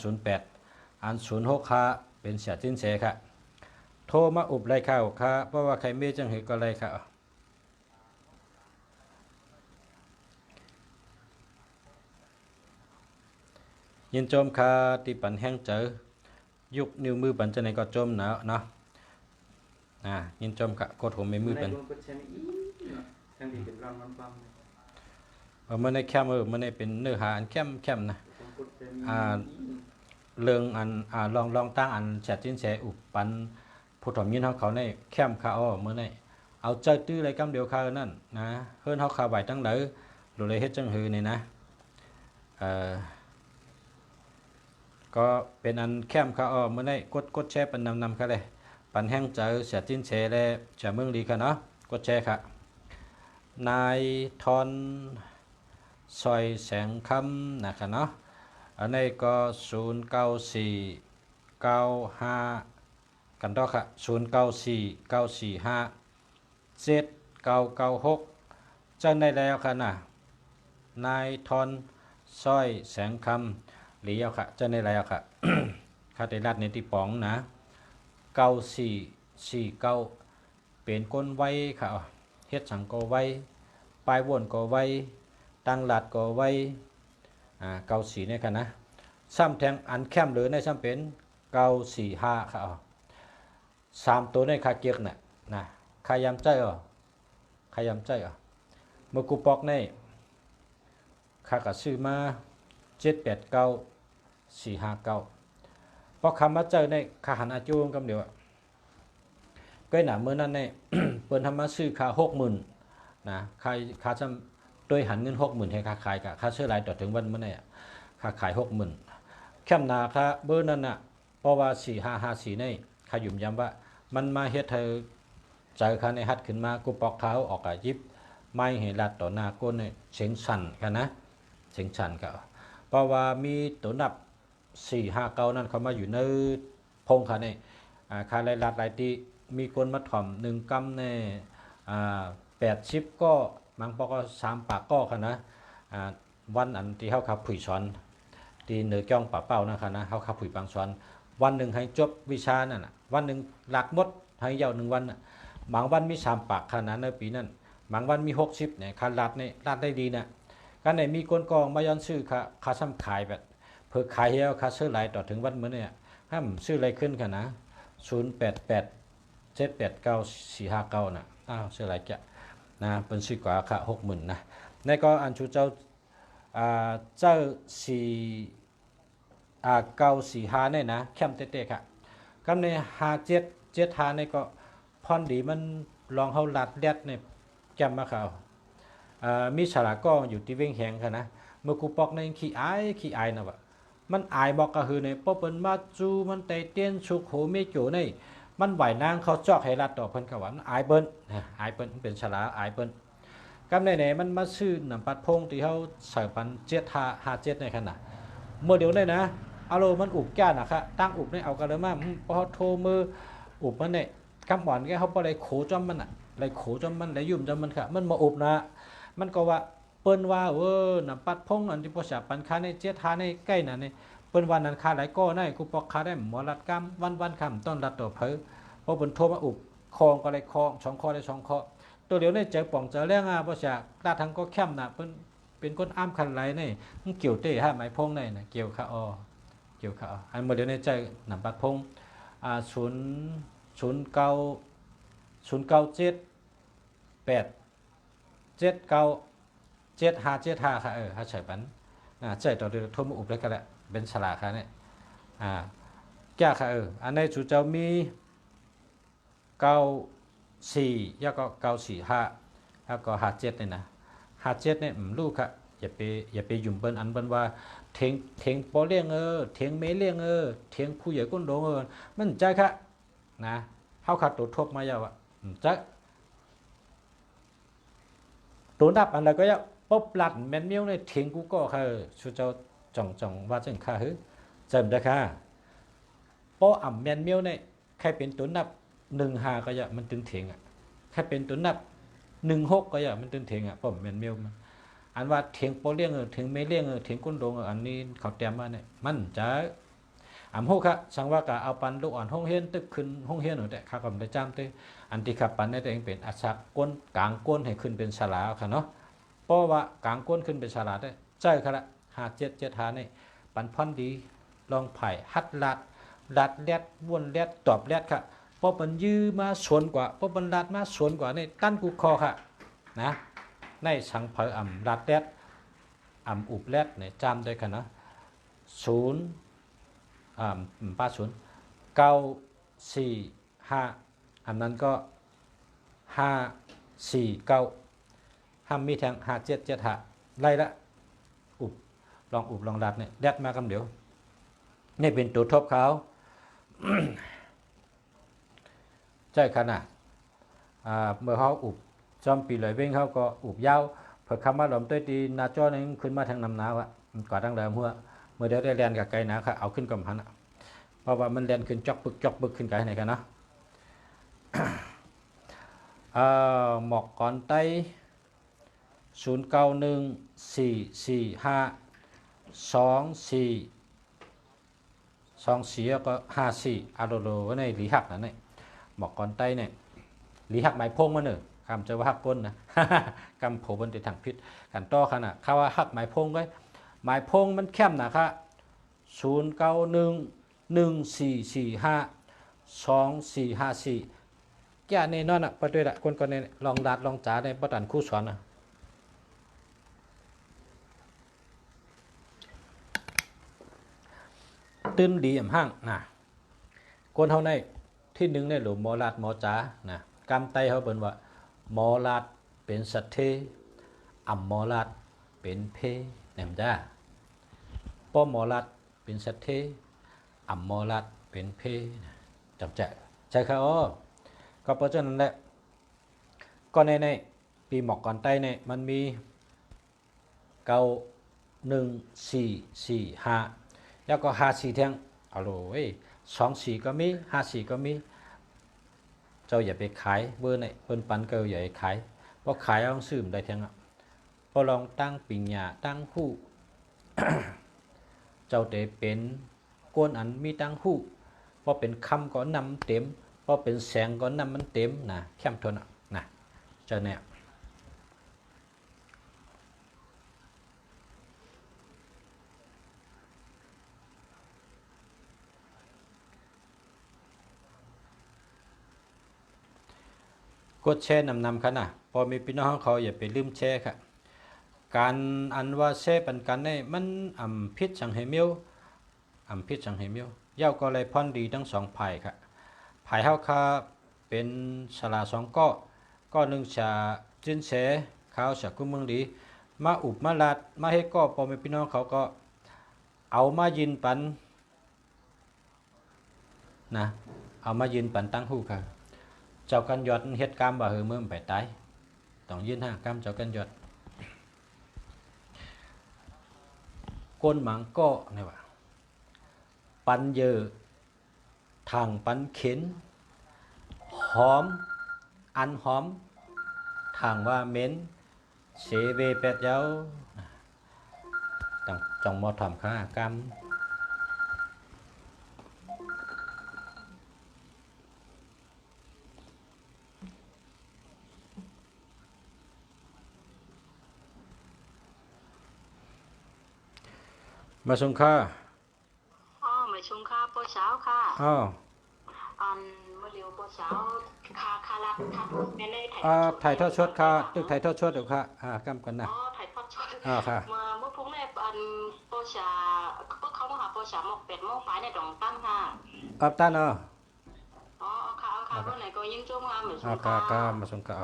A: 08อัน06เป็นเสียจินเสค่ะโทรมาอุบไรข่าวค่ะเพราะว่าใครไม่จังเหตุก็ไรค่ะยินโจมค่ะตีปันแห้งเจอยุกนิ้วมือปันจะไหนก็โจมเนาะยินโจมค่ะกดหัวไม่มือปัน
C: ทั้งที่เป็นรอนมันปั๊ม
A: เมื่อในแคมเมื่อในเป็นเนื้อหาอันเข้มนะเรื่องอันลองตั้งอันแชทจินแชอุปปันผู้ถมยินเขาในเข้มค่ะอ้อเมื่อในเอาเจอตื้ออะไรกำเดียวค่ะนั่นนะเฮิรนเขาขาใบตั้งไหนหรือเลยเฮ็ดจังหือนี่นะก็เป็นอันเข้มค่ะอ้อเมื่อในกดแชร์ปันนำค่ะเลยปันแห้งเจอแชทจินแชและแชเมืองดีค่ะเนาะกดแชร์ค่ะนายทอนซอยแสงคำนะครับเนาะอันนี้ก็094945กันต่อค่ะ0949457996จะได้แล้วค่ะนะนายทอนซอยแสงคำหรือเอาค่ะจะได้แล้วค่ะ ค่าได้รัดในที่ป๋องนะ9449เป็นก้นไว้ค่ะเฮ็ดสังก็ไว้ปลายวนก็ไว้ตั้งหลัดก็ไว้94เนี่ยกันนะซ้ำแทงอันแคมหรือในซ้ำเป็น945ค่ะ3ตัวในคาเกียกน่ะนะขายำใจเมื่อกูปอกในข้าก็ซื้อมา789459พอคำมาเจอในข้าหันอาจูงกำเดียวก็หนาเมื่อนั้นใน เปิ้นทำมาซื้อค่า60,000นะค่าซ้ำโดยหันเงิน60,000ให้ค่าขายกับค่าเสื้อลายต่อถึงวันเมื่อไหร่ค่าขาย60,000แคมนาค่าเบอร์นั้นน่ะเพราะว่า4554ในค่ายุ่มย้ำว่ามันมาเฮ็ดให้เจอค่าในฮัดขึ้นมากูปอกเขาออกอ่ะยิบไม่ให้รัดต่อหน้าก้นเสียงสั่นกันนะเสียงสั่นก็เพราะว่ามีตัวนับ459นั่นเขามาอยู่ในพงค่ะในค่าไรรัดไรที่มีคนมาถ่อม1กำใน80ก็บางปอก็3ปากก็ค่ะนะวันอันที่เฮาขับผุยสอนที่เหนือจ้องป่าเป้านะคะนะเฮาขับผุยบางสอนวันหนึ่งให้จบวิชานั่นน่ะวันหนึ่งหลักหมดให้ยาว1วันน่ะบางวันมี3ปากค่ะนะในปีนั้นบางวันมี60เนี่ยค่าลัดนี่ลัดได้ดีนะกันไหนมีคนกองมาย้อนซื้อค่าซ้ำขายแบบเพื่อขายเฮาค่าซื้อหลายต่อถึงวันมื้อเนี่ยห้ามซื้ออะไรขึ้นค่ะนะ0887899459น่ะซื้ออะไรจะนะเป็นซื้อกว่าค่ะ60,000นะในก็อันชูเจ้าเจ้า945เนี่ยนะแคมเต้ๆค่ะกำใน5775เนี่ยก็พรดีมันลองเฮาลัดแดดเนี่ยแกมมาเขามีฉลากก็อยู่ที่เว้งแหงค่ะนะเมื่อกูปอกในขี้อายนะวะมันอายบอกก็คือในป๊อปเปิ้นมาจูมันไตเตียนสุขโหเมโจใน มันไหวนางเขาจอกให้รัดต่อเพิ่นก็ว่ามันอายเปิ้นอายเปิ้นเป็นฉลาอายเปิ้นกำไหนๆมันมาซื้อน้ำปัดพงที่เขาใส่ปัน7557ในขณะเมื่อเดี๋ยวนี้นะเอาโลมันอุบแก้นะครับตั้งอุบนี่เอากันเลยมาพอโทรมืออุบมันเนี่ยกำหวานแกเขาบ่ได้โขจอมมันน่ะได้โขจอมมันได้ยุ่มจอมมันค่ะมันมาอุบนะมันก็ว่าเปิ้นว่าน้ำปัดพงอันที่ภาษาปันค้าใน75ในใกล้น่ะนี่เปิ้นวันนั้นค่าหลายก้อได้กูปอกค่าได้หมอรัดกำวันค่ำต้นรัดต่อเผอพอเปิ้นโทรมาอุบคองก็เลยคอง2ข้อได้2ข้อตัวเดียวนี่เจอป่องเจอแรงภาษาตาทางก็แคมน่ะเปิ้นเป็นคนอ้ามคันไหลนี่มันเกี่ยวเต้หาไม้พงได้น่ะเกี่ยวค่ะเกี่ยวค่ะอันเมื่อเดี๋ยวนี้ใจน้ำปัดพง097877575ค่ะถ้าใช้ปันใจต่อเดือนโทรมาอุบได้ก็แหละเป็นฉลาดค่ะเนี่ยแก้ค่ะอันในจุเจ้ามี94แล้วก็945แล้วก็57เนี่ยนะ57เนี่ยลูกค่ะอย่าไปยุ่มเปิ้นอันเปิ้นว่าเทงปอเลี้ยงเทงเมเลี้ยงเทงผู้ใหญ่ก้นโดงมันใจค่ะนะเฮาขัดตัวทบมายาวจักตัวดับอันแล้วก็ยะป๊บลัดแม่นเมียวในเทงกูก็ค่ะชูเจ้าจ่องว่าจังค่ะจำได้ค่ะป้ออ่ำแม่นเมียวในใครเป็นตัวนับ15ก็ยะมันตึงเถียงใครเป็นตัวนับ16ก็ยะมันตึงเถียงป้อแม่นเมียวมันอันว่าเถียงปอเลี้ยงเถียงเมเลี้ยงเถียงก้นโดงอันนี้เขาแต้มมาเนี่ยมันจะโหค่ะสังว่ากะเอาปันลูกอ่อนห้องเฮียนตึกขึ้นห้องเฮียนหนูแต่ข้าก็ได้จำตึอันที่ขับปันในตัวเองเป็นอาชักก้นกลางก้นให้ขึ้นเป็นฉลาค่ะเนาะเพราะว่ากลางก้นขึ้นเป็นฉลาได้ใจค่ะละ5775นี่ปันพันดีลองไผ่ฮัดลัดแลดวนแลดตอบแลดค่ะเพราะมันยื้อมาสวนกว่าเพราะมันลัดมาสวนกว่านี่ตั้นกูคอค่ะนะในสังเผอลัดแลดอุบแลดเนี่ยจำได้ค่ะเนาะ945อันนั้นก็549ห้ามมีแทง5775ไล่ละอุบลองลัดเนี่ยแลดมากำเดี๋ยวนี่เป็นตัวทบเขา ใช่ขนาดเมื่อเขาอุบจอมปีเลยเว้งเขาก็อุบยาวเผื่อคำว่าหลอมตัวดีนาจ้อนึงขึ้นมาทางนำหนาวก่อนตั้งแต่เมื่อเดี๋ยวได้เรียนกับไกลนะค่ะเอาขึ้นกับพันเพราะว่ามันเรียนขึ้นจอกบึกขึ้นไกลไหนกันนะหมอกก่อนไต้09144524ก็54อาโดโลไว้ในลีหักนั่นนี่หมอกก่อนไต้เนี่ยลีหักไม้พงมาเนอะคำจะว่าหักก้นนะกำโผบนติดทางพิษกันต่อขนาดข้าว่าหักไม้พงไว้ไม้พงมันแคบนะคะ0914452454แก่ในนอนไปด้วยละคนในลองดัดลองจ๋าในประดันคู่สอนตื้นดีห้างนะคนเท่าในที่หนึ่งในหลวงหมอลาดหมอจ๋านะกำไตเขาเป็นว่าหมอลาดเป็นสัตเทหมอลาดเป็นเพเนี่ยมันจ้าป้อหมอลาดเป็นสัตเทหมอลาดเป็นเพจับใจค่ะก็เพราะฉะนั้นแหละก็ในปีหมอกก่อนไตเนี่ยมันมี91445แล้วก็54แท่งเอาโหย24ก็มี54ก็มีเจ้าอย่าไปขายเบอร์ไหนเปิ้นปันเกลอย่าไปขายเพราะขายเอาซื้อได้แท่งพอลองตั้งปิงหญ้าตั้งคู่ เจ้าได้เป็นกวนอันมีตั้งคู่พอเป็นคำก็นำเต็มพอเป็นแสงก็นำมันเต็มนะแคมทนนะเจ้าเนี่ยกดแชร์นำค่ะนะพอมีพี่น้องเขาอย่าไปลืมแชร์ค่ะการอันว่าแชร์ปันกันเนี่ยมันพิษสังเหมียวพิษสังเหมียวเย้าก็เลยพอนดีทั้ง2ฝ่ายค่ะฝ่ายเฮาค่ะเป็นสลา2ก็หนึ่งชาจินแสขาวจากกุเมืองดีมาอุบมาลาดมาให้ก็พอมีพี่น้องเขาก็เอามายินปันนะ เอามายืนปันตั้งหูค่ะเจ้ากันยอดเฮ็ดกรรมบ่เฮือมือมันไปตายต้องยืนห้ากรรมเจ้ากันยอดก้นหมังก็นี่ว่าปันเยอทางปันเข็นหอมอันหอมทางว่าเหม็นเสเวเป็ดเย้าต้องจองมอทำข้ากรรมมาสงค่า
D: อ๋อมาชงค่ะปอเช้าค่ะ
A: อ้าว
D: เมื่อเร็วปอเช้าค่ะรับทักแม่เลย
A: ถ่ายทอดสดค่ะตึกถ่ายทอดสดเดี๋ยวค่ะกำกันนะ
D: อ๋อถ่ายทอดสด
A: ค่ะ
D: มาเมื่อพรุ่งนี้ปอเช้าเขามาหาปอเช้าหมกเป็ดหมกปลายในดองตั้งค่ะ
A: ต้าน
D: อ๋อค่ะเมื่อไหร่ก็ยิ่งจ้งงามเหมือนชง
A: ค่ะ
D: ค่ะ
A: มาสงค่า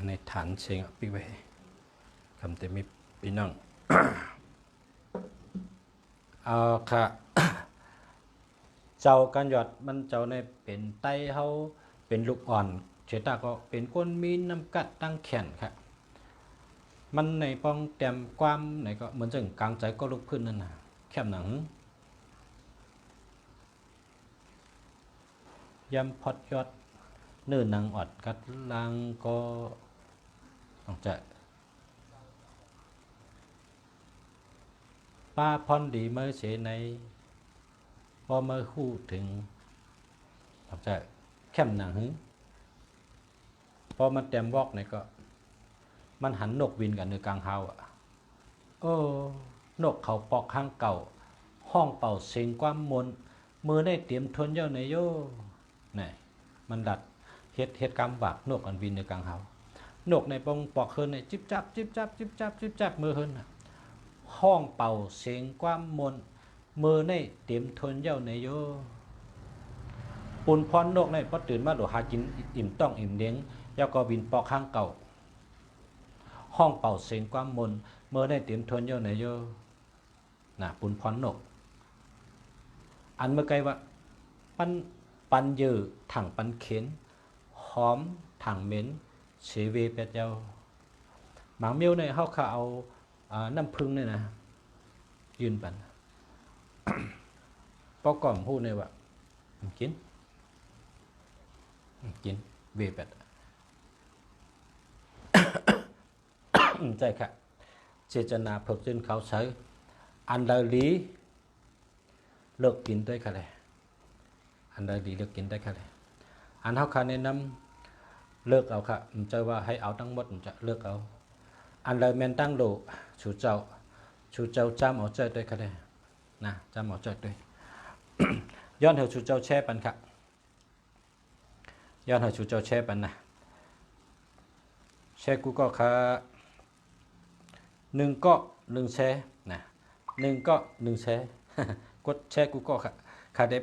A: ในฐานเชียงปีไว้คำเต็มมีพี่น้อง เอาค่ะ เจ้ากันหยอดมันเจ้าในเป็นไตเฮาเป็นลูกอ่อนเฉตาก็เป็นก้นมีน้ำกัดตั้งแขนค่ะมันในป้องเต็มความไหนก็เหมือนจังกลางใจก็ลุกขึ้นนั่นน่ะแคบหนังยำพอดยอดเนื้อหนังอดกัดลางก็ต้องจะป้าพรดีเมื่อเสในพอมาคู่ถึงต้องจะเข้มหนังหึพอมันเต็มวอกเนี่ยก็มันหันนกวินกันในกลางเฮาอ่ะนกเขาปอกข้างเก่าห้องเป่าเสียงความมนมือได้เตรียมทนเจ้าในโยนี่มันดัดเฮ็ดกรรมบากนกอันวินในกลางเฮานกในปองปอกเฮินในจิบจับจิบจับจิบจับจิบจับมือเฮินห้องเป่าเสียงความมนมือในเตรียมทนเจ้าในโยปุ่นพรนกในพอตื่นมาหลหากินอิ่มต้องอิ่มเลี้ยงยาก็วินปอกข้างเก่าห้องเป่าเสียงความมนเมื่อได้เตรียมทนเจ้าในโยน่ะปุ่นพรนกอันเมื่อไกลว่าปันยือถังปันเข็นหอมถังเหม็นเสเวเป็ดเจ้าหมางเมียวในเขาเอาน้ำพึ่งเนี่ยนะยืนปัน ปอกก่อมพูดเนี่ยว่ากินเวเป็ด ใจค่ะเจตนาเพิกจนเขาใช้อันใดลีเลิกกินได้ค่ะเลยอันใดลีเลิกกินได้ค่ะเลยอันเขาค่ะแนะนำเลิกเอาค่ะมันจะว่าให้เอาทั้งหมดมันจะเลิกเอาอันใดแมนตั้งโลชูเจ้าจำเอาใจด้วยค่ะเลยนะจำเอาใจด้วย ย้อนเหวชูเจ้าแช่ปันค่ะย้อนเหวชูเจ้าแช่ปันนะแช่กูก็ค่ะหนึ่งก็หนึ่งแช่นะหนึ่งก็หนึ่งแช่ กดแช่กูก็ค่ะคาเดบ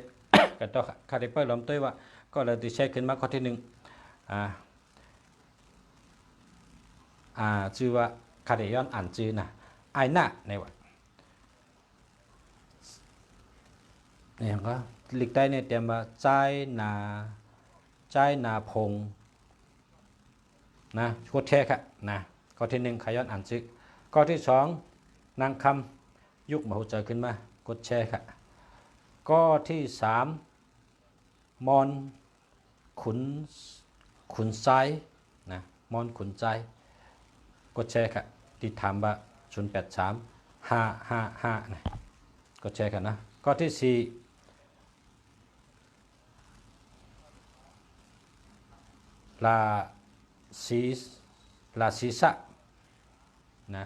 A: กันต่อค่ะคาเดบเปิลล้อมตัวว่าก็เลยติแช่ขึ้นมาข้อที่หนึ่งชื่อว่าคาเดย้อนอ่านชื่อนะไอหน้าในวัดเนี่ยก็ลิกได้เนี่ยเตรียมว่าใจนาพงนะกดแช่ค่ะนะข้อที่หนึ่งขย้อนอ่านชื่อข้อที่สองนางคำยุกมาหัวใจขึ้นมากดแชร์ค่ะข้อที่สามมอนขุนไซนะมอนขุนใจกดแชร์ค่ะติดถามว่า083555นะกดแชร์ค่ะนะข้อที่สี่ลาซีซะนะ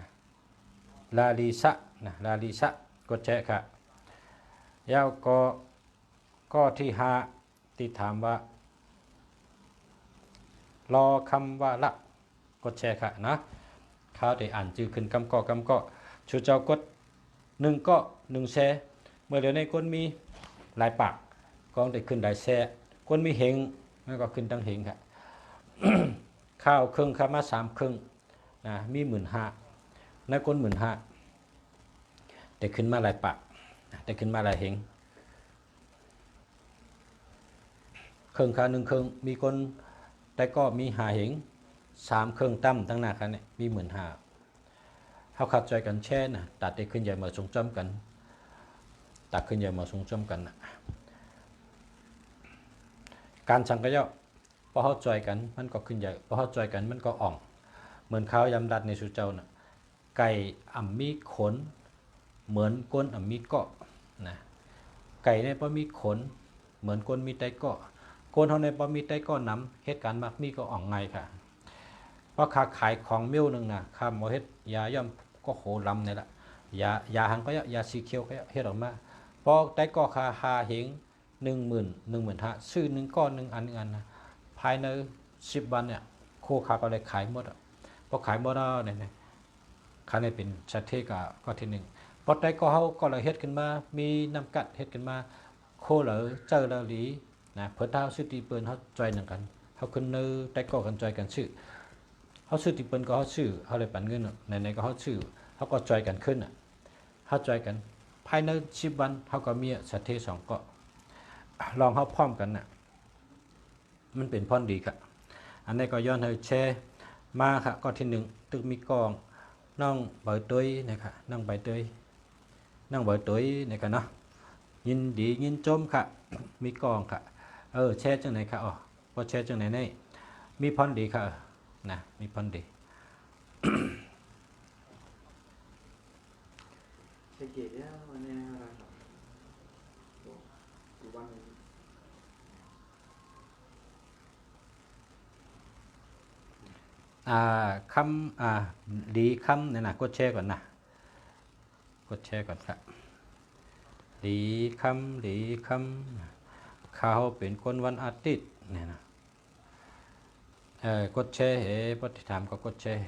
A: ลาลิสะกดแชร์ค่ะยาวก็ที่ห้าที่ถามว่ารอคำว่าละกดแชร์ค่ะนะข้าวได้อ่านจื่อขึ้นกำก็ชูเจ้ากดหนึ่งก็หนึ่งแชร์เมื่อเดี๋ยวในคนมีหลายปากก็ได้ขึ้นหลายแชร์คนมีเหงมันก็ขึ้นตั้งเหงค่ะ ข้าวครึ่งข้ามา3ครึ่งนะมี15,000ในคน15,000แต่ขึ้นมาหลายปาก แต่ขึ้นมาหลายเหงเครื่องคาหนึ่งเครื่องมีคนแต่ก็มีหาเหง3เครื่องตั้มตั้งหน้าคันเนี่ยมี15,000เขาขัดใจกันแช่นะตัดได้ขึ้นใหญ่มาสงจอมกันตัดขึ้นใหญ่มาสงจอมกันนะการสังกะเยาะพอเขาจอยกันมันก็ขึ้นใหญ่พอเขาจอยกันมันก็อ่องเหมือนข้าวยำรัดในสุเจ้าน่ะไก่อ่ำมีขนเหมือนก้นอ่ำมีเกาะนะไก่ในพอมีขนเหมือนก้นมีไตเกาะก้นเขาในพอมีไตเกาะน้ำเหตุการณ์มักมีก็อ่องไงค่ะเพราะค้าขายของมิ้วนึงนะข้ามมาเฮ็ดยาย่อมก็โหลำนี่แหละยาหังก็ยาสีเขียวก็เฮ็ดออกมาพอไตเกาะคาเหง10,000 ซื้อ1ก้อน1อันนะภายใน10 วันเนี่ยโคคาก็เลยขายหมดพอขายหมดแล้วเนี่ยคันนี้เป็นสเตกก็ที่1พอไตเกาะเขาก็เลยเฮ็ดขึ้นมามีน้ำกัดเฮ็ดขึ้นมาโคเหลอเจอแล้วหลีนะเพิ่นถ้าซื้อตีปืนเขาจอยหนึ่งกันเขาขึ้นในไตเกาะกันจอยกันซื้อเขาซื้อตีปืนก็เขาซื้อเขาเลยปั่นเงินในก็เขาซื้อเขาก็จอยกันขึ้นเขาจอยกันภายใน10 วันเขาก็มีสเต2เกาะลองเขาพร้อมกันน่ะมันเป็นพรดีครับอันนี้ก็ย้อนให้แชร์มาค่ะก็ที่1ตึกมีกองน้องใบตุ้ยนะครับน้องใบตุ้ยนะครับเนาะยินดียินจมค่ะมีกองค่ะแชร์จังไหนค่ะพอแชร์จังไหนนี่มีพรดีค่ะนะมีพรดี
C: ใช้เกตเนี่ยวันนี้อะไรครับกี่วัน
A: คำดีคำเนี่ยนะกดแชร์ก่อนนะกดแชร์ก่อนครับดีคำเขาเป็นคนวันอาทิตย์เนี่ยนะกดแชร์พอที่ถามก็กดแชร์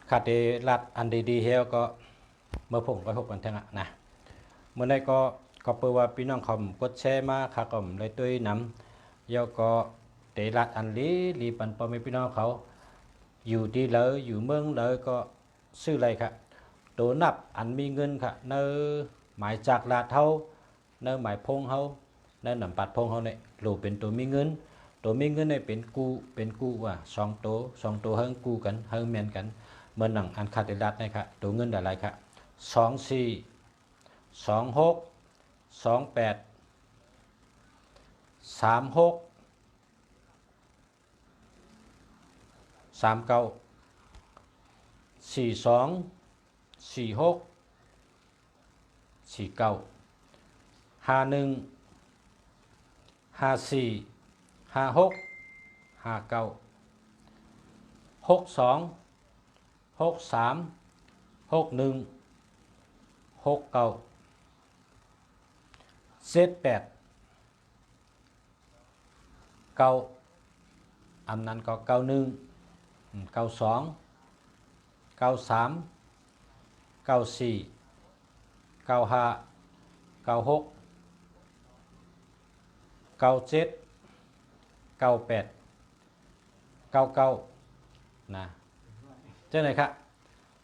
A: ขาดรัดอันดีๆเฮลก็เมื่อผมก็พบกันทั้งนะเมื่อใดก็เปิดว่าพี่น้องคอมกดแชร์มาค่ะก็เลยด้วยนำยก็เตรัดอันลีปันปอมีพี่น้องเขาอยู่ดีเลยอยู่เมืองเลยก็ซื้ออะไรครับตัวนับอันมีเงินค่ะเนื้อหมายจากลาดเท่าเนื้อหมายพงเขาเนื้อหนำปัดพงเขาเนี่ยหลูเป็นตัวมีเงินเนี่ยเป็นกู้ว่า2 ตัวเฮิงกู้กันเฮิงเมียนกันเมื่อหนังอันคาเดรัดนี่ครับตัวเงินอะไรครับ24 26 28 36 39 42 46 49 51 54 56 59 62 63 61 69 78 9อันนั้นก็91 92 93 94 95 96 97 98 99นะเจ้าไหนครับ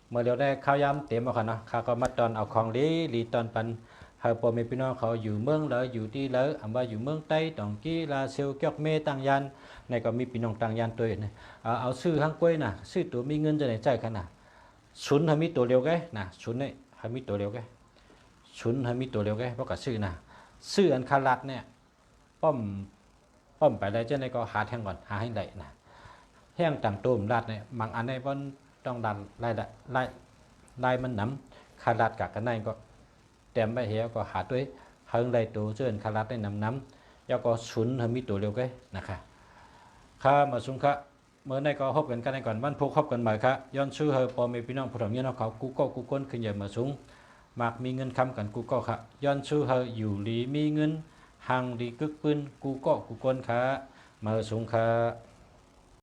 A: เมื่อเดี๋ยวได้ข้าวยำเต็มเอาค่ะเนาะข้าก็มาตอนเอาของลีตอนปันเฮาพ่อแม่พี่น้องเขาอยู่เมืองเลยอยู่ที่เลยอำว่าอยู่เมืองใต้ตองกี้ลาเซลเกียกเมต่างยันในก็มีพี่น้องต่างยันตัวนี่เอาซื้อห้างกล้วยน่ะซื้อตัวมีเงินจะไหนใจกันน่ะชุนให้มีตัวเร็วแกน่ะชุนนี่ให้มีตัวเร็วแกชุนให้มีตัวเร็วแกเพราะก็ซื้อน่ะซื้ออันคารัดเนี่ยป้อมไปได้เจ้าในก็หาแท่งก่อนหาให้ได้น่ะแห้งต่ำตัวมรัดเนี่ยบางอันในบ่ต้องดันไล่มันน้ำคารัดกับกันในก็เต็มไปเหี่ยวก็หาด้วยเฮิงได้ตัวเชิญคารัดได้น้ำแล้วก็ชุนให้มีตัวเร็วแกนะคะข้ามาสุงค่ะเมื่อในก็พบกันในก่อนวันพุธพบกันใหม่ครับย้อนชื่อเฮอพอมีพี่น้องผู้ถมเงี้ยเขากูก็กูก้นขึ้นใหญ่มาสูงมากมีเงินคำกันกูก็ค่ะย้อนชื่อเฮออยู่หลีมีเงินหังดีกึกปืนกูก็กูก้นค่ะมาสูงค่ะ